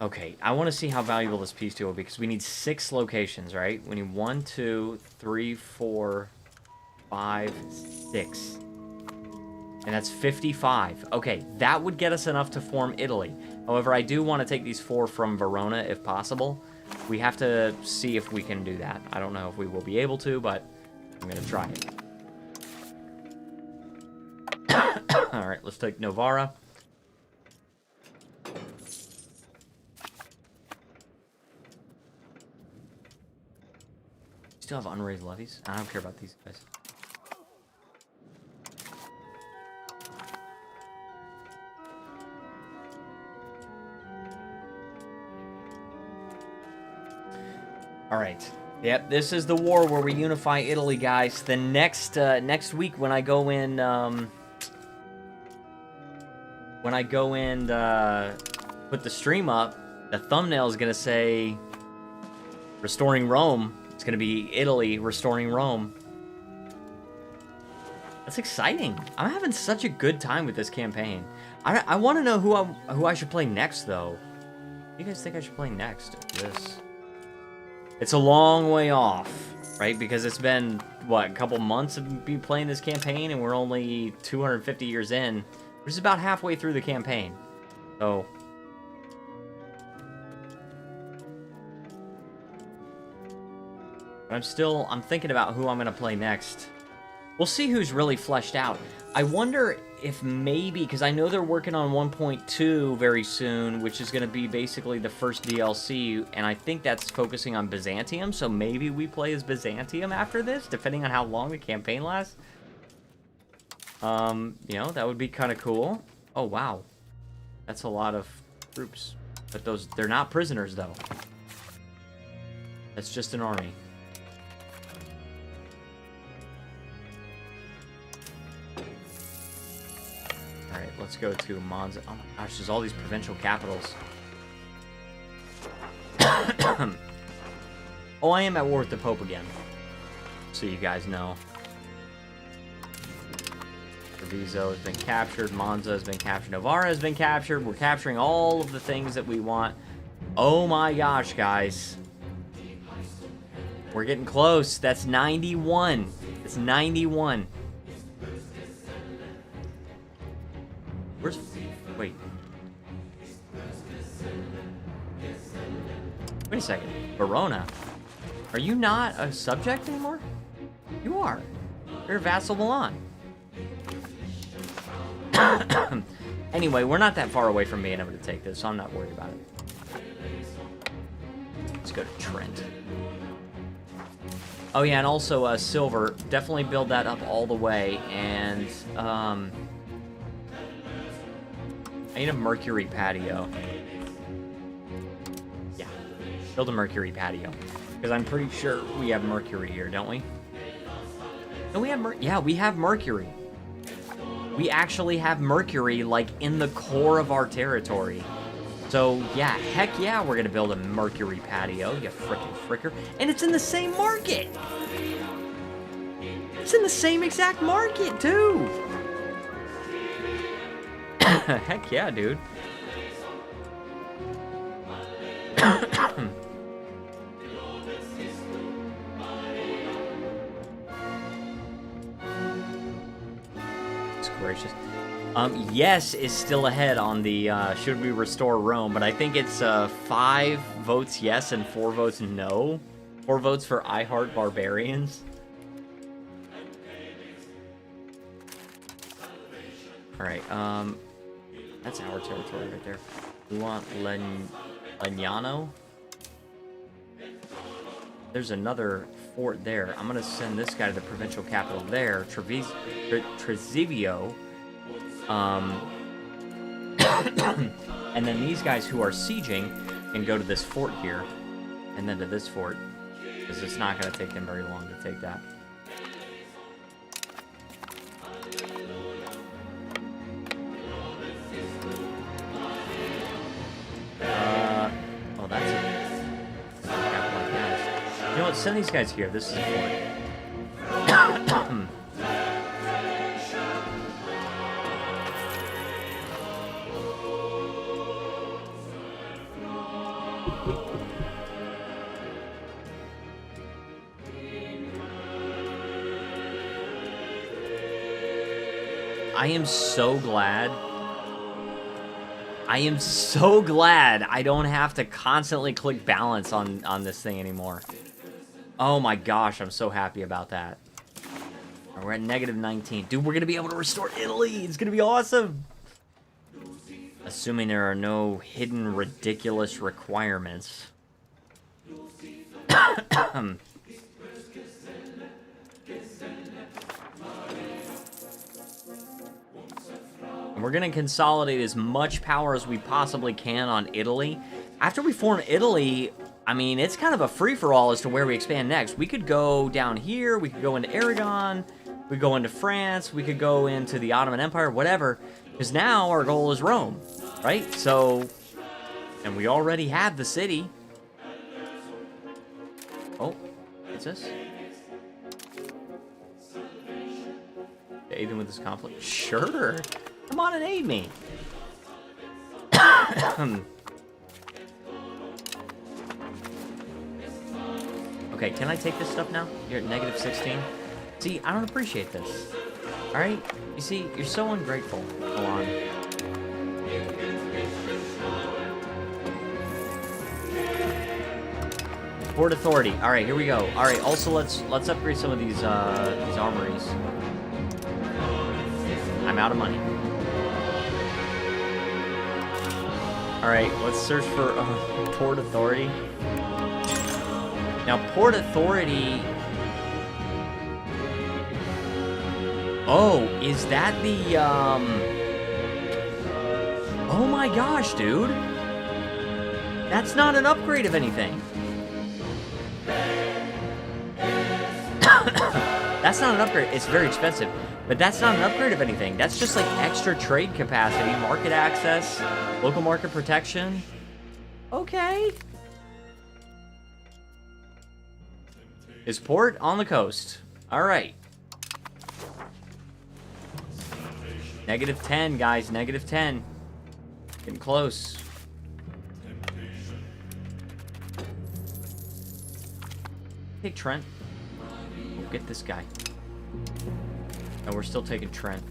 [SPEAKER 1] Okay, I want to see how valuable this peace deal will be, because we need 6 locations, right? We need 1, 2, 3, 4, 5, 6. And that's 55. Okay, that would get us enough to form Italy. However, I do want to take these 4 from Verona, if possible. We have to see if we can do that. I don't know if we will be able to, but I'm going to try it. Alright, let's take Novara. Still have unraised levies? I don't care about these guys. Alright. Yep, this is the war where we unify Italy, guys. The next week when I go in put the stream up, the thumbnail is gonna say Restoring Rome. It's gonna be Italy restoring Rome. That's exciting. I'm having such a good time with this campaign. I want to know who I should play next, though. What do you guys think I should play next? This. It's a long way off, right? Because it's been, what, a couple months of me playing this campaign, and we're only 250 years in. We're just about halfway through the campaign. So... I'm thinking about who I'm going to play next. We'll see who's really fleshed out. I wonder if maybe, because I know they're working on 1.2 very soon, which is going to be basically the first DLC, and I think that's focusing on Byzantium, so maybe we play as Byzantium after this, depending on how long the campaign lasts. You know, that would be kind of cool. Oh, wow. That's a lot of troops. But they're not prisoners, though. That's just an army. Alright, let's go to Monza. Oh my gosh, there's all these provincial capitals. Oh, I am at war with the Pope again. So you guys know. Treviso has been captured. Monza has been captured. Novara has been captured. We're capturing all of the things that we want. Oh my gosh, guys. We're getting close. That's 91. It's 91. Where's... Wait. Wait a second. Verona. Are you not a subject anymore? You are. You're a vassal Milan. Anyway, we're not that far away from being able to take this, so I'm not worried about it. Let's go to Trent. Oh yeah, and also silver. Definitely build that up all the way, and I need a mercury patio. Yeah, build a mercury patio, because I'm pretty sure we have mercury here, don't we? No, we have yeah, we have mercury. We actually have mercury, like, in the core of our territory. So, yeah, heck yeah, we're gonna build a mercury patio, you frickin' fricker. And it's in the same market! It's in the same exact market, too! Heck yeah, dude. Gracious. Yes is still ahead on the should we restore Rome, but I think it's 5 votes yes and 4 votes no. 4 votes for I Heart Barbarians. Alright, that's our territory right there. We want Legnano. There's another fort there. I'm gonna send this guy to the provincial capital there, Trezevio. And then these guys who are sieging can go to this fort here, and then to this fort, because it's not gonna take them very long to take that. Oh, that's it. You know what? Send these guys here. This is a fort. I am so glad. I am so glad I don't have to constantly click balance on this thing anymore. Oh my gosh, I'm so happy about that. We're at -19. Dude, we're gonna be able to restore Italy. It's gonna be awesome. Assuming there are no hidden ridiculous requirements. We're going to consolidate as much power as we possibly can on Italy. After we form Italy, I mean, it's kind of a free-for-all as to where we expand next. We could go down here, we could go into Aragon, we could go into France, we could go into the Ottoman Empire, whatever. Because now our goal is Rome, right? So, and we already have the city. Oh, what's this? Aid them with this conflict? Sure. Come on and aid me. Okay, can I take this stuff now? You're at -16. See, I don't appreciate this. Alright? You see, you're so ungrateful. Go on. Port Authority. Alright, here we go. Alright, also let's upgrade some of these armories. I'm out of money. Alright, let's search for Port Authority. Now, Port Authority... Oh, is that the, Oh my gosh, dude! That's not an upgrade of anything. That's not an upgrade. It's very expensive. But that's not an upgrade of anything. That's just like extra trade capacity, market access, local market protection. Okay. Is port on the coast. All right. -10, guys. -10. Getting close. Take Trent. We'll get this guy. And we're still taking Trent.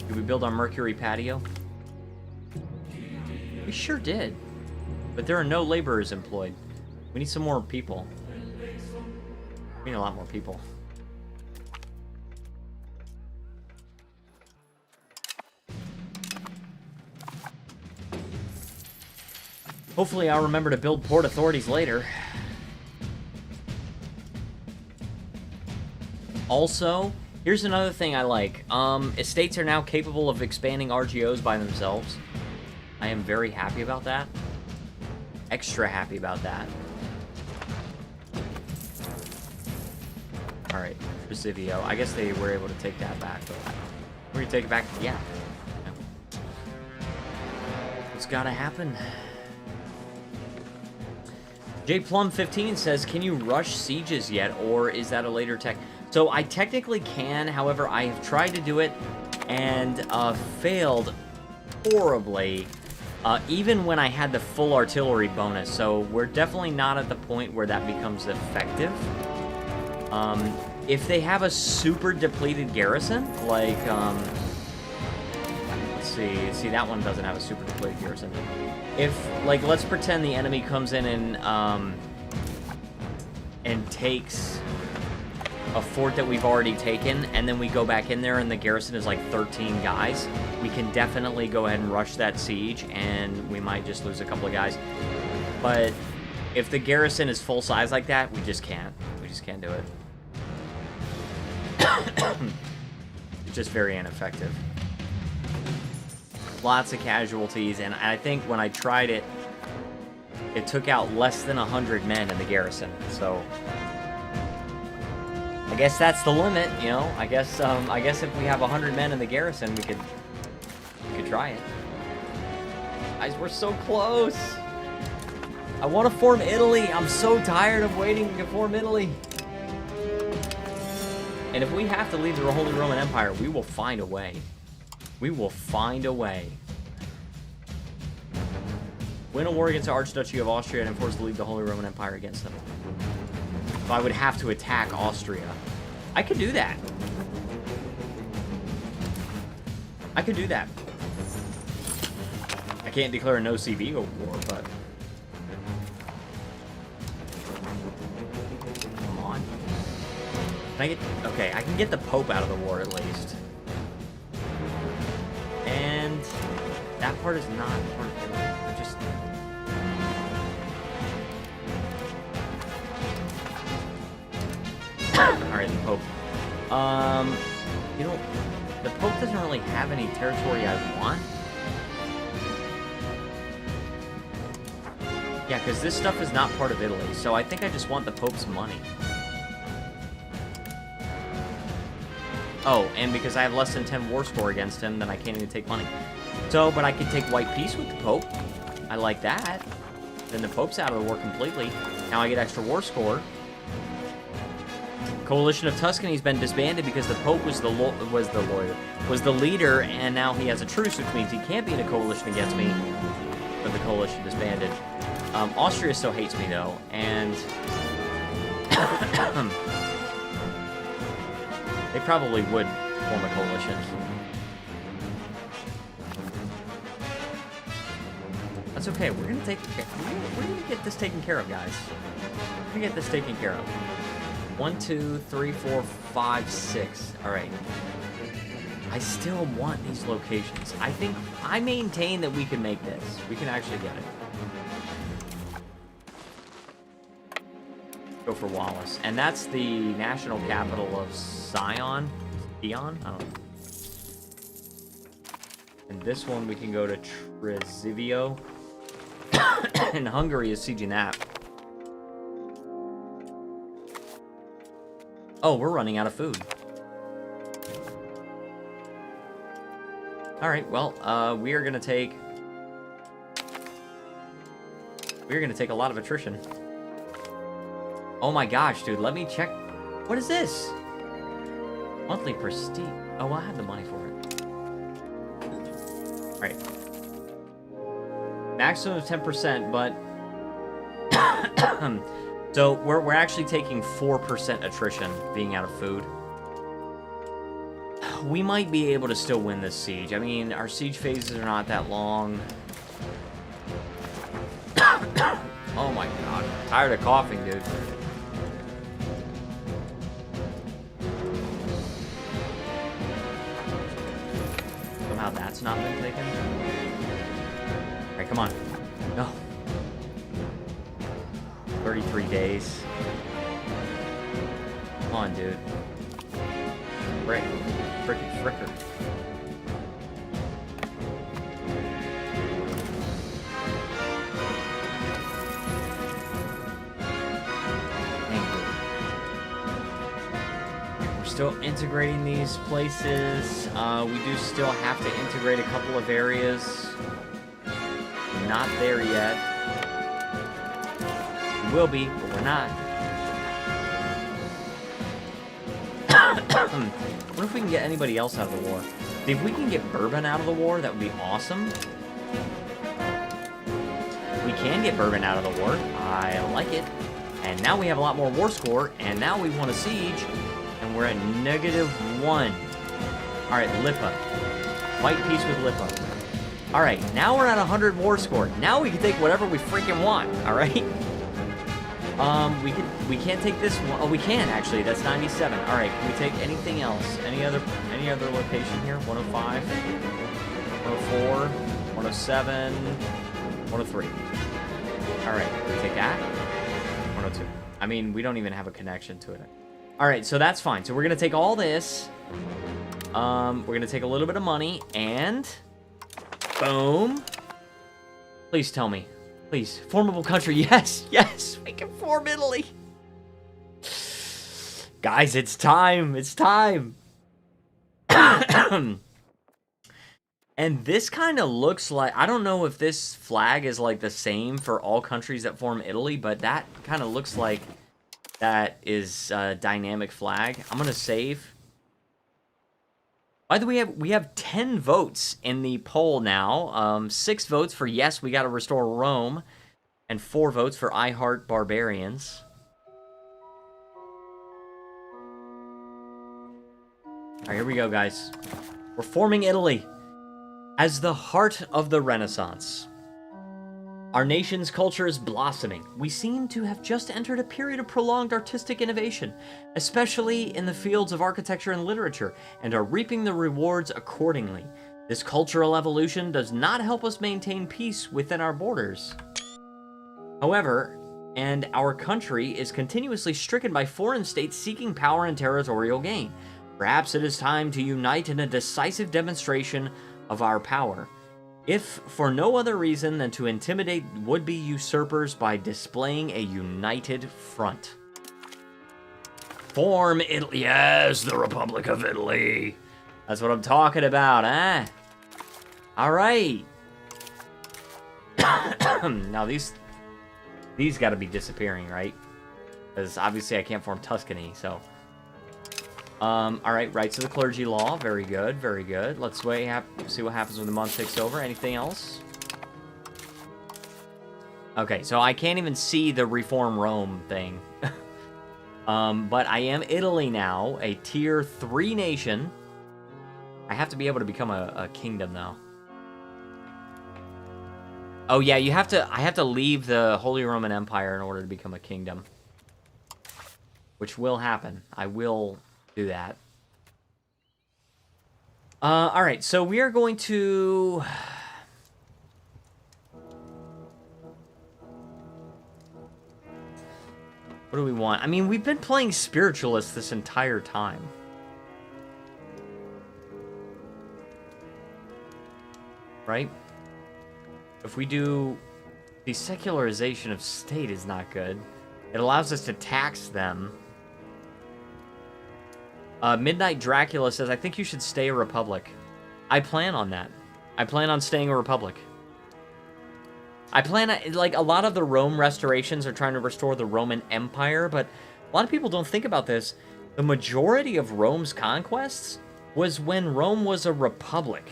[SPEAKER 1] Did we build our Mercury patio? We sure did. But there are no laborers employed. We need some more people. We need a lot more people. Hopefully I'll remember to build port authorities later. Also, here's another thing I like. Estates are now capable of expanding RGOs by themselves. I am very happy about that. Extra happy about that. Alright, Presidio. I guess they were able to take that back, but we're gonna take it back. Yeah. It's gotta happen. JPlum15 says, can you rush sieges yet, or is that a later tech? So I technically can, however, I have tried to do it and failed horribly, even when I had the full artillery bonus. So we're definitely not at the point where that becomes effective. If they have a super depleted garrison, like, let's see, that one doesn't have a super depleted garrison. If, like, let's pretend the enemy comes in and takes a fort that we've already taken, and then we go back in there and the garrison is like 13 guys, we can definitely go ahead and rush that siege, and we might just lose a couple of guys. But if the garrison is full size like that, we just can't. We just can't do it. It's just very ineffective. Lots of casualties, and I think when I tried it, it took out less than 100 men in the garrison. So I guess that's the limit, you know. I guess if we have 100 men in the garrison, we could try it. Guys, we're so close. I want to form Italy. I'm so tired of waiting to form Italy. And if we have to leave the Holy Roman Empire, we will find a way. We will find a way. Win a war against the Archduchy of Austria and enforce to leave the Holy Roman Empire against them. So I would have to attack Austria. I could do that. I could do that. I can't declare a no-CB war, but... Come on. Can I get... Okay, I can get the Pope out of the war at least. And that part is not part of Italy. I just... Alright, the Pope. You know, the Pope doesn't really have any territory I want. Yeah, because this stuff is not part of Italy, so I think I just want the Pope's money. Oh, and because I have less than 10 war score against him, then I can't even take money. So, but I could take white peace with the Pope. I like that. Then the Pope's out of the war completely. Now I get extra war score. Coalition of Tuscany has been disbanded because the Pope was the leader, and now he has a truce, which means he can't be in a coalition against me. But the coalition disbanded. Austria still hates me though, and they probably would form a coalition. That's okay. We're gonna get this taken care of, guys. We're gonna get this taken care of. 1, 2, 3, 4, 5, 6. All right. I still want these locations. I maintain that we can make this. We can actually get it. Go for Wallace. And that's the national capital of Sion? I don't know. And this one we can go to Trezivio. And Hungary is sieging that. Oh, we're running out of food. Alright, well, we are gonna take... We're gonna take a lot of attrition. Oh my gosh, dude, let me check. What is this? Monthly prestige. Oh, I have the money for it. Alright. Maximum of 10%, but... So, we're actually taking 4% attrition, being out of food. We might be able to still win this siege. I mean, our siege phases are not that long. Oh my god. I'm tired of coughing, dude. Somehow that's not been taken. Alright, come on. No. 33 days. Come on, dude. Frick. Frickin' fricker. We're still integrating these places. We do still have to integrate a couple of areas. Not there yet. We will be, but we're not. What if we can get anybody else out of the war? If we can get Bourbon out of the war, that would be awesome. We can get Bourbon out of the war. I like it. And now we have a lot more war score, and now we won a siege, and we're at -1. Alright, Lipa. Fight peace with Lipa. Alright, now we're at 100 war score. Now we can take whatever we freaking want, alright? We can't take this one. Oh, we can actually. That's 97. All right. Can we take anything else? Any other location here? 105, 104, 107, 103. All right. Can we take that? 102. I mean, we don't even have a connection to it. All right. So that's fine. So we're gonna take all this. We're gonna take a little bit of money and boom. Please tell me. Please, formable country. Yes, yes, we can form Italy. Guys, it's time. It's time. And this kind of looks like, I don't know if this flag is like the same for all countries that form Italy, but that kind of looks like that is a dynamic flag. I'm going to save. By the way, we have 10 votes in the poll now. 6 votes for yes, we got to restore Rome, and 4 votes for I Heart Barbarians. All right, here we go, guys. We're forming Italy as the heart of the Renaissance. Our nation's culture is blossoming. We seem to have just entered a period of prolonged artistic innovation, especially in the fields of architecture and literature, and are reaping the rewards accordingly. This cultural evolution does not help us maintain peace within our borders. However, and our country is continuously stricken by foreign states seeking power and territorial gain. Perhaps it is time to unite in a decisive demonstration of our power, if for no other reason than to intimidate would-be usurpers by displaying a united front. Form Italy. Yes, the Republic of Italy. That's what I'm talking about, eh? All right. Now these got to be disappearing, right? Because obviously I can't form Tuscany, so. All right, rights of the clergy law. Very good, very good. Let's see what happens when the month takes over. Anything else? Okay, so I can't even see the Reform Rome thing. But I am Italy now, a tier 3 nation. I have to be able to become a kingdom, though. Oh, yeah, I have to leave the Holy Roman Empire in order to become a kingdom. Which will happen. I will do that. All right, so we are going to... What do we want? I mean, we've been playing Spiritualist this entire time. right? If we do... The secularization of state is not good. It allows us to tax them. Midnight Dracula says, I think you should stay a republic. I plan on that. I plan on staying a republic. I plan, like, a lot of the Rome restorations are trying to restore the Roman Empire, but a lot of people don't think about this. The majority of Rome's conquests was when Rome was a republic,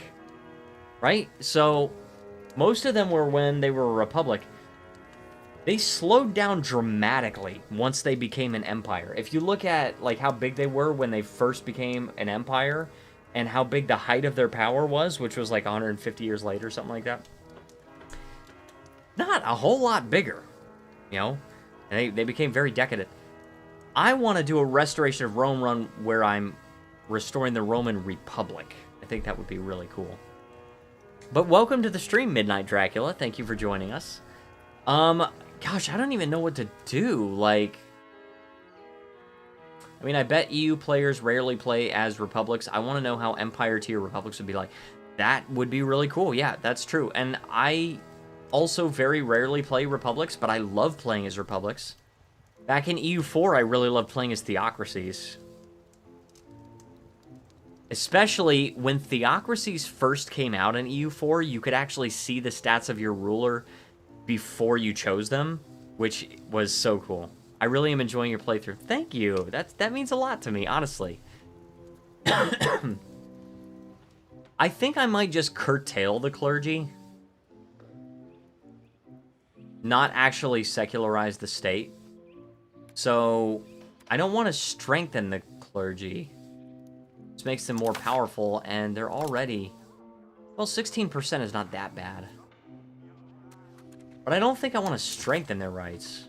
[SPEAKER 1] right? So, most of them were when they were a republic. They slowed down dramatically once they became an empire. If you look at, like, how big they were when they first became an empire, and how big the height of their power was, which was like 150 years later, something like that. Not a whole lot bigger, you know? And they became very decadent. I want to do a Restoration of Rome run where I'm restoring the Roman Republic. I think that would be really cool. But welcome to the stream, Midnight Dracula. Thank you for joining us. Gosh, I don't even know what to do. Like, I mean, I bet EU players rarely play as republics. I want to know how Empire tier republics would be like. That would be really cool. Yeah, that's true. And I also very rarely play republics, but I love playing as republics. Back in EU4, I really loved playing as theocracies. Especially when theocracies first came out in EU4, you could actually see the stats of your ruler before you chose them, which was so cool. I really am enjoying your playthrough. Thank you. That means a lot to me, honestly. I think I might just curtail the clergy. Not actually secularize the state. So, I don't want to strengthen the clergy. This makes them more powerful, and they're already... Well, 16% is not that bad. But I don't think I want to strengthen their rights.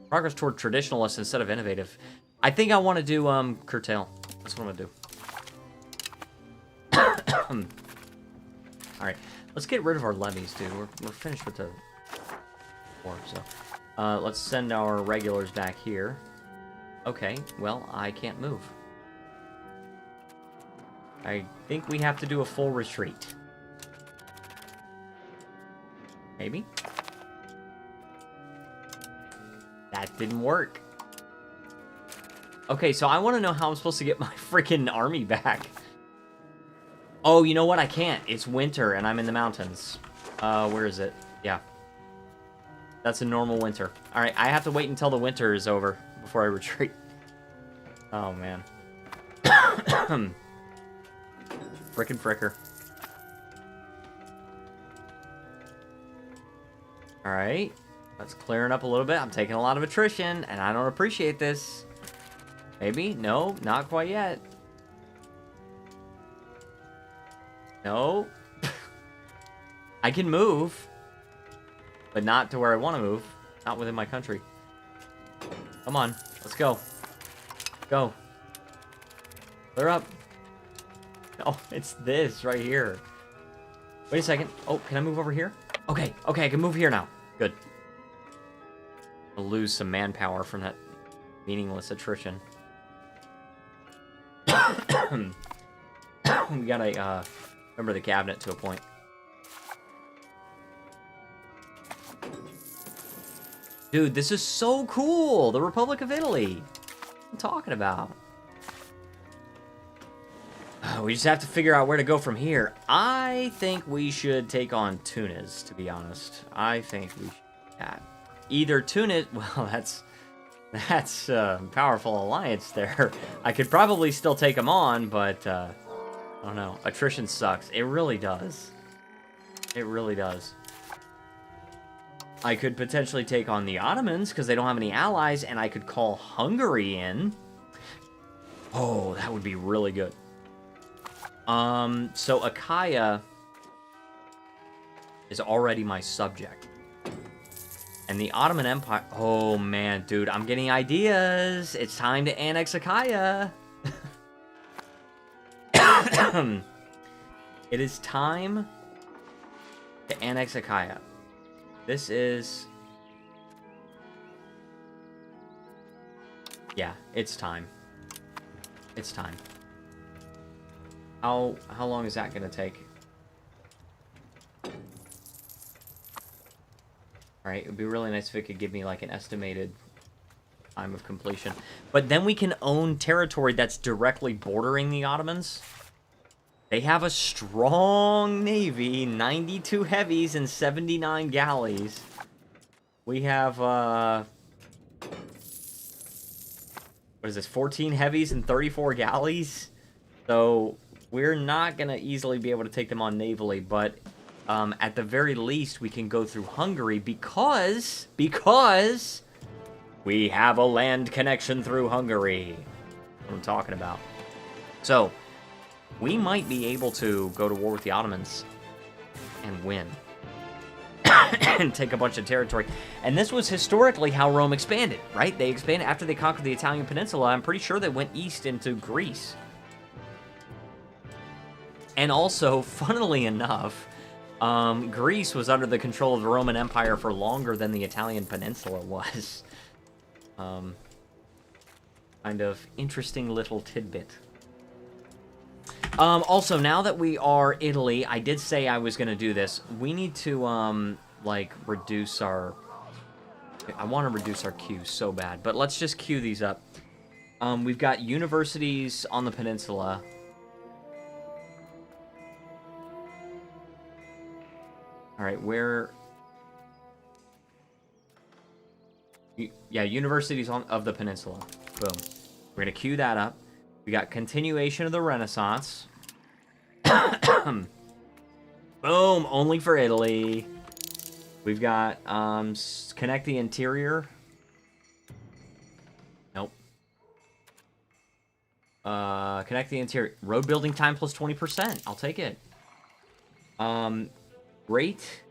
[SPEAKER 1] Progress toward traditionalist instead of innovative. I think I want to do, curtail. That's what I'm going to do. Alright, let's get rid of our levies, dude. We're finished with the war, so... let's send our regulars back here. Okay, well, I can't move. I think we have to do a full retreat. Maybe? That didn't work. Okay, so I want to know how I'm supposed to get my freaking army back. Oh, you know what? I can't. It's winter, and I'm in the mountains. Where is it? Yeah. That's a normal winter. Alright, I have to wait until the winter is over before I retreat. Oh, man. Frickin' fricker. Alright. That's clearing up a little bit. I'm taking a lot of attrition, and I don't appreciate this. Maybe? No, not quite yet. No. I can move. But not to where I want to move. Not within my country. Come on. Let's go. Go. Clear up. Oh, it's this right here. Wait a second. Oh, can I move over here? Okay, okay, I can move here now. Good. I'll lose some manpower from that meaningless attrition. We gotta, remember the cabinet to a point. Dude, this is so cool! The Republic of Italy! What I'm talking about. We just have to figure out where to go from here. I think we should take on Tunis, to be honest. I think we should do that. Either Tunis... Well, that's a powerful alliance there. I could probably still take them on, but... I don't know. Attrition sucks. It really does. It really does. I could potentially take on the Ottomans, because they don't have any allies, and I could call Hungary in. Oh, that would be really good. So Achaia is already my subject. And the Ottoman Empire... Oh, man, dude, I'm getting ideas. It's time to annex Achaia. It is time to annex Achaia. This is... Yeah, it's time. It's time. How long is that going to take? Alright, it would be really nice if it could give me, like, an estimated time of completion. But then we can own territory that's directly bordering the Ottomans. They have a strong navy, 92 heavies and 79 galleys. We have, what is this, 14 heavies and 34 galleys? So, we're not going to easily be able to take them on navally, but at the very least, we can go through Hungary because we have a land connection through Hungary. That's what I'm talking about. So, we might be able to go to war with the Ottomans and win. And take a bunch of territory. And this was historically how Rome expanded, right? They expanded after they conquered the Italian peninsula. I'm pretty sure they went east into Greece. And also, funnily enough, Greece was under the control of the Roman Empire for longer than the Italian peninsula was. Kind of interesting little tidbit. Also, now that we are Italy, I did say I was going to do this. We need to, like, reduce our... I want to reduce our queue so bad, but let's just queue these up. We've got universities on the peninsula. Alright, where... Yeah, universities of the peninsula. Boom. We're going to queue that up. We got continuation of the Renaissance. Boom, only for Italy. We've got connect the interior. Nope. Connect the interior. Road building time plus 20%. I'll take it. Great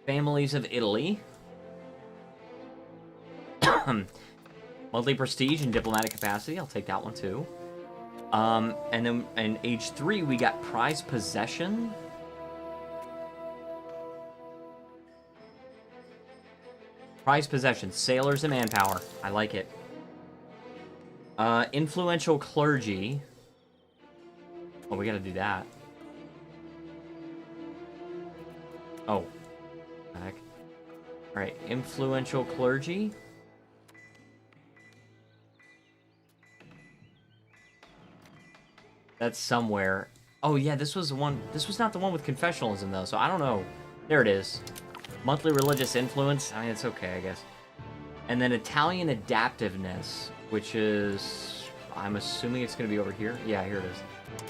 [SPEAKER 1] families of Italy. Monthly prestige and diplomatic capacity. I'll take that one too. And then in age 3, we got prize possession. Prize possession, sailors and manpower. I like it. Influential clergy. Oh, we gotta do that. Oh. Heck. Alright, influential clergy. That's somewhere. Oh, yeah, this was the one. This was not the one with confessionalism, though, so I don't know. There it is. Monthly religious influence. I mean, it's okay, I guess. And then Italian adaptiveness, which is... I'm assuming it's going to be over here. Yeah, here it is.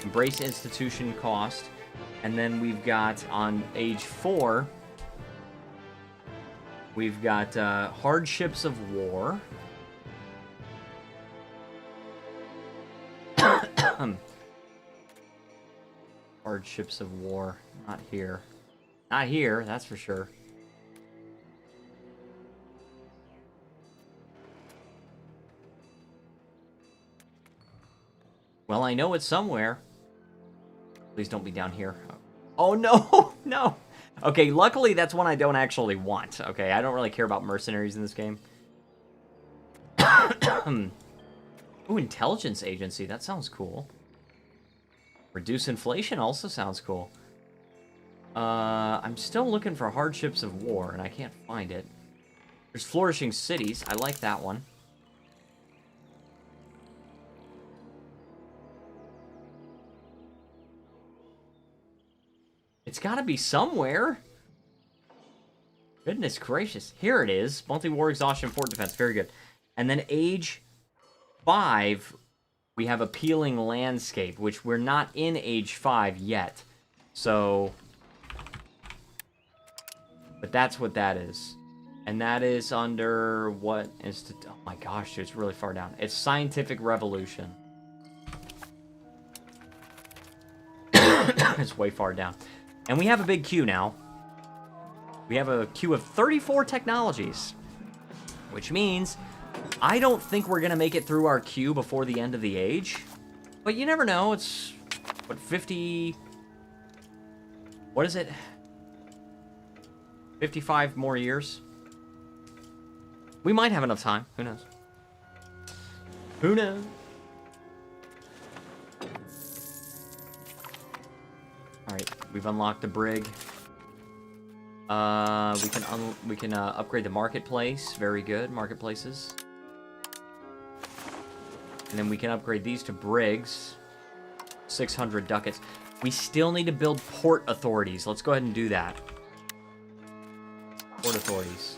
[SPEAKER 1] Embrace institution cost. And then we've got, on age 4, we've got hardships of war. Hardships of war. Not here. Not here, that's for sure. Well, I know it's somewhere. Please don't be down here. Oh, no! No! Okay, luckily that's one I don't actually want. Okay, I don't really care about mercenaries in this game. Ooh, intelligence agency. That sounds cool. Reduce inflation also sounds cool. I'm still looking for hardships of war, and I can't find it. There's flourishing cities. I like that one. It's gotta be somewhere. Goodness gracious. Here it is. Monthly war exhaustion, fort defense. Very good. And then age 5... we have appealing landscape, which we're not in age 5 yet. So... but that's what that is. And that is under what institute? Oh my gosh, dude, it's really far down. It's scientific revolution. It's way far down. And we have a big queue now. We have a queue of 34 technologies. Which means... I don't think we're going to make it through our queue before the end of the age. But you never know. It's, what, 50... what is it? 55 more years? We might have enough time. Who knows? Who knows? We've unlocked the brig. We can upgrade the marketplace. Very good, marketplaces. And then we can upgrade these to brigs. 600 ducats. We still need to build port authorities. Let's go ahead and do that. Port authorities.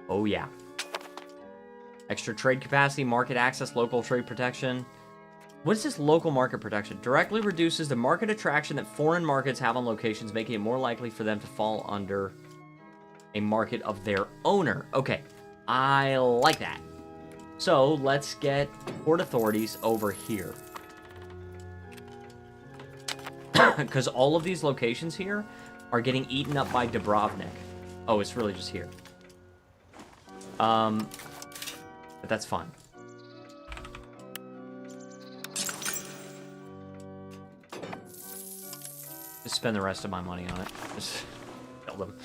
[SPEAKER 1] Oh, yeah. Extra trade capacity, market access, local trade protection. What is this local market protection? Directly reduces the market attraction that foreign markets have on locations, making it more likely for them to fall under a market of their owner. Okay, I like that. So let's get port authorities over here. Because all of these locations here are getting eaten up by Dubrovnik. Oh, it's really just here. But that's fine. Just spend the rest of my money on it. Just build them.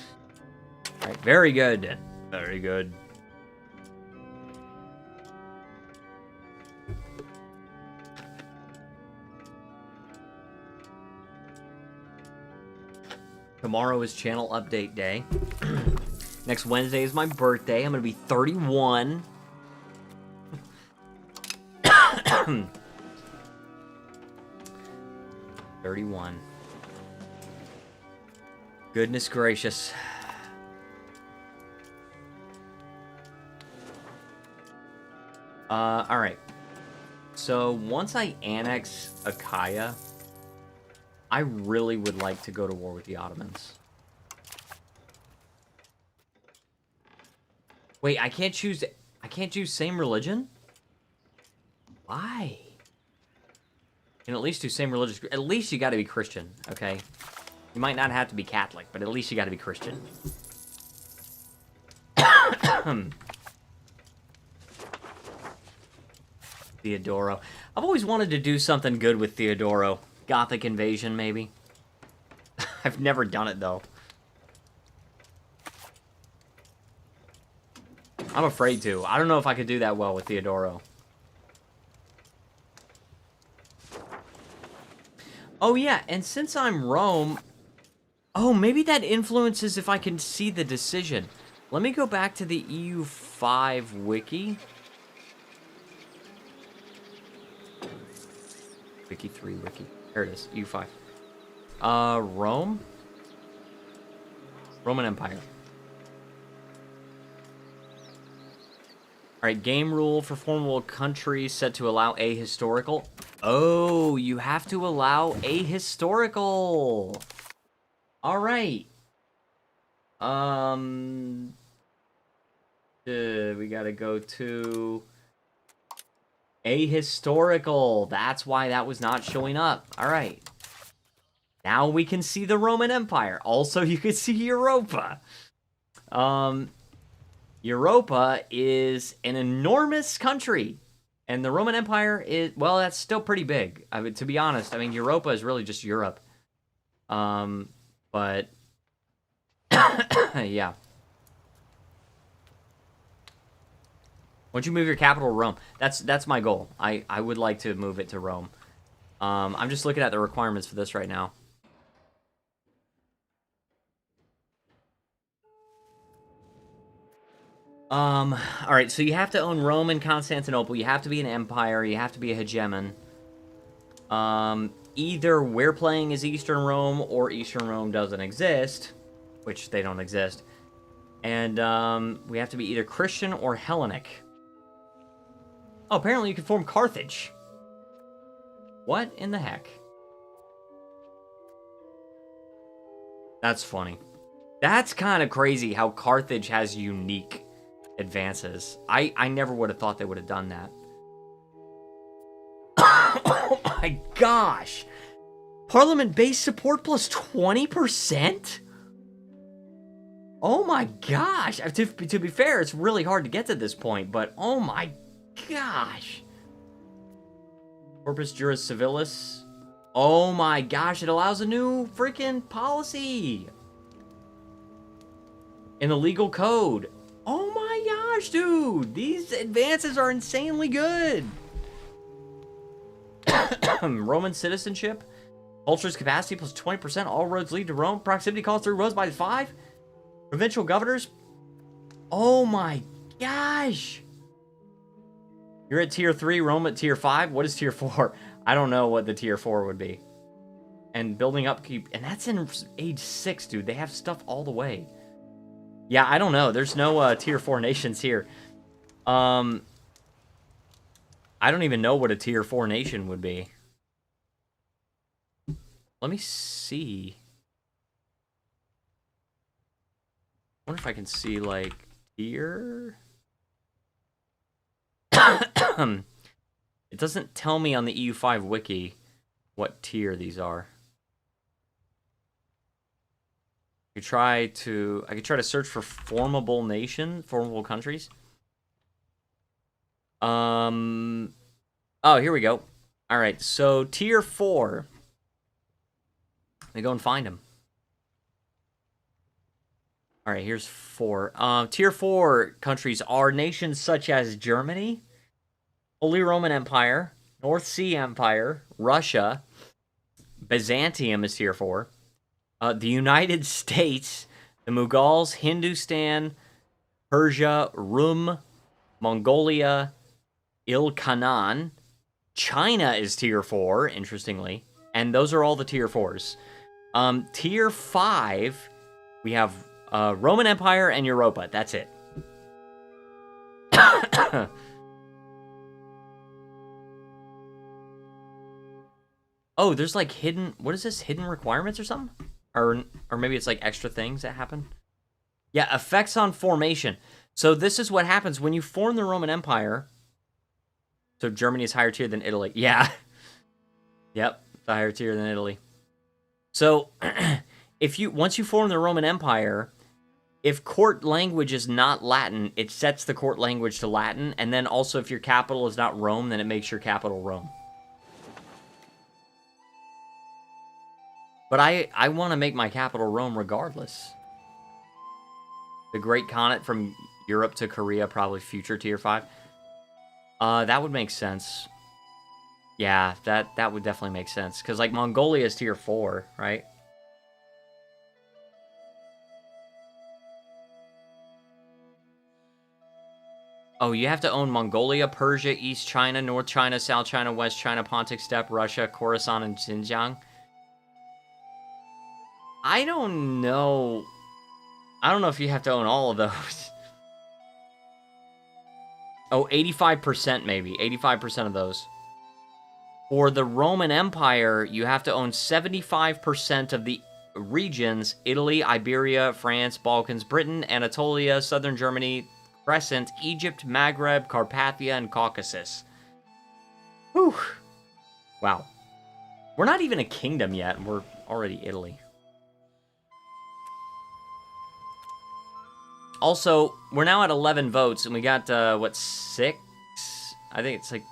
[SPEAKER 1] Alright, very good. Very good. Tomorrow is channel update day. Next Wednesday is my birthday. I'm gonna be 31. 31. Goodness gracious. Alright. So, once I annex Achaia, I really would like to go to war with the Ottomans. Wait, I can't choose same religion? Why? Can at least do same religious. At least you gotta be Christian, okay? You might not have to be Catholic, but at least you gotta be Christian. Theodoro. I've always wanted to do something good with Theodoro. Gothic invasion, maybe. I've never done it, though. I'm afraid to. I don't know if I could do that well with Theodoro. Oh, yeah, and since I'm Rome... Oh, maybe that influences if I can see the decision. Let me go back to the EU5 wiki. Wiki 3 wiki. There it is, EU5. Rome? Roman Empire. Alright, game rule for formable countries set to allow ahistorical. Oh, you have to allow ahistorical. Alright. We gotta go to ahistorical. That's why that was not showing up. Alright. Now we can see the Roman Empire. Also, you can see Europa. Europa is an enormous country. And the Roman Empire is, well, that's still pretty big. I mean, to be honest, I mean, Europa is really just Europe. But, yeah. Once you move your capital to Rome, that's my goal. I would like to move it to Rome. I'm just looking at the requirements for this right now. Alright, so you have to own Rome and Constantinople. You have to be an empire. You have to be a hegemon. Either we're playing as Eastern Rome or Eastern Rome doesn't exist, which they don't exist. And, we have to be either Christian or Hellenic. Oh, apparently you can form Carthage. What in the heck? That's funny. That's kind of crazy how Carthage has unique advances. I never would have thought they would have done that. Oh my gosh! Parliament base support plus 20%? Oh my gosh! To be fair, it's really hard to get to this point, but oh my gosh! Corpus Juris Civilis. Oh my gosh, it allows a new freaking policy in the legal code. Oh my gosh, dude! These advances are insanely good! Roman citizenship? Culture's capacity plus 20%. All roads lead to Rome. Proximity calls 3 roads by 5. Provincial governors. Oh my gosh. You're at tier 3, Rome at tier 5. What is tier 4? I don't know what the tier 4 would be. And building upkeep. And that's in age 6, dude. They have stuff all the way. Yeah, I don't know. There's no tier 4 nations here. I don't even know what a tier 4 nation would be. Let me see. I wonder if I can see, like, tier. It doesn't tell me on the EU5 wiki what tier these are. I could try to search for formable countries. Oh, here we go. All right, so tier 4. Let me go and find them. All right, here's 4. Tier 4 countries are nations such as Germany, Holy Roman Empire, North Sea Empire, Russia, Byzantium is tier 4, the United States, the Mughals, Hindustan, Persia, Rum, Mongolia, Ilkhanate, China is tier 4, interestingly, and those are all the tier 4s. Tier 5, we have Roman Empire and Europa. That's it. Oh, there's like hidden... What is this? Hidden requirements or something? Or maybe it's like extra things that happen? Yeah, effects on formation. So this is what happens when you form the Roman Empire. So Germany is higher tier than Italy. Yeah. Yep, the higher tier than Italy. So once you form the Roman Empire, if court language is not Latin, it sets the court language to Latin. And then also if your capital is not Rome, then it makes your capital Rome. But I want to make my capital Rome regardless. The Great Khanate from Europe to Korea, probably future tier 5. That would make sense. Yeah, that would definitely make sense. Because, like, Mongolia is tier 4, right? Oh, you have to own Mongolia, Persia, East China, North China, South China, West China, Pontic Steppe, Russia, Khorasan, and Xinjiang. I don't know. I don't know if you have to own all of those. Oh, 85% maybe. 85% of those. For the Roman Empire, you have to own 75% of the regions: Italy, Iberia, France, Balkans, Britain, Anatolia, Southern Germany, Crescent, Egypt, Maghreb, Carpathia, and Caucasus. Whew. Wow. We're not even a kingdom yet, and we're already Italy. Also, we're now at 11 votes, and we got, what, 6? I think it's like...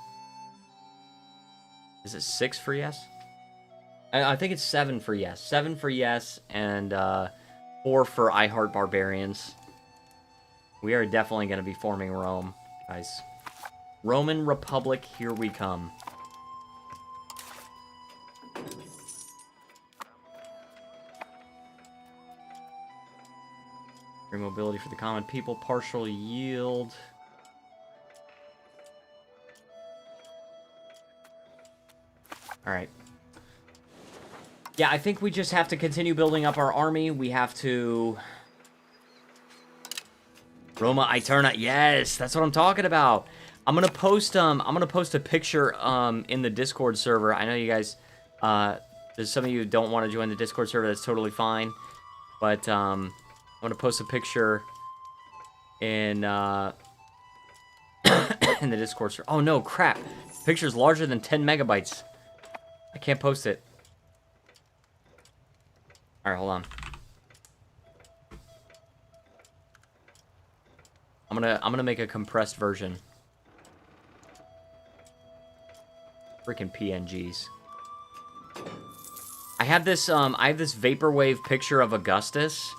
[SPEAKER 1] Is it 6 for yes? I think it's 7 for yes. 7 for yes, and 4 for I Heart Barbarians. We are definitely going to be forming Rome, guys. Roman Republic, here we come. Free mobility for the common people, partial yield. Alright. Yeah, I think we just have to continue building up our army. We have to... Roma Aeterna, yes, that's what I'm talking about. I'm gonna post a picture in the Discord server. I know you guys there's some of you who don't want to join the Discord server, that's totally fine. But I'm gonna post a picture in in the Discord server. Oh no, crap. Picture's larger than 10 megabytes. I can't post it. Alright, hold on. I'm gonna make a compressed version. Freaking PNGs. I have this vaporwave picture of Augustus.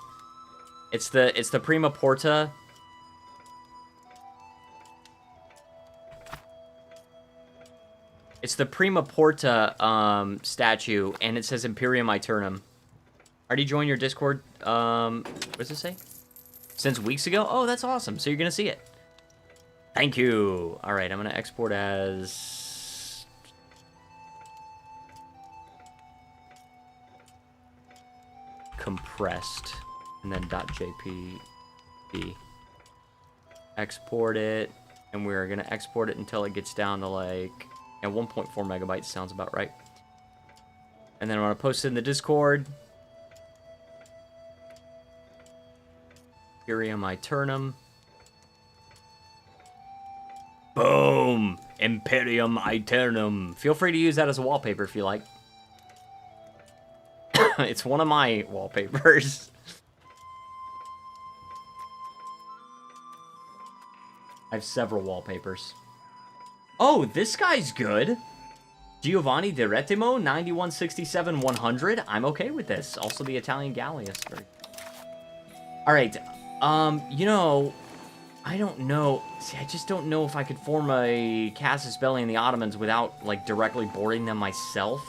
[SPEAKER 1] It's the Prima Porta. It's the Prima Porta statue, and it says Imperium Aeternum. Already joined your Discord, what does it say? Since weeks ago? Oh, that's awesome. So you're gonna see it. Thank you. All right, I'm gonna export as... compressed, and then .jpg. Export it, and we're gonna export it until it gets down to like 1.4 megabytes. Sounds about right. And then I want to post it in the Discord. Imperium Aeternum. Boom! Imperium Aeternum. Feel free to use that as a wallpaper if you like. It's one of my wallpapers. I have several wallpapers. Oh, this guy's good. Giovanni Di Rettimo, 9167-100. I'm okay with this. Also the Italian Galleus. All right. You know, I don't know. See, I just don't know if I could form a casus belli in the Ottomans without, like, directly boarding them myself.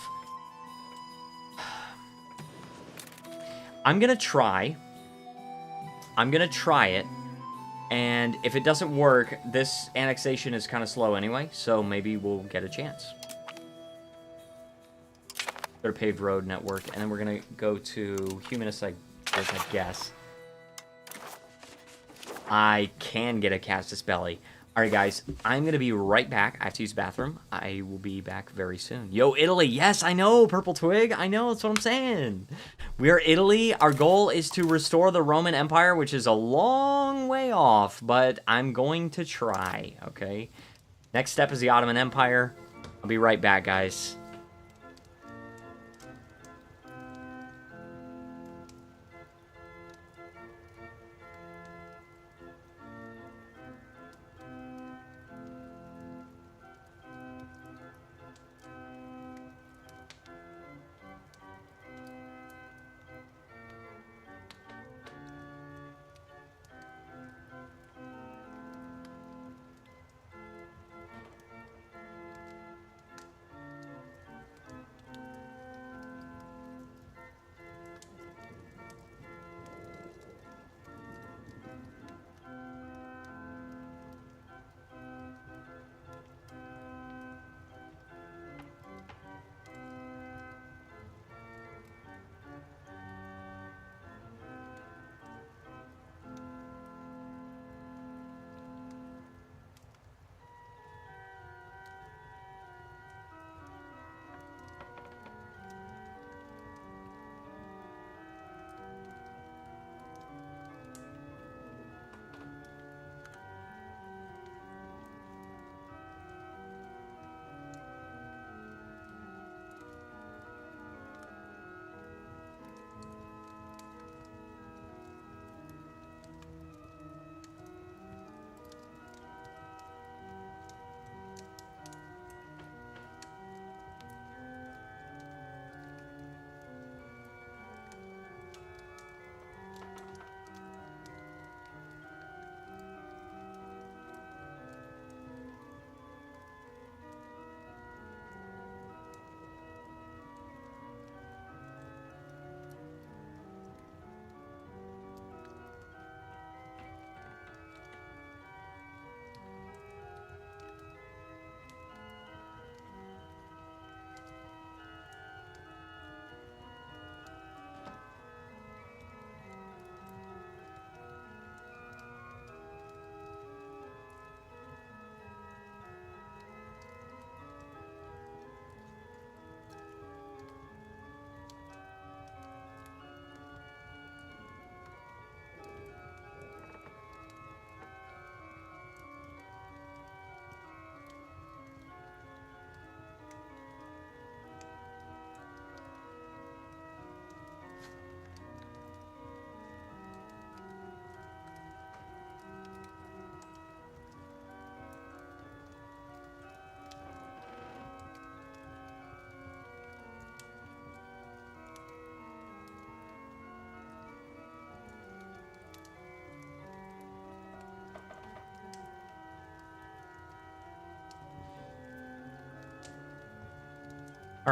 [SPEAKER 1] I'm gonna try. I'm gonna try it. And if it doesn't work, this annexation is kind of slow anyway, so maybe we'll get a chance. Go to paved road network, and then we're gonna go to humanist, I guess. I can get a casus belli. All right, guys, I'm going to be right back. I have to use the bathroom. I will be back very soon. Yo, Italy. Yes, I know, Purple Twig. I know, that's what I'm saying. We are Italy. Our goal is to restore the Roman Empire, which is a long way off, but I'm going to try, okay? Next step is the Ottoman Empire. I'll be right back, guys.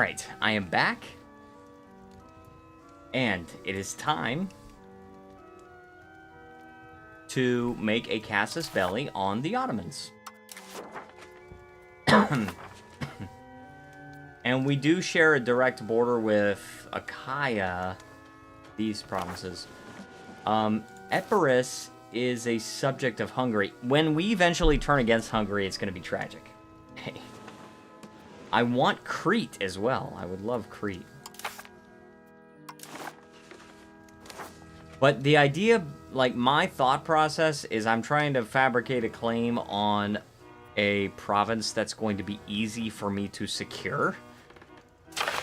[SPEAKER 1] Alright, I am back. And it is time to make a casus belli on the Ottomans. And we do share a direct border with Achaia, these provinces. Epirus is a subject of Hungary. When we eventually turn against Hungary, it's going to be tragic. Hey. I want Crete as well. I would love Crete. But the idea, like, my thought process is I'm trying to fabricate a claim on a province that's going to be easy for me to secure.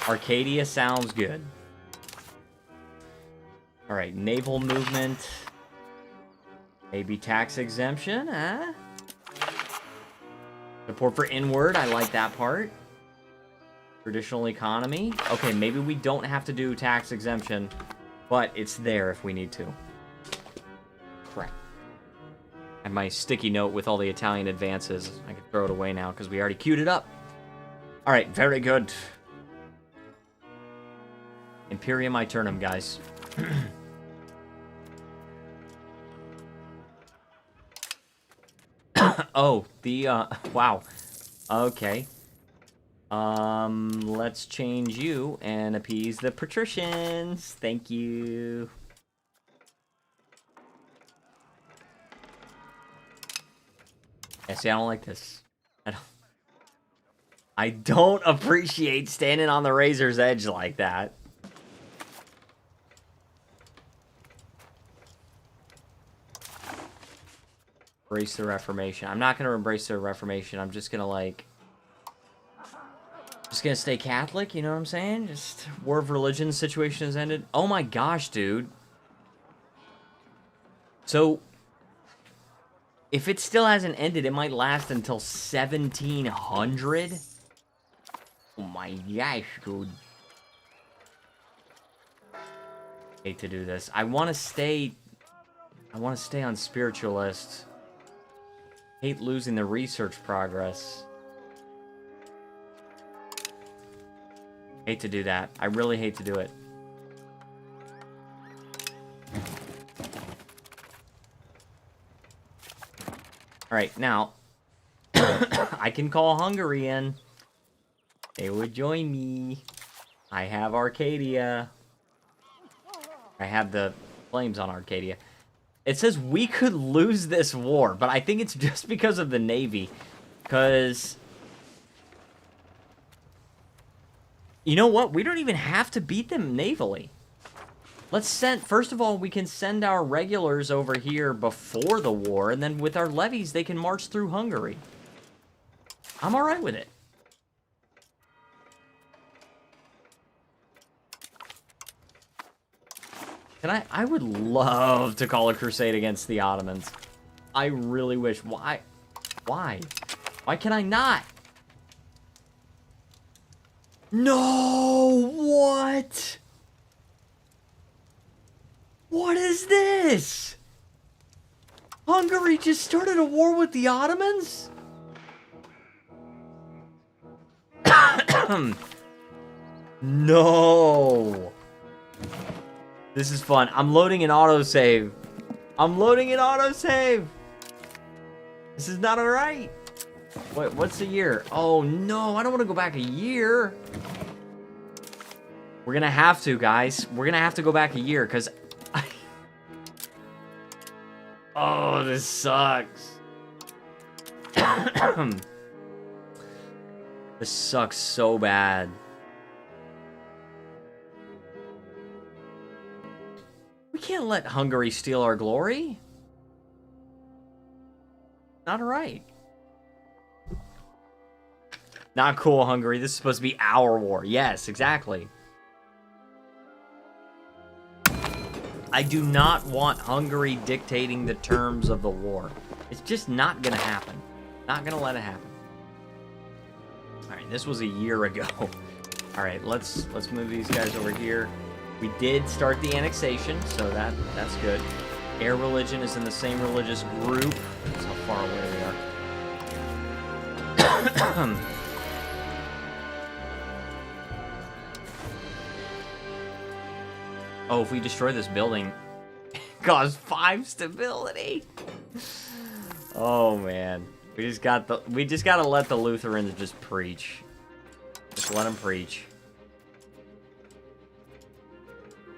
[SPEAKER 1] Arcadia sounds good. Alright, naval movement. Maybe tax exemption, huh? Support for inward, I like that part. Traditional economy. Okay, maybe we don't have to do tax exemption, but it's there if we need to. Crap. I have my sticky note with all the Italian advances. I can throw it away now because we already queued it up. Alright, very good. Imperium Aeternum, guys. Oh, the, wow. Okay. Let's change you and appease the patricians. Thank you. Yeah, see, I don't like this. I don't appreciate standing on the razor's edge like that. Embrace the Reformation. I'm not going to embrace the Reformation. I'm just going to, like... Just going to stay Catholic, you know what I'm saying? Just War of Religion situation has ended. Oh my gosh, dude. So, if it still hasn't ended, it might last until 1700? Oh my gosh, dude. Hate to do this. I want to stay on spiritualist. Hate losing the research progress. Hate to do that. I really hate to do it. Alright, now, I can call Hungary in. They would join me. I have Arcadia. I have the flames on Arcadia. It says we could lose this war, but I think it's just because of the Navy. Because... You know what? We don't even have to beat them navally. Let's send... First of all, we can send our regulars over here before the war, and then with our levies, they can march through Hungary. I'm alright with it. And I would love to call a crusade against the Ottomans. I really wish. Why? Why? Why can I not? No! What? What is this? Hungary just started a war with the Ottomans? No! This is fun. I'm loading an autosave. I'm loading an autosave! This is not alright. Wait, what's the year? Oh no, I don't want to go back a year. We're gonna have to, guys. We're gonna have to go back a year, because... Oh, this sucks. This sucks so bad. We can't let Hungary steal our glory. Not right. Not cool, Hungary. This is supposed to be our war. Yes, exactly. I do not want Hungary dictating the terms of the war. It's just not gonna happen. Not gonna let it happen. Alright, this was a year ago. Alright, let's move these guys over here. We did start the annexation, so that's good. Air religion is in the same religious group. That's how far away they are. Oh, if we destroy this building, cause 5 stability. Oh man, we just gotta let the Lutherans just preach. Just let them preach.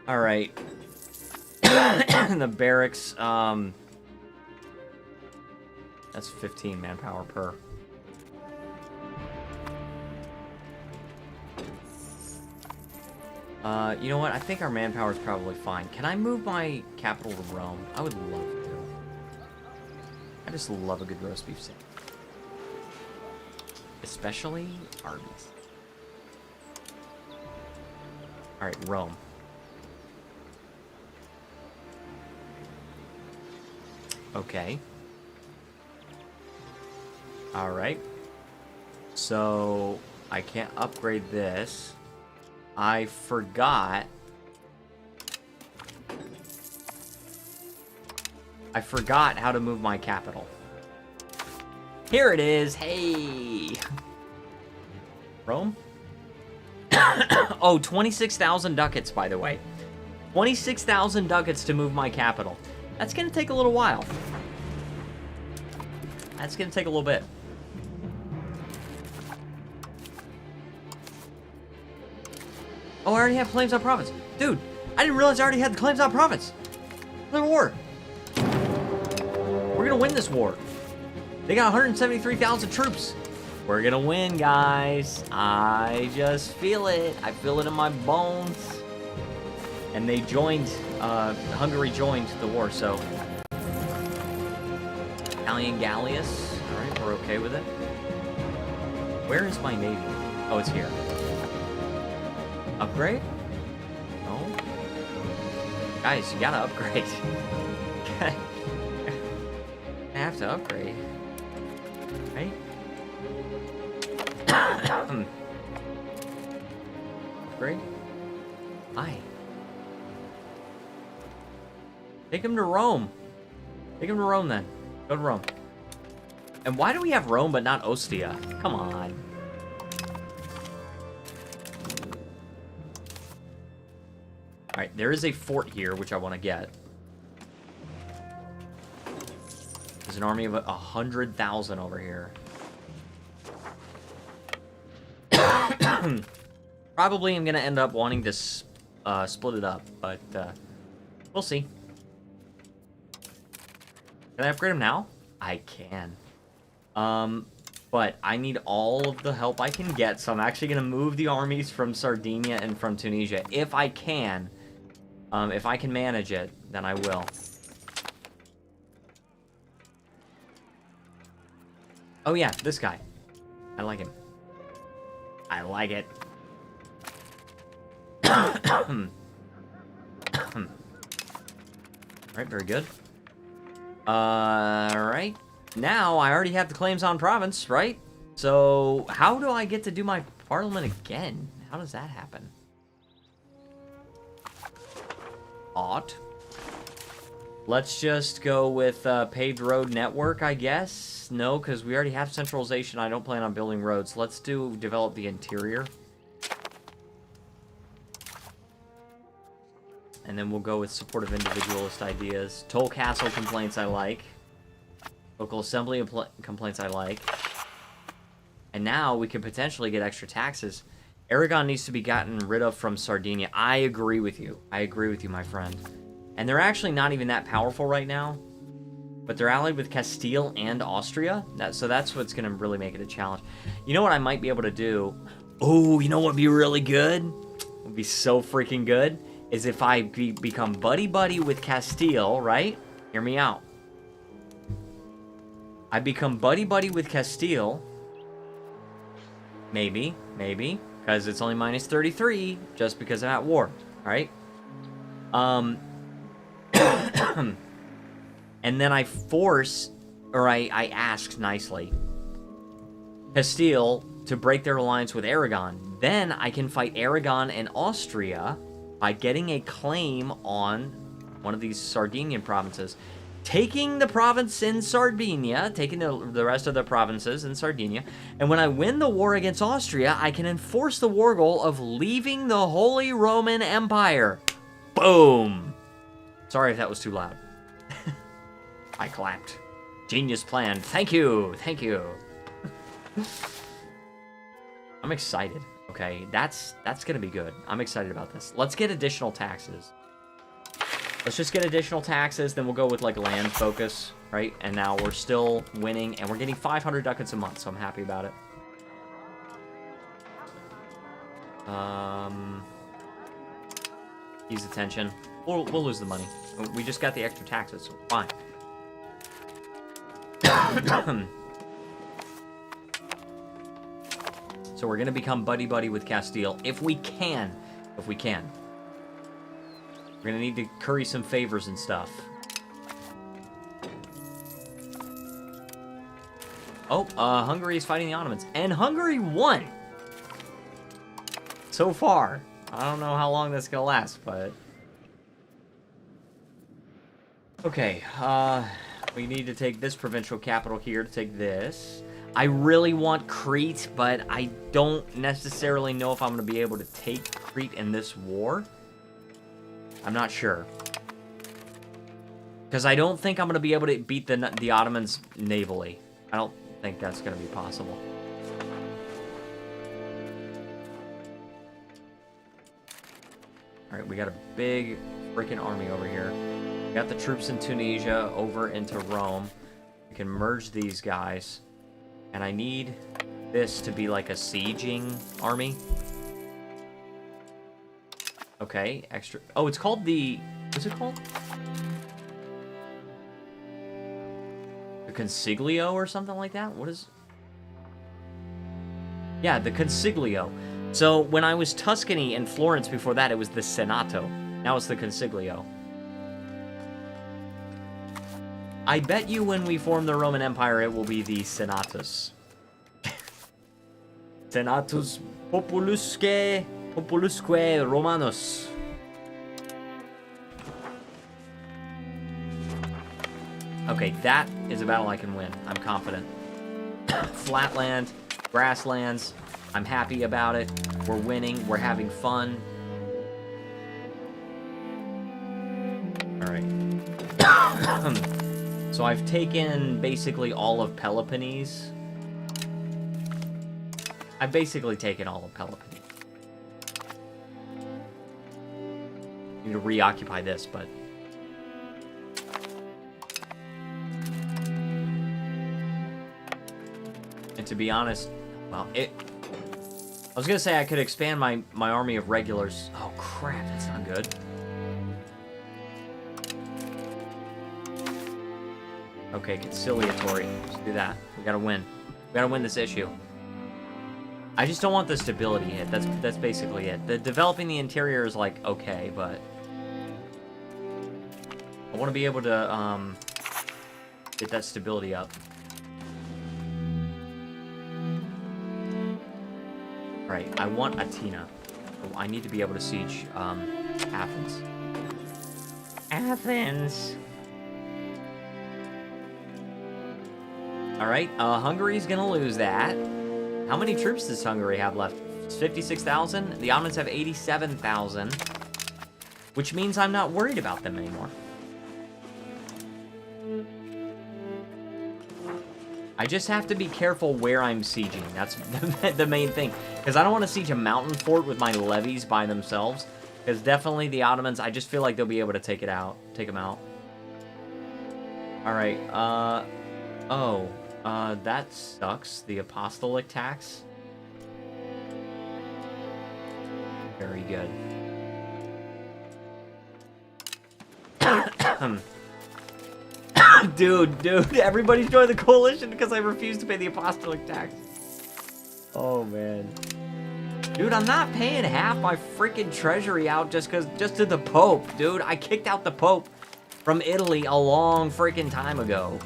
[SPEAKER 1] All right. The barracks. That's 15 manpower per. You know what? I think our manpower is probably fine. Can I move my capital to Rome? I would love to. I just love a good roast beef steak. Especially Arby's. Alright, Rome. Okay. Alright. So, I can't upgrade this. I forgot how to move my capital. Here it is. Hey. Rome? Oh, 26,000 ducats, by the way. 26,000 ducats to move my capital. That's going to take a little while. That's going to take a little bit. Oh, I already have claims on province. Dude, I didn't realize I already had the claims on province. The war. We're going to win this war. They got 173,000 troops. We're going to win, guys. I just feel it. I feel it in my bones. And they joined, Hungary joined the war, so. Italian Gallius. All right, we're okay with it. Where is my navy? Oh, it's here. Upgrade? No. Guys, you gotta upgrade. I have to upgrade. Right? Upgrade? Hi. Take him to Rome. Take him to Rome then. Go to Rome. And why do we have Rome but not Ostia? Come on. Alright, there is a fort here, which I want to get. There's an army of 100,000 over here. Probably I'm going to end up wanting to split it up, but we'll see. Can I upgrade him now? I can. But I need all of the help I can get, so I'm actually going to move the armies from Sardinia and from Tunisia. If I can manage it, then I will. Oh yeah, this guy. I like him. I like it. Alright, very good. Alright. Now, I already have the claims on province, right? So, how do I get to do my parliament again? How does that happen? Ought. Let's just go with paved road network, I guess. No, because we already have centralization. I don't plan on building roads. Let's develop the interior. And then we'll go with supportive individualist ideas. Toll castle complaints I like. Local assembly complaints I like. And now we can potentially get extra taxes. Aragon needs to be gotten rid of from Sardinia. I agree with you. I agree with you, my friend. And they're actually not even that powerful right now. But they're allied with Castile and Austria. So that's what's going to really make it a challenge. You know what I might be able to do? Oh, you know what would be really good? Would be so freaking good. Is if I become buddy-buddy with Castile, right? Hear me out. I become buddy-buddy with Castile. Maybe. Because it's only minus 33, just because I'm at war. Alright? And then I force, or I ask nicely, Castile to break their alliance with Aragon. Then I can fight Aragon and Austria by getting a claim on one of these Sardinian provinces. Taking the province in Sardinia, taking the rest of the provinces in Sardinia, and when I win the war against Austria, I can enforce the war goal of leaving the Holy Roman Empire. Boom! Sorry if that was too loud. I clapped. Genius plan. Thank you. Thank you. I'm excited. Okay, that's gonna be good. I'm excited about this. Let's get additional taxes. Let's just get additional taxes, then we'll go with, like, land focus, right? And now we're still winning, and we're getting 500 ducats a month, so I'm happy about it. Ease attention. We'll lose the money. We just got the extra taxes, so fine. So we're gonna become buddy-buddy with Castile, if we can. If we can. We're gonna need to curry some favors and stuff. Oh, Hungary is fighting the Ottomans. And Hungary won! So far. I don't know how long that's gonna last, but... Okay, we need to take this provincial capital here to take this. I really want Crete, but I don't necessarily know if I'm gonna be able to take Crete in this war. I'm not sure. Because I don't think I'm going to be able to beat the Ottomans navally. I don't think that's going to be possible. Alright, we got a big freaking army over here. We got the troops in Tunisia over into Rome. We can merge these guys. And I need this to be like a sieging army. Okay, extra... Oh, it's called the... What's it called? The Consiglio or something like that? What is... Yeah, the Consiglio. So, when I was Tuscany and Florence before that, it was the Senato. Now it's the Consiglio. I bet you when we form the Roman Empire, it will be the Senatus. Senatus Populusque Romanus. Okay, that is a battle I can win. I'm confident. Flatland, grasslands. I'm happy about it. We're winning. We're having fun. Alright. So I've taken basically all of Peloponnese. I've basically taken all of Peloponnese. Need to reoccupy this, but... And to be honest, well, I was gonna say I could expand my army of regulars. Oh crap, that's not good. Okay, conciliatory. Let's do that. We gotta win. We gotta win this issue. I just don't want the stability hit. That's basically it. The developing the interior is like okay, but I want to be able to get that stability up. Right, I want Atina. I need to be able to siege Athens. Athens. All right, Hungary's gonna lose that. How many troops does Hungary have left? It's 56,000. The Ottomans have 87,000, which means I'm not worried about them anymore. I just have to be careful where I'm sieging. That's the main thing. Because I don't want to siege a mountain fort with my levies by themselves. Because definitely the Ottomans, I just feel like they'll be able to take them out. Alright, that sucks. The apostolic tax. Very good. Dude, everybody's joined the coalition because I refuse to pay the apostolic tax. Oh, man. Dude, I'm not paying half my freaking treasury out just to the Pope, dude. I kicked out the Pope from Italy a long freaking time ago.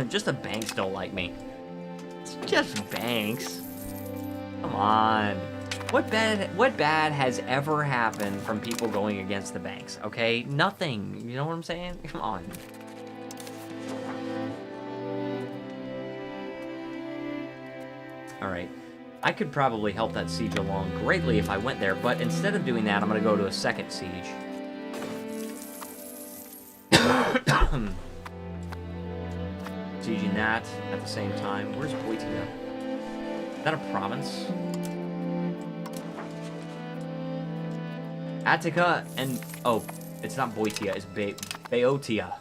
[SPEAKER 1] Just the banks don't like me. It's just banks. Come on. What bad has ever happened from people going against the banks, okay? Nothing. You know what I'm saying? Come on. Alright. I could probably help that siege along greatly if I went there, but instead of doing that, I'm going to go to a second siege. Sieging that at the same time. Where's Boeotia? Is that a province? Attica and... Oh, it's not Boeotia, it's Boeotia.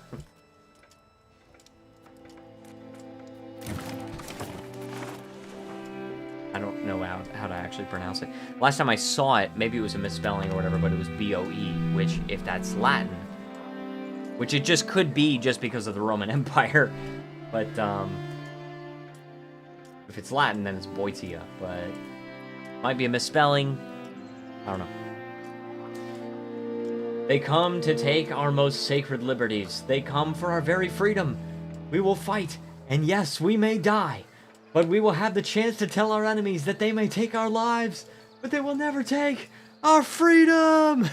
[SPEAKER 1] I don't know how to actually pronounce it. Last time I saw it, maybe it was a misspelling or whatever, but it was B-O-E, which, if that's Latin, which it just could be just because of the Roman Empire, but, if it's Latin, then it's Boeotia, but might be a misspelling. I don't know. They come to take our most sacred liberties. They come for our very freedom. We will fight, and yes, we may die, but we will have the chance to tell our enemies that they may take our lives, but they will never take our freedom.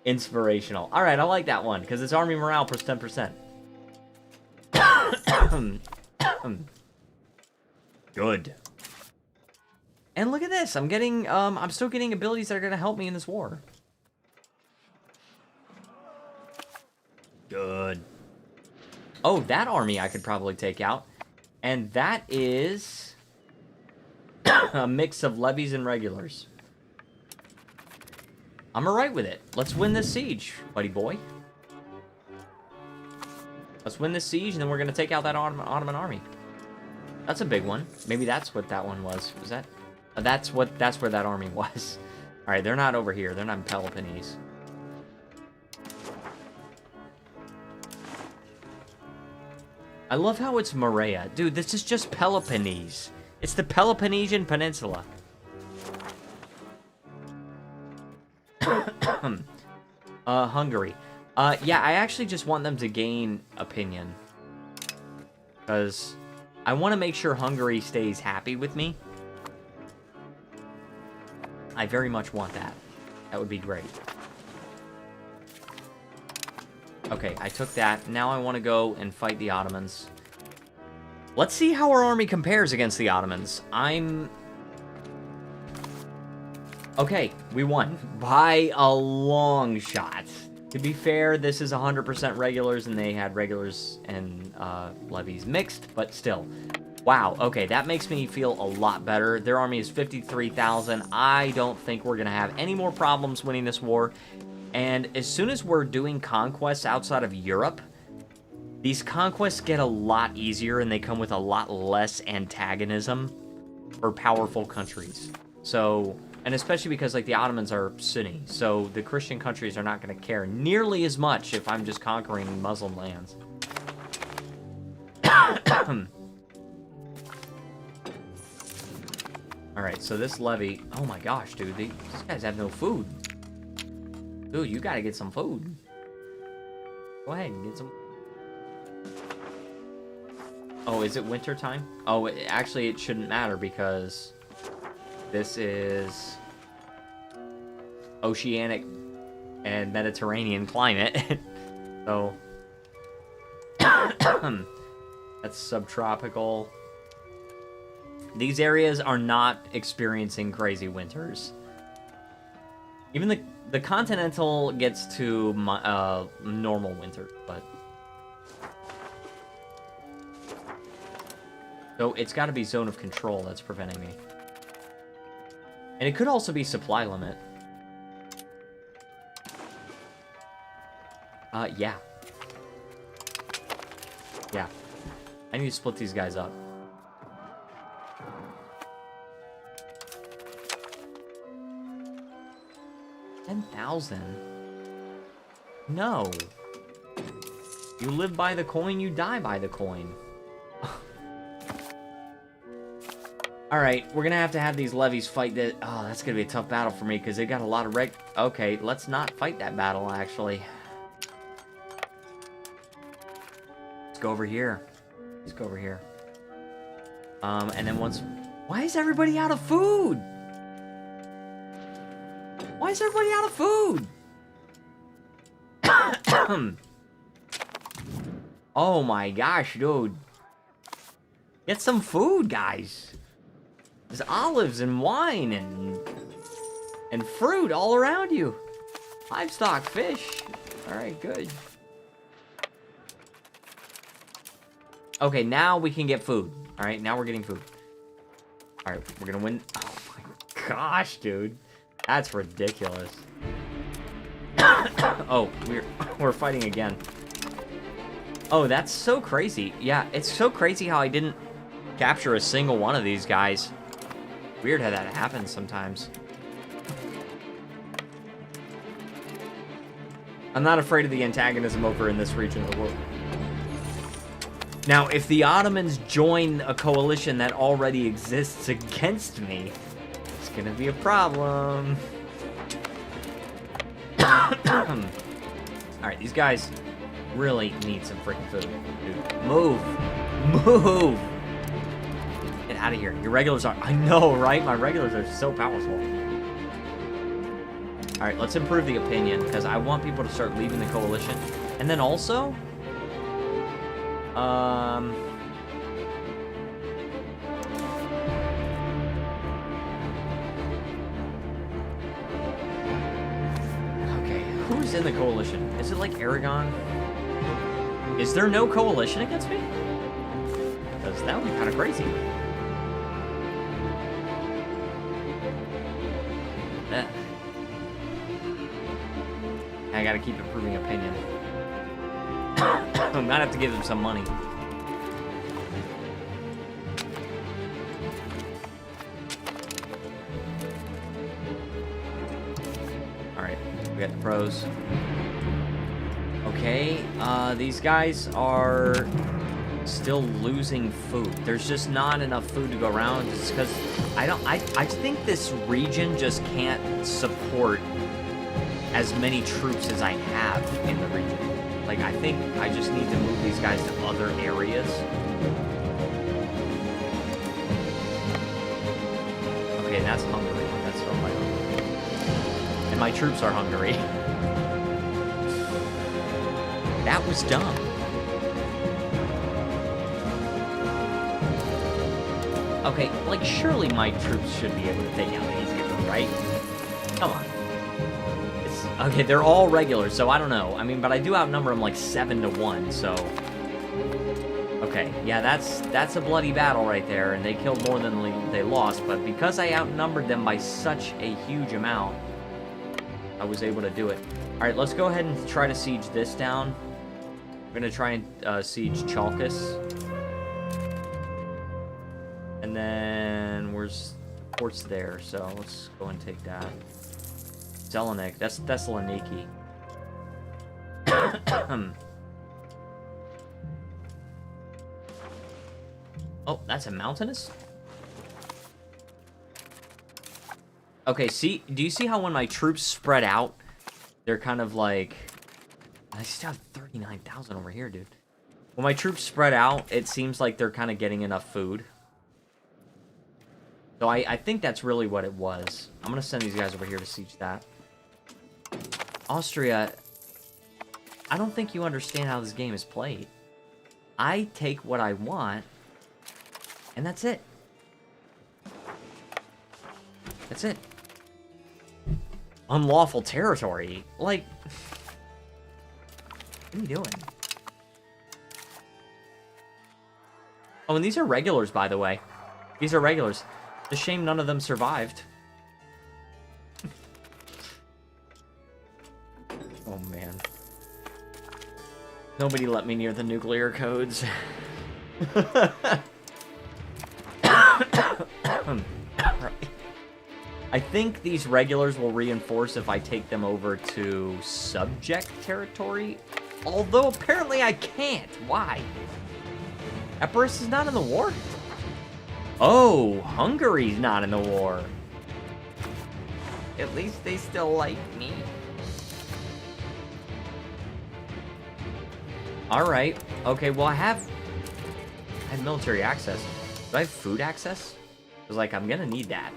[SPEAKER 1] Inspirational. All right, I like that one because it's army morale plus 10%. Good. And look at this. I'm getting, I'm still getting abilities that are going to help me in this war. Good. Oh, that army I could probably take out. And that is a mix of levies and regulars. I'm alright with it. Let's win this siege, buddy boy. Let's win this siege, and then we're going to take out that Ottoman army. That's a big one. Maybe that's what that one was. Was that? That's where that army was. Alright, they're not over here. They're not in Peloponnese. I love how it's Morea. Dude, this is just Peloponnese. It's the Peloponnesian Peninsula. Hungary. Yeah, I actually just want them to gain opinion. Because I want to make sure Hungary stays happy with me. I very much want that. That would be great. Okay, I took that. Now I want to go and fight the Ottomans. Let's see how our army compares against the Ottomans. Okay, we won. By a long shot. To be fair, this is 100% regulars, and they had regulars and levies mixed, but still. Wow, okay, that makes me feel a lot better. Their army is 53,000. I don't think we're going to have any more problems winning this war. And as soon as we're doing conquests outside of Europe, these conquests get a lot easier, and they come with a lot less antagonism for powerful countries. So, and especially because, like, the Ottomans are Sunni, so the Christian countries are not going to care nearly as much if I'm just conquering Muslim lands. Alright, so this levy... Oh my gosh, dude, these guys have no food. Dude, you gotta get some food. Go ahead and get some... Oh, is it winter time? Oh, actually, it shouldn't matter because this is oceanic and Mediterranean climate. So, that's subtropical. These areas are not experiencing crazy winters. Even the continental gets to normal winter, but... So it's got to be zone of control that's preventing me. And it could also be supply limit. Yeah. Yeah. I need to split these guys up. $10,000? No. You live by the coin, you die by the coin. Alright, we're gonna have to have these levies fight that... Oh, that's gonna be a tough battle for me, because they got a lot of Okay, let's not fight that battle, actually. Let's go over here. Let's go over here. And then once... Why is everybody out of food? Why is everybody out of food? Oh my gosh, dude. Get some food, guys. There's olives and wine and fruit all around you. Livestock, fish. All right, good. Okay, now we can get food. All right, now we're getting food. All right, we're gonna win. Oh my gosh, dude, that's ridiculous. Oh, we're fighting again. Oh, that's so crazy. Yeah, it's so crazy how I didn't capture a single one of these guys. Weird how that happens sometimes. I'm not afraid of the antagonism over in this region of the world. Now, if the Ottomans join a coalition that already exists against me, it's gonna be a problem. Alright, these guys really need some freaking food. Dude, move! Move! Get out of here. Your regulars are... I know, right? My regulars are so powerful. Alright, let's improve the opinion, because I want people to start leaving the coalition. And then also... Okay, who's in the coalition? Is it like Aragon? Is there no coalition against me? Because that would be kind of crazy. I gotta keep improving opinion. I'm gonna have to give them some money. Alright, we got the pros. Okay, these guys are still losing food. There's just not enough food to go around. It's because I think this region just can't support as many troops as I have in the region. Like, I think I just need to move these guys to other areas. Okay, that's Hungary. That's so my Hungary. And my troops are Hungary. That was dumb. Okay, like, surely my troops should be able to take out easier, right? Come on. Okay, they're all regulars, so I don't know. I mean, but I do outnumber them like 7-1, so... Okay, yeah, that's a bloody battle right there, and they killed more than they lost, but because I outnumbered them by such a huge amount, I was able to do it. Alright, let's go ahead and try to siege this down. We're gonna try and siege Chalkis. And then, where's the port's there, so let's go and take that. Zelenik, that's Thessaloniki. Oh, that's a mountainous? Okay, see, do you see how when my troops spread out, they're kind of like... I still have 39,000 over here, dude. When my troops spread out, it seems like they're kind of getting enough food. So I think that's really what it was. I'm going to send these guys over here to siege that. Austria, I don't think you understand how this game is played. I take what I want, and that's it. That's it. Unlawful territory? Like, what are you doing? Oh, and these are regulars, by the way. These are regulars. It's a shame none of them survived. Oh, man. Nobody let me near the nuclear codes. I think these regulars will reinforce if I take them over to subject territory. Although, apparently I can't. Why? Epirus is not in the war? Oh, Hungary's not in the war. At least they still like me. Alright. Okay, well, I have military access. Do I have food access? Because, like, I'm gonna need that.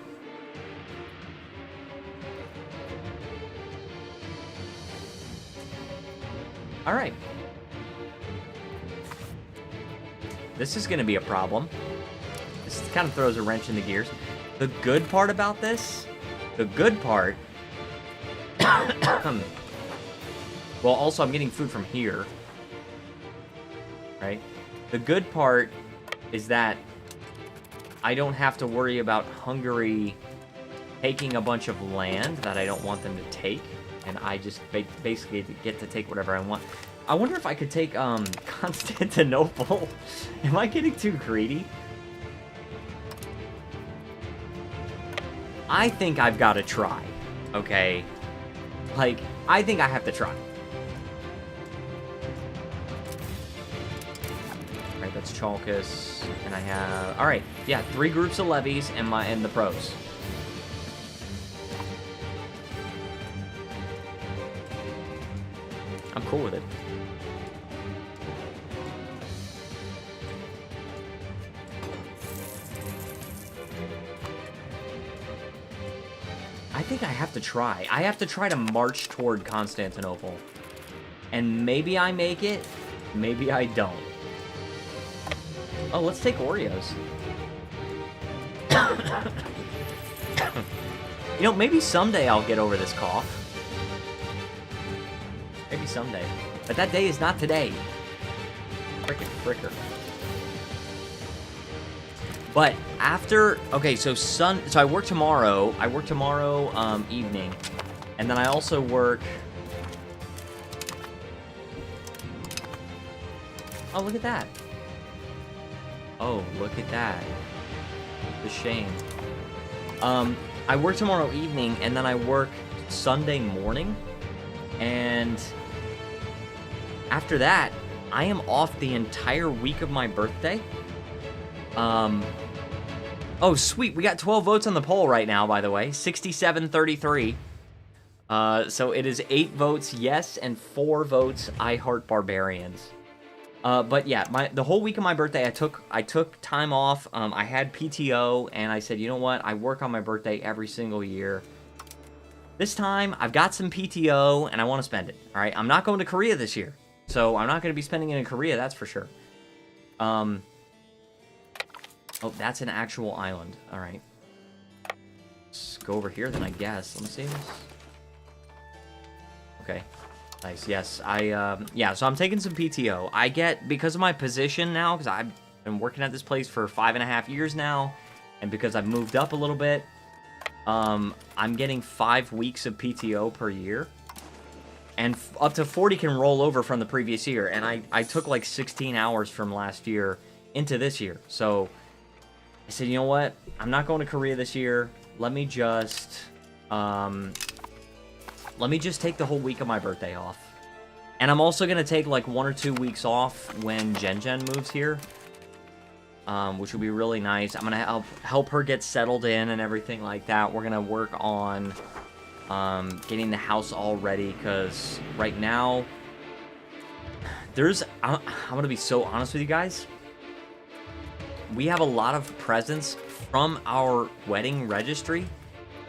[SPEAKER 1] Alright. This is gonna be a problem. This kind of throws a wrench in the gears. The good part about this, the good part, well, also I'm getting food from here, right? The good part is that I don't have to worry about Hungary taking a bunch of land that I don't want them to take, and I just basically get to take whatever I want. I wonder if I could take Constantinople. Am I getting too greedy? I think I've got to try, okay? Like, I think I have to try. Alright, that's Chalkis, and I have... Alright, yeah, 3 groups of levies and the pros. I'm cool with it. I think I have to try. I have to try to march toward Constantinople. And maybe I make it, maybe I don't. Oh, let's take Oreos. You know, maybe someday I'll get over this cough. Maybe someday. But that day is not today. Frickin' fricker. But after, okay, so I work tomorrow. I work tomorrow evening, and then I also work. Oh, look at that! Oh, look at that! The shame. I work tomorrow evening, and then I work Sunday morning, and after that, I am off the entire week of my birthday. Oh, sweet. We got 12 votes on the poll right now, by the way. 67-33. So it is 8 votes yes and 4 votes I heart barbarians. But yeah, the whole week of my birthday, I took time off. I had PTO, and I said, you know what? I work on my birthday every single year. This time, I've got some PTO, and I want to spend it. All right? I'm not going to Korea this year. So I'm not going to be spending it in Korea, that's for sure. Oh, that's an actual island. All right. Let's go over here then, I guess. Let me see this. Okay. Nice. Yes. Yeah, so I'm taking some PTO. I get, because of my position now, because I've been working at this place for 5.5 years now, and because I've moved up a little bit, I'm getting 5 weeks of PTO per year. And up to 40 can roll over from the previous year. And I took like 16 hours from last year into this year. So I said, you know what? I'm not going to Korea this year. Let me just take the whole week of my birthday off. And I'm also going to take like 1 or 2 weeks off when Jen moves here. Which will be really nice. I'm going to help her get settled in and everything like that. We're going to work on getting the house all ready, because right now, I'm going to be so honest with you guys. We have a lot of presents from our wedding registry,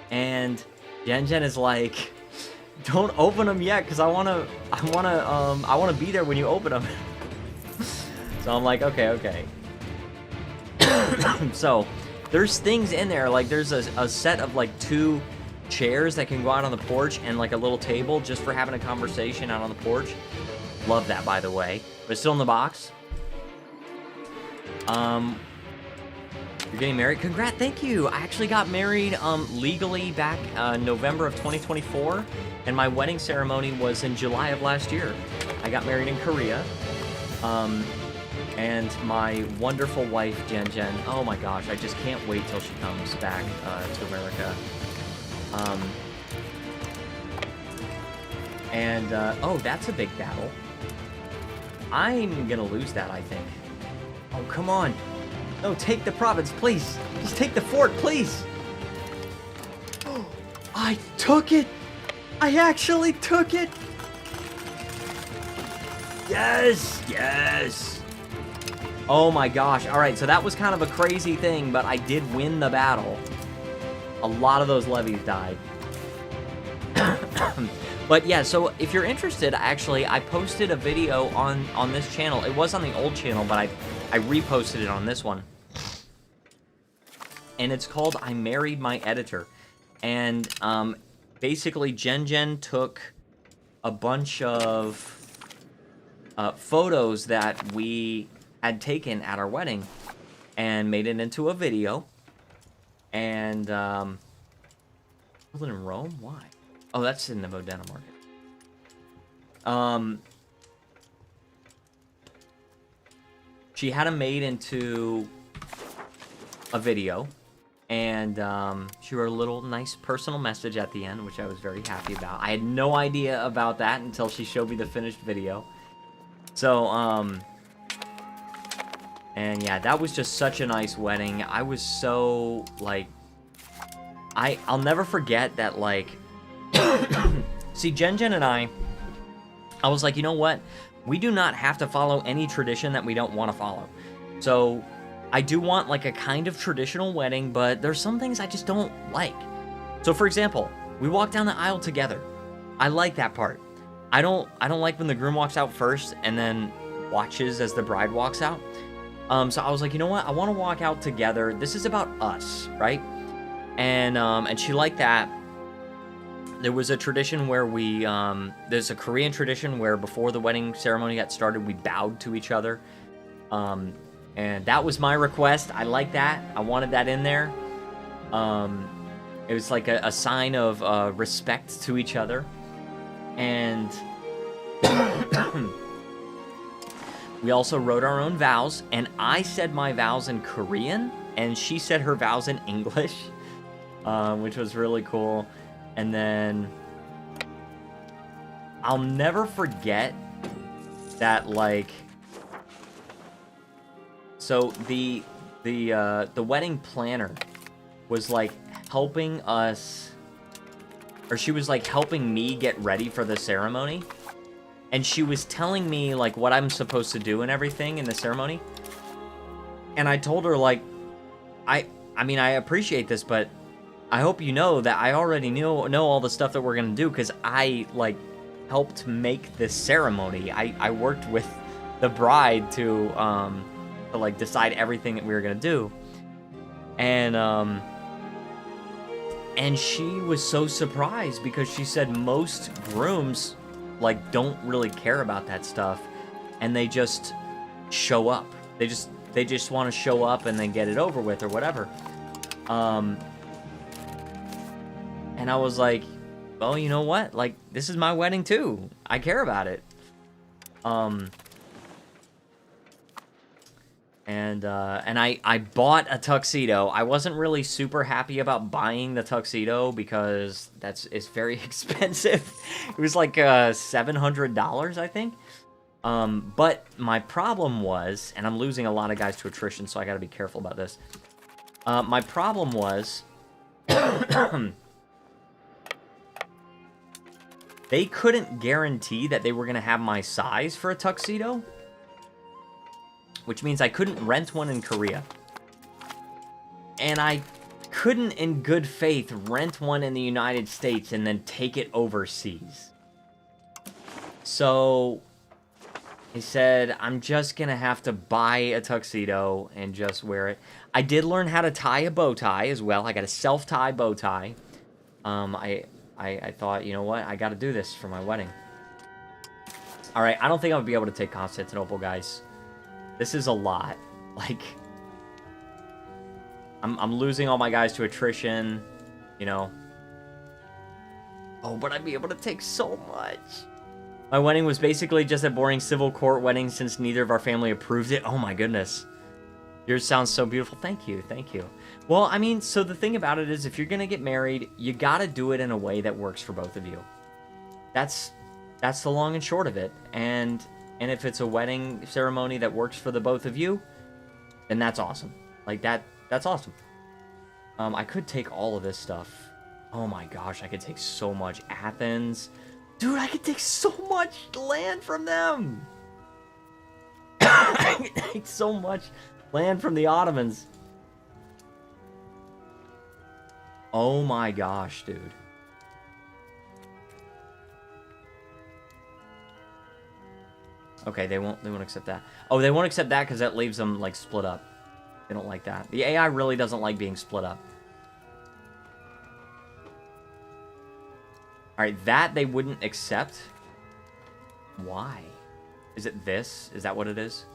[SPEAKER 1] and Jen is like, don't open them yet, because I want to be there when you open them. So I'm like, okay. So there's things in there, like there's a set of like 2 chairs that can go out on the porch, and like a little table just for having a conversation out on the porch. Love that, by the way. But it's still in the box. You're getting married? Congrats, thank you. I actually got married legally back November of 2024, and my wedding ceremony was in July of last year. I got married in Korea. And my wonderful wife, Jen, oh my gosh, I just can't wait till she comes back to America. Oh, that's a big battle. I'm gonna lose that, I think. Oh, come on. No, take the province, please. Just take the fort, please. Oh, I took it. I actually took it. Yes. Oh my gosh. All right, so that was kind of a crazy thing, but I did win the battle. A lot of those levies died. But yeah, so if you're interested, actually, I posted a video on this channel. It was on the old channel, but I reposted it on this one. and it's called I Married My Editor. And basically, Jen took a bunch of photos that we had taken at our wedding and made it into a video. And built it in Rome? Why? Oh, that's in the Modena market. She had them made into a video, and she wrote a little nice personal message at the end, which I was very happy about. I had no idea about that until she showed me the finished video. So, and yeah, that was just such a nice wedding. I was so, like, I'll never forget that, like, see, Jen and I was like, you know what? We do not have to follow any tradition that we don't want to follow. So, I do want, like, a kind of traditional wedding, but there's some things I just don't like. So, for example, we walk down the aisle together. I like that part. I don't like when the groom walks out first and then watches as the bride walks out. So I was like, you know what? I want to walk out together. This is about us, right? And she liked that. There was a tradition where we, there's a Korean tradition where before the wedding ceremony got started, we bowed to each other. And that was my request. I like that. I wanted that in there. It was like a sign of respect to each other. And we also wrote our own vows, and I said my vows in Korean, and she said her vows in English, which was really cool. And then I'll never forget that, like, so the wedding planner was like helping us, or she was like helping me get ready for the ceremony. And she was telling me, like, what I'm supposed to do and everything in the ceremony. And I told her, like, I mean, I appreciate this, but I hope you know that I already know all the stuff that we're going to do, because I, like, helped make this ceremony. I worked with the bride to like, decide everything that we were going to do. And she was so surprised, because she said most grooms, like, don't really care about that stuff, and they just show up. They just want to show up and then get it over with or whatever. And I was like, well, you know what? Like, this is my wedding too. I care about it. And I bought a tuxedo. I wasn't really super happy about buying the tuxedo because it's very expensive. It was like $700, I think. But my problem was, and I'm losing a lot of guys to attrition, so I got to be careful about this. My problem was, they couldn't guarantee that they were going to have my size for a tuxedo, which means I couldn't rent one in Korea. And I couldn't, in good faith, rent one in the United States and then take it overseas. So he said, I'm just going to have to buy a tuxedo and just wear it. I did learn how to tie a bow tie as well. I got a self-tie bow tie. I thought, you know what? I got to do this for my wedding. All right, I don't think I'll be able to take Constantinople, guys. This is a lot. Like, I'm losing all my guys to attrition, you know. Oh, but I'd be able to take so much. My wedding was basically just a boring civil court wedding since neither of our family approved it. Oh my goodness. Yours sounds so beautiful. Thank you, thank you. Well, I mean, so the thing about it is, if you're gonna get married, you gotta do it in a way that works for both of you. That's the long and short of it. And if it's a wedding ceremony that works for the both of you, then that's awesome. Like, that's awesome. I could take all of this stuff. Oh my gosh, I could take so much. Athens. Dude, I could take so much land from them. I could take so much land from the Ottomans. Oh my gosh, dude. Okay, they won't accept that. Oh, they won't accept that because that leaves them, like, split up. They don't like that. The AI really doesn't like being split up. Alright, that they wouldn't accept. Why? Is it this? Is that what it is?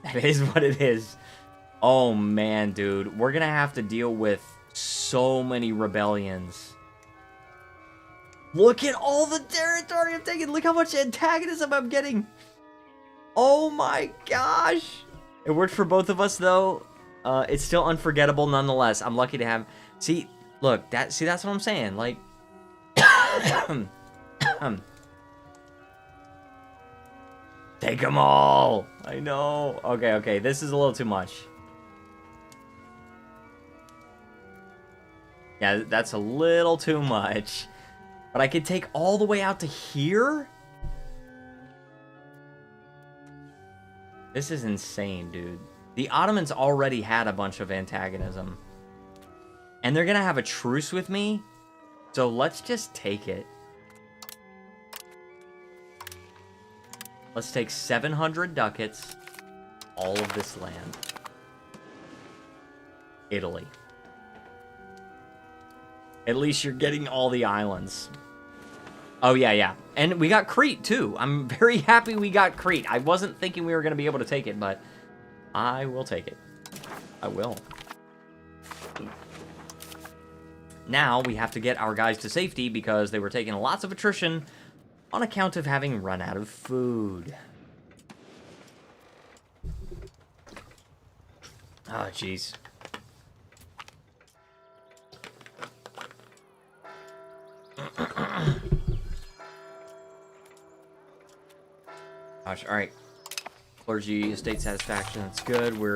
[SPEAKER 1] That is what it is. Oh, man, dude. We're gonna have to deal with so many rebellions. Look at all the territory I'm taking. Look how much antagonism I'm getting. Oh, my gosh. It worked for both of us, though. It's still unforgettable nonetheless. I'm lucky to have... See, look. That's what I'm saying. Like... Take them all. I know. Okay. This is a little too much. Yeah, that's a little too much. But I could take all the way out to here? This is insane, dude. The Ottomans already had a bunch of antagonism. And they're gonna have a truce with me? So let's just take it. Let's take 700 ducats. All of this land. Italy. At least you're getting all the islands. Oh, yeah. And we got Crete, too. I'm very happy we got Crete. I wasn't thinking we were going to be able to take it, but I will take it. I will. Now, we have to get our guys to safety because they were taking lots of attrition on account of having run out of food. Oh, jeez. Gosh, alright. Clergy, estate satisfaction, that's good. We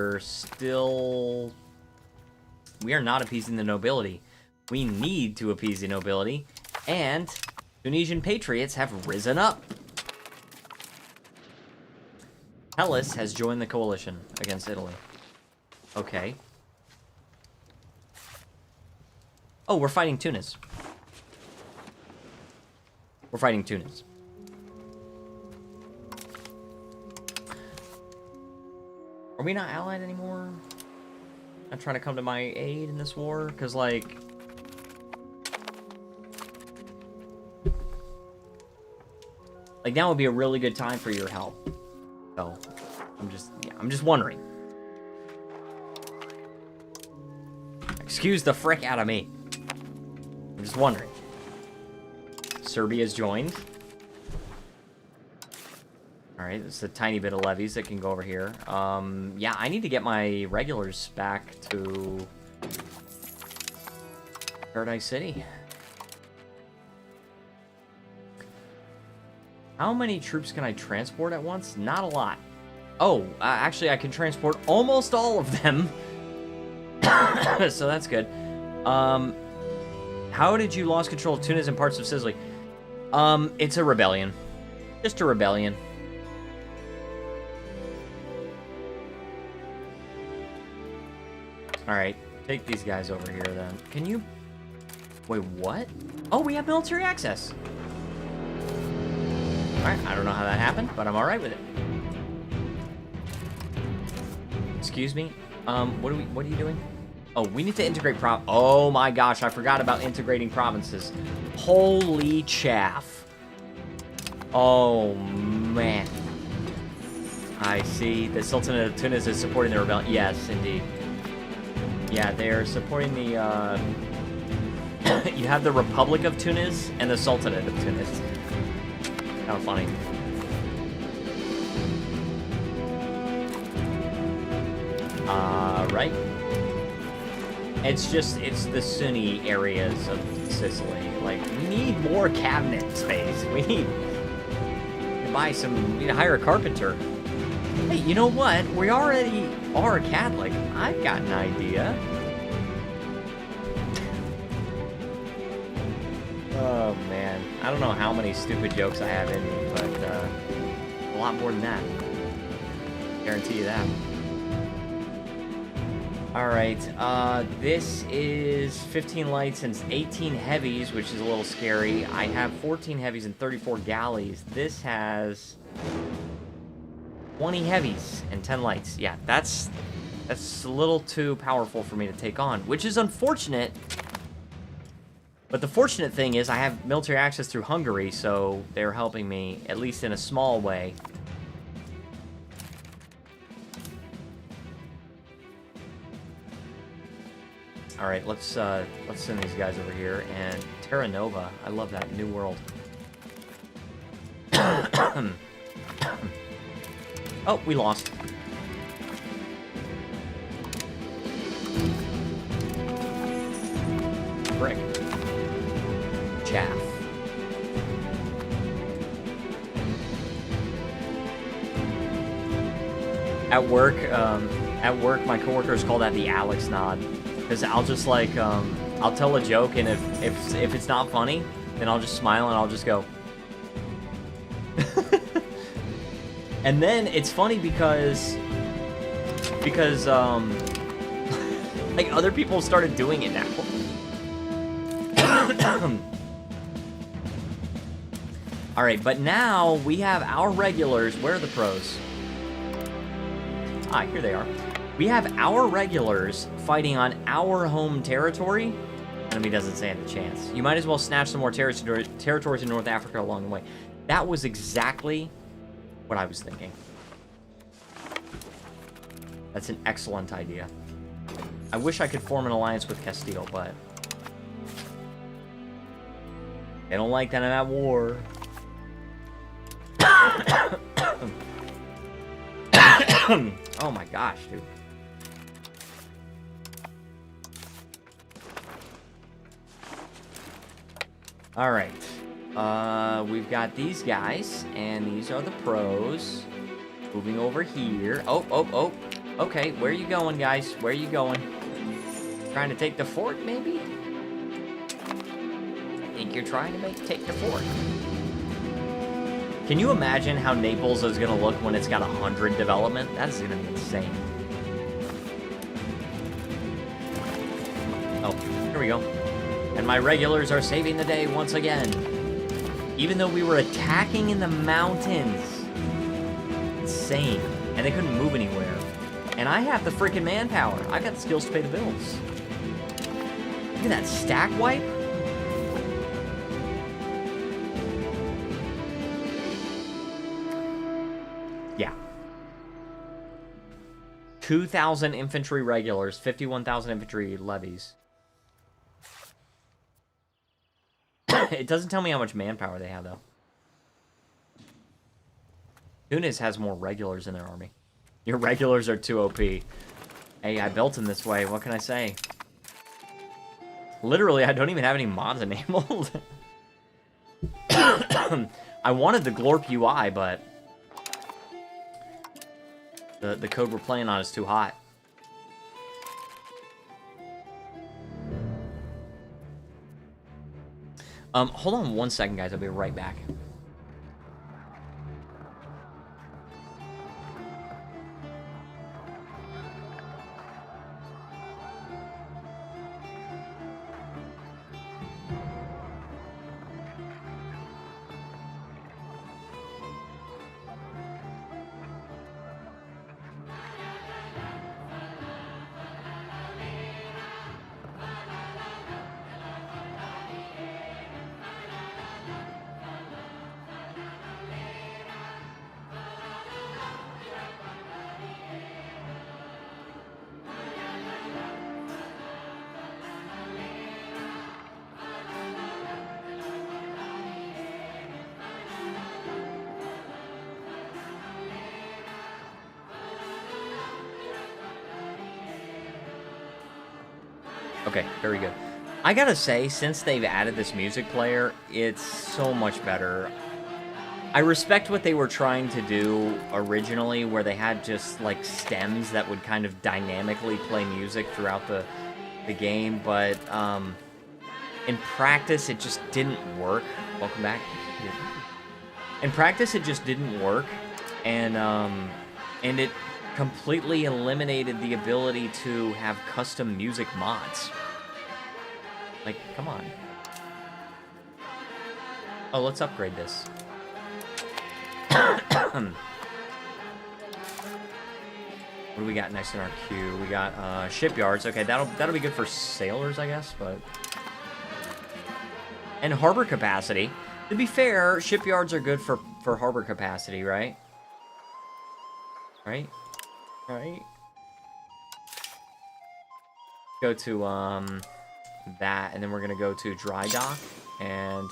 [SPEAKER 1] are not appeasing the nobility. We need to appease the nobility. And Tunisian patriots have risen up. Hellas has joined the coalition against Italy. Okay. Oh, we're fighting Tunis. We're fighting Tunis. Are we not allied anymore? Not trying to come to my aid in this war? Because, like... now would be a really good time for your help. So, I'm just wondering. Excuse the frick out of me. I'm just wondering. Serbia's joined. Alright, it's a tiny bit of levies that can go over here. Yeah, I need to get my regulars back to Paradise City. How many troops can I transport at once? Not a lot. Oh, actually, I can transport almost all of them. So that's good. How did you lose control of Tunis and parts of Sicily? It's a rebellion. Just a rebellion. Alright, take these guys over here then. Can you... Wait, what? Oh, we have military access. Alright, I don't know how that happened, but I'm alright with it. Excuse me? What are you doing? Oh, we need to integrate oh my gosh, I forgot about integrating provinces. Holy chaff. Oh, man. I see. The Sultanate of Tunis is supporting the rebellion. Yes, indeed. Yeah, they're supporting the, you have the Republic of Tunis and the Sultanate of Tunis. Kind of funny. Right? It's the Sunni areas of Sicily. Like, we need more cabinet space. We need to buy some, we need to hire a carpenter. Hey, you know what? We already are Catholic. I've got an idea. Oh, man. I don't know how many stupid jokes I have in me, but a lot more than that. Guarantee you that. Alright, this is 15 lights and 18 heavies, which is a little scary. I have 14 heavies and 34 galleys. This has 20 heavies and 10 lights. Yeah, that's That's a little too powerful for me to take on, which is unfortunate. But the fortunate thing is I have military access through Hungary, so they're helping me, at least in a small way. All right, let's send these guys over here. And Terra Nova, I love that. New World. Oh, we lost. Frick. Chaff. At work, my coworkers call that the Alex nod, because I'll just like, I'll tell a joke, and if it's not funny, then I'll just smile and I'll just go. And then it's funny because like other people started doing it now. All right, but now we have our regulars. Where are the pros? Ah, here they are. We have our regulars fighting on our home territory. Enemy doesn't stand a chance. You might as well snatch some more territories in North Africa along the way. That was exactly what I was thinking. That's an excellent idea. I wish I could form an alliance with Castile, but they don't like that I'm at war. Oh my gosh, dude. All right. We've got these guys, and these are the pros. Moving over here. Oh. Okay, where are you going, guys? Where are you going? Trying to take the fort, maybe? I think you're trying to take the fort. Can you imagine how Naples is going to look when it's got 100 development? That is going to be insane. Oh, here we go. And my regulars are saving the day once again. Even though we were attacking in the mountains. Insane. And they couldn't move anywhere. And I have the freaking manpower. I got the skills to pay the bills. Look at that stack wipe. Yeah. 2,000 infantry regulars, 51,000 infantry levies. It doesn't tell me how much manpower they have, though. Tunis has more regulars in their army. Your regulars are too OP. Hey, I built them this way. What can I say? Literally, I don't even have any mods enabled. I wanted the Glorp UI, but the code we're playing on is too hot. Hold on one second, guys. I'll be right back. Okay, very good. I gotta say, since they've added this music player, it's so much better. I respect what they were trying to do originally, where they had just, like, stems that would kind of dynamically play music throughout the game, but, in practice, it just didn't work. Welcome back. In practice, it just didn't work, and it completely eliminated the ability to have custom music mods. Like, come on. Oh, let's upgrade this. We're What do we got next in our queue? We got shipyards. Okay, that'll be good for sailors, I guess, but... And harbor capacity. To be fair, shipyards are good for harbor capacity, right? Right? Go to, that, and then we're gonna go to dry dock, and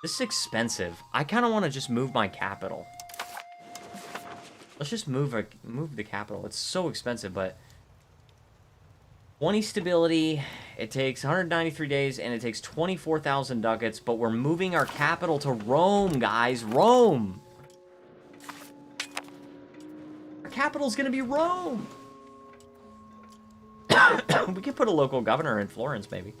[SPEAKER 1] this is expensive. I kind of want to just move my capital. Let's just move the capital. It's so expensive, but 20 stability. It takes 193 days, and it takes 24,000 ducats, but we're moving our capital to Rome, guys. Rome! Our capital's gonna be Rome! We could put a local governor in Florence, maybe.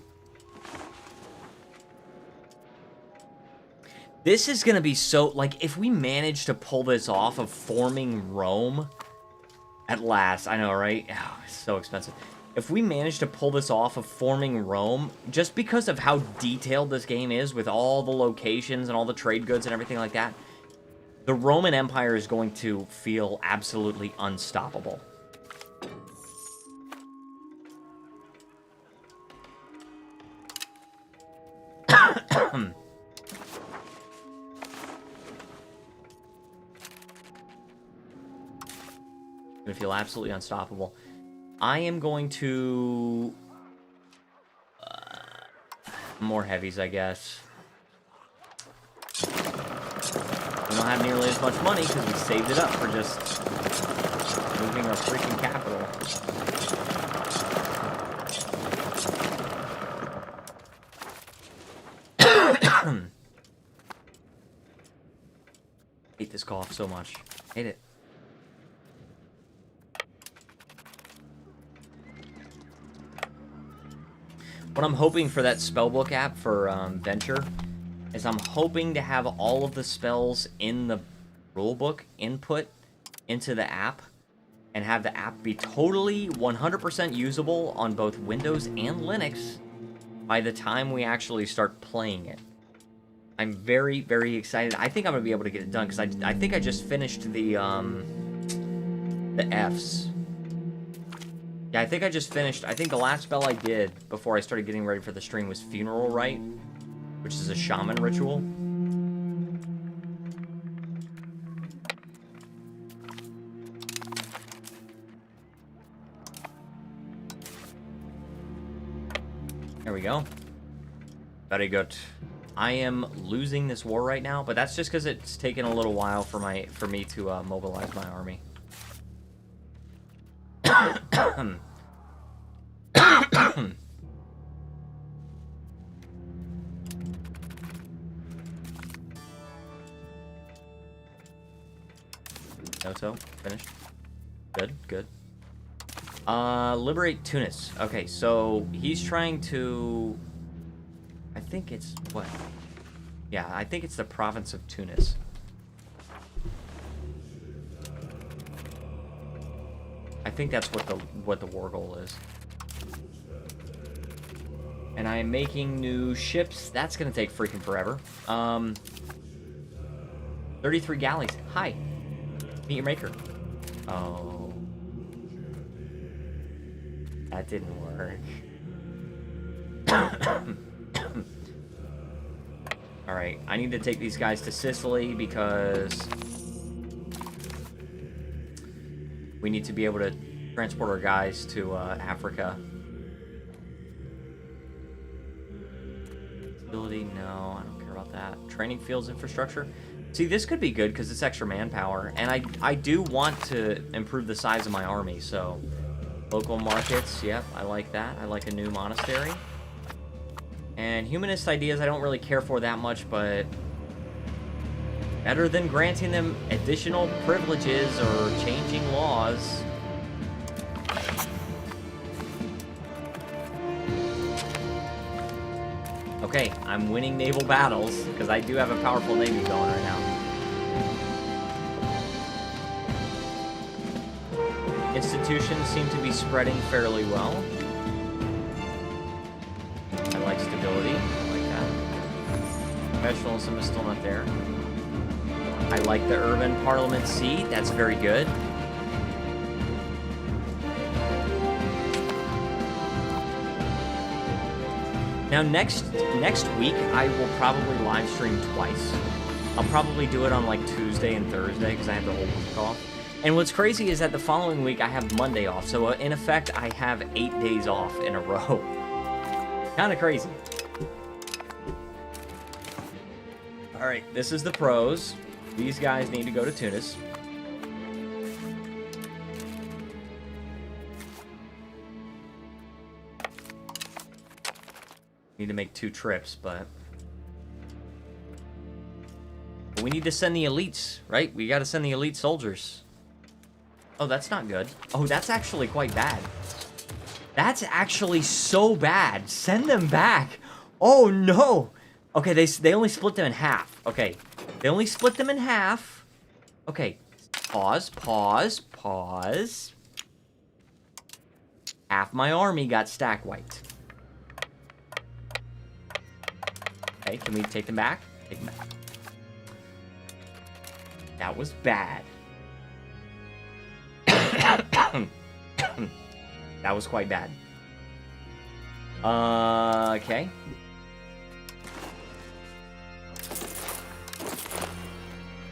[SPEAKER 1] This is gonna be so... Like, if we manage to pull this off of forming Rome... At last, I know, right? Oh, it's so expensive. If we manage to pull this off of forming Rome, just because of how detailed this game is with all the locations and all the trade goods and everything like that, the Roman Empire is going to feel absolutely unstoppable. Gonna feel absolutely unstoppable. I am going to... more heavies, I guess. We don't have nearly as much money because we saved it up for just moving our freaking capital. I hate this cough so much. Hate it. What I'm hoping for that spellbook app for Venture is I'm hoping to have all of the spells in the rulebook input into the app and have the app be totally 100% usable on both Windows and Linux by the time we actually start playing it. I'm very, very excited. I think I'm going to be able to get it done because I think I just finished the Fs. Yeah, I think I just finished. I think the last spell I did before I started getting ready for the stream was Funeral Rite, which is a shaman ritual. There we go. Very good. I am losing this war right now, but that's just because it's taken a little while for me to mobilize my army. Noto, finished. Good, good. Liberate Tunis. Okay, so he's trying to... I think it's... what? Yeah, I think it's the province of Tunis. I think that's what the war goal is. And I am making new ships. That's gonna take freaking forever. 33 galleys. Hi. Meet your maker. Oh. That didn't work. Alright, I need to take these guys to Sicily because we need to be able to transport our guys to Africa. Ability, no, I don't care about that. Training fields infrastructure. See, this could be good because it's extra manpower, and I do want to improve the size of my army, so local markets, yep, I like that. I like a new monastery. And humanist ideas I don't really care for that much, but better than granting them additional privileges or changing laws. Okay, I'm winning naval battles, because I do have a powerful navy going right now. Institutions seem to be spreading fairly well. I like stability, I like that. Professionalism is still not there. I like the urban parliament seat, that's very good. Now, next week, I will probably live stream twice. I'll probably do it on, like, Tuesday and Thursday, because I have the whole week off. And what's crazy is that the following week, I have Monday off. So, in effect, I have 8 days off in a row. Kind of crazy. All right, this is the pros. These guys need to go to Tunis. Need to make 2 trips, but we need to send the elites, right? We got to send the elite soldiers. Oh, that's not good. Oh, that's actually quite bad. That's actually so bad. Send them back. Oh, no. Okay, they only split them in half. Okay, they only split them in half. Okay, pause. Half my army got stack wiped. Okay, can we take them back? Take them back. That was bad. That was quite bad. Okay.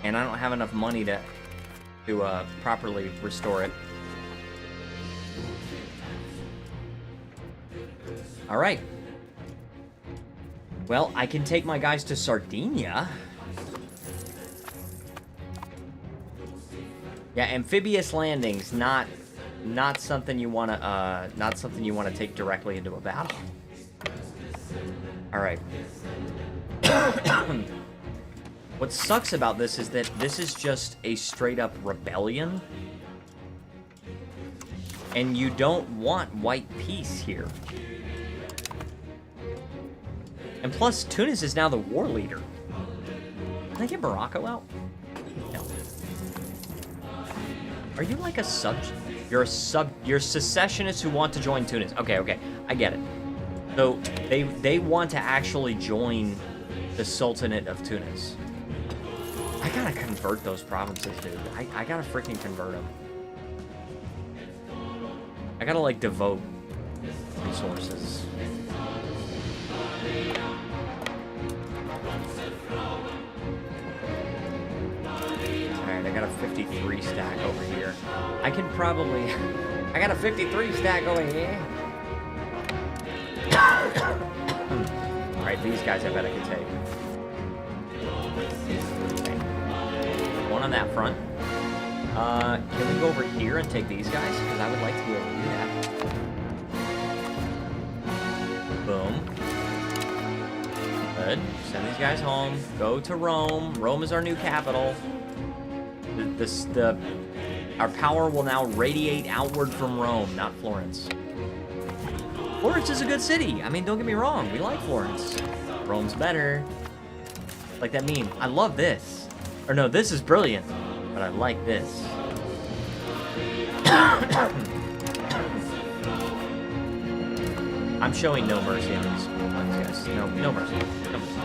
[SPEAKER 1] And I don't have enough money to properly restore it. All right. Well, I can take my guys to Sardinia. Yeah, amphibious landings, not something you wanna take directly into a battle. All right. What sucks about this is that this is just a straight up rebellion, and you don't want white peace here. And plus, Tunis is now the war leader. Can I get Morocco out? No. Are you like a You're secessionists who want to join Tunis. Okay, I get it. So, they want to actually join the Sultanate of Tunis. I gotta convert those provinces, dude. I gotta freaking convert them. I gotta, like, devote resources. Alright, I got a 53 stack over here. I can probably... I got a 53 stack over here. Alright, these guys I bet I can take. Okay. One on that front. Can we go over here and take these guys? Because I would like to be able to do that. Boom. Good. Send these guys home. Go to Rome. Rome is our new capital. Our power will now radiate outward from Rome, not Florence. Florence is a good city. I mean, don't get me wrong. We like Florence. Rome's better. Like that meme. I love this. Or no, this is brilliant. But I like this. I'm showing no mercy on these guys. No mercy. No mercy.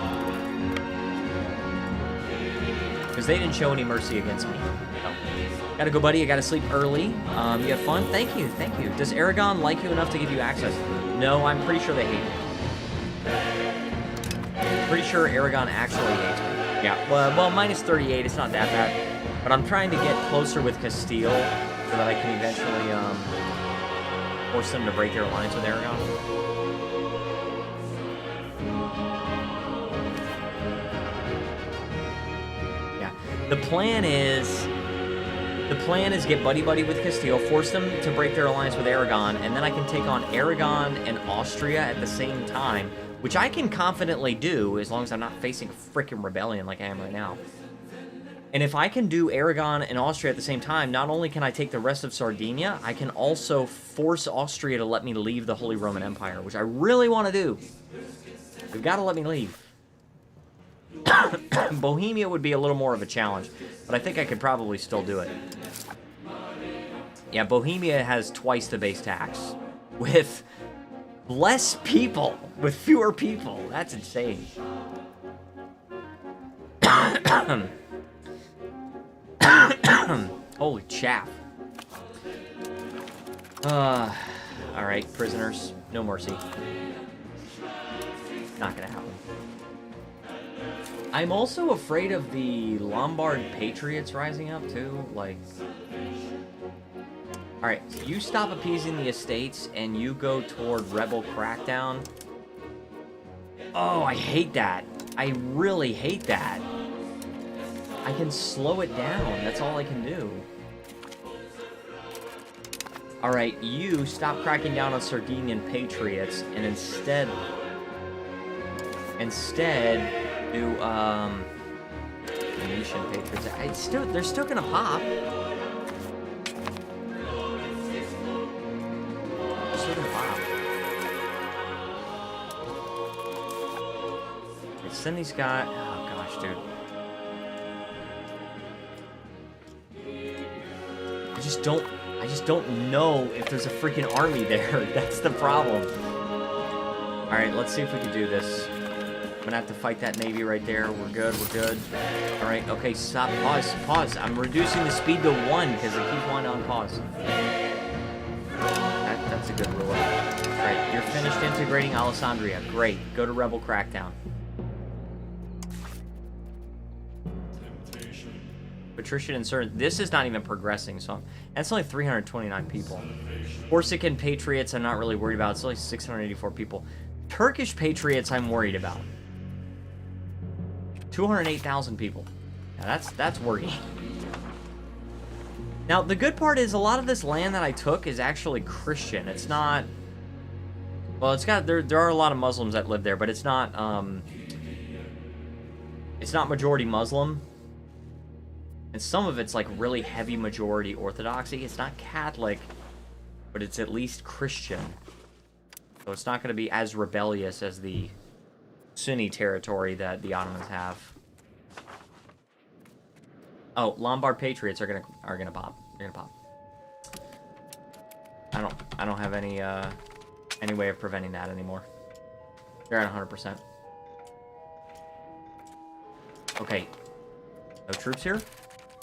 [SPEAKER 1] Because they didn't show any mercy against me. No. Gotta go, buddy. I gotta sleep early. You have fun? Thank you. Does Aragon like you enough to give you access? No, I'm pretty sure they hate me. Pretty sure Aragon actually hates me. Yeah, well, minus 38, it's not that bad. But I'm trying to get closer with Castile so that I can eventually force them to break their alliance with Aragon. Yeah, the plan is get buddy-buddy with Castile, force them to break their alliance with Aragon, and then I can take on Aragon and Austria at the same time, which I can confidently do as long as I'm not facing a freaking rebellion like I am right now. And if I can do Aragon and Austria at the same time, not only can I take the rest of Sardinia, I can also force Austria to let me leave the Holy Roman Empire, which I really want to do. They've got to let me leave. Bohemia would be a little more of a challenge, but I think I could probably still do it. Yeah, Bohemia has twice the base tax, with less people, with fewer people. That's insane. Holy chaff. Alright, prisoners. No mercy. Not gonna happen. I'm also afraid of the Lombard Patriots rising up, too. Like... Alright, you stop appeasing the estates, and you go toward rebel crackdown. Oh, I hate that. I really hate that. I can slow it down. That's all I can do. Alright, you stop cracking down on Sardinian Patriots, and instead do, Venetian Patriots. They're still gonna pop. They're still gonna pop. Okay, send these guys. Oh gosh, dude. I just don't know if there's a freaking army there. That's the problem. Alright, let's see if we can do this. I'm gonna have to fight that navy right there. We're good, we're good. Alright, okay, stop, pause. I'm reducing the speed to 1 because it keeps wanting on pause. That's a good rule. Alright, you're finished integrating Alessandria. Great, go to Rebel Crackdown. Patrician Insurgent. This is not even progressing, so that's only 329 people. Corsican Patriots I'm not really worried about. It's only 684 people. Turkish Patriots I'm worried about. 208,000 people. Now that's worrying. Now the good part is a lot of this land that I took is actually Christian. It's not. Well, it's got there are a lot of Muslims that live there, but it's not majority Muslim. And some of it's like really heavy majority Orthodoxy. It's not Catholic, but it's at least Christian. So it's not going to be as rebellious as the Sunni territory that the Ottomans have. Oh, Lombard Patriots are gonna pop. They're gonna pop. I don't have any way of preventing that anymore. They're at 100%. Okay. No troops here.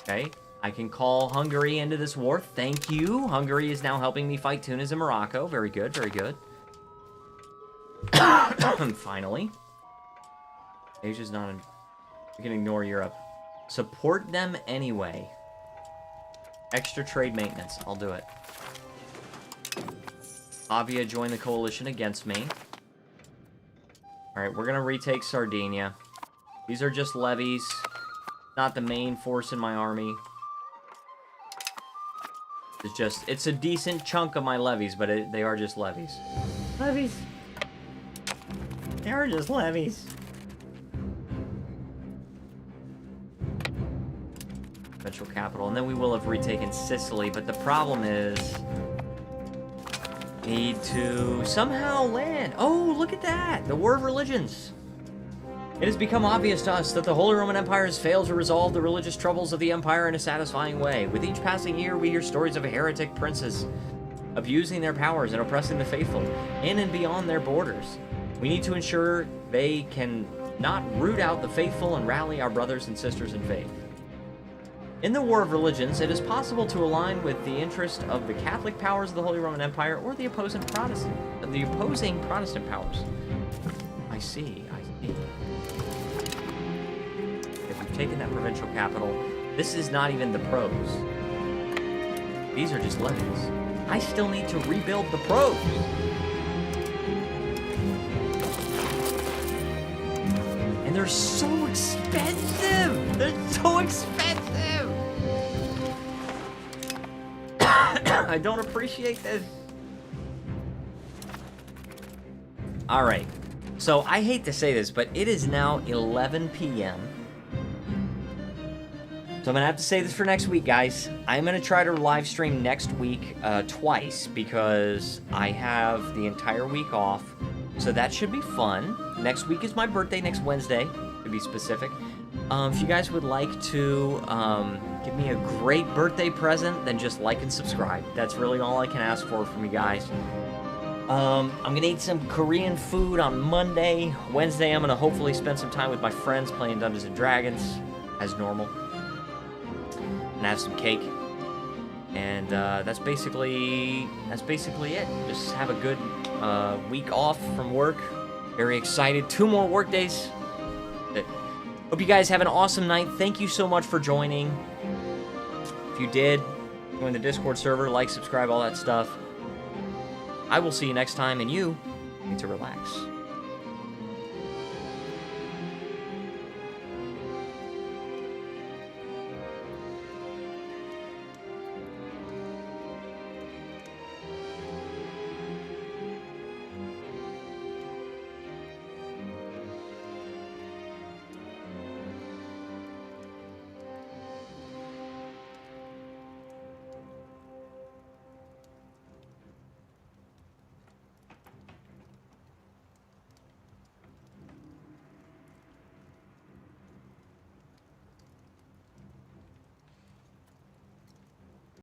[SPEAKER 1] Okay. I can call Hungary into this war. Thank you. Hungary is now helping me fight Tunis and Morocco. Very good, very good. Finally. Asia's not in... We can ignore Europe. Support them anyway. Extra trade maintenance. I'll do it. Avia joined the coalition against me. Alright, we're gonna retake Sardinia. These are just levies. Not the main force in my army. It's a decent chunk of my levies, but they are just levies. Levies. They are just levies. Central capital, and then we will have retaken Sicily, but the problem is... Need to somehow land. Oh, look at that! The War of Religions. It has become obvious to us that the Holy Roman Empire has failed to resolve the religious troubles of the empire in a satisfying way. With each passing year, we hear stories of heretic princes abusing their powers and oppressing the faithful in and beyond their borders. We need to ensure they can not root out the faithful and rally our brothers and sisters in faith. In the War of Religions, it is possible to align with the interest of the Catholic powers of the Holy Roman Empire or the opposing Protestant powers. I see. If we've taken that provincial capital, this is not even the pros. These are just levies. I still need to rebuild the pros. And they're so expensive! They're so expensive! I don't appreciate this. Alright. So, I hate to say this, but it is now 11 p.m. So I'm going to have to say this for next week, guys. I'm going to try to live stream next week twice because I have the entire week off. So that should be fun. Next week is my birthday, next Wednesday, to be specific. If you guys would like to give me a great birthday present, then just like and subscribe. That's really all I can ask for from you guys. I'm going to eat some Korean food on Monday. Wednesday, I'm going to hopefully spend some time with my friends playing Dungeons & Dragons, as normal. And have some cake. And that's basically it. Just have a good week off from work. Very excited. 2 more work days. Hope you guys have an awesome night. Thank you so much for joining. If you did, join the Discord server, like, subscribe, all that stuff. I will see you next time, and you need to relax.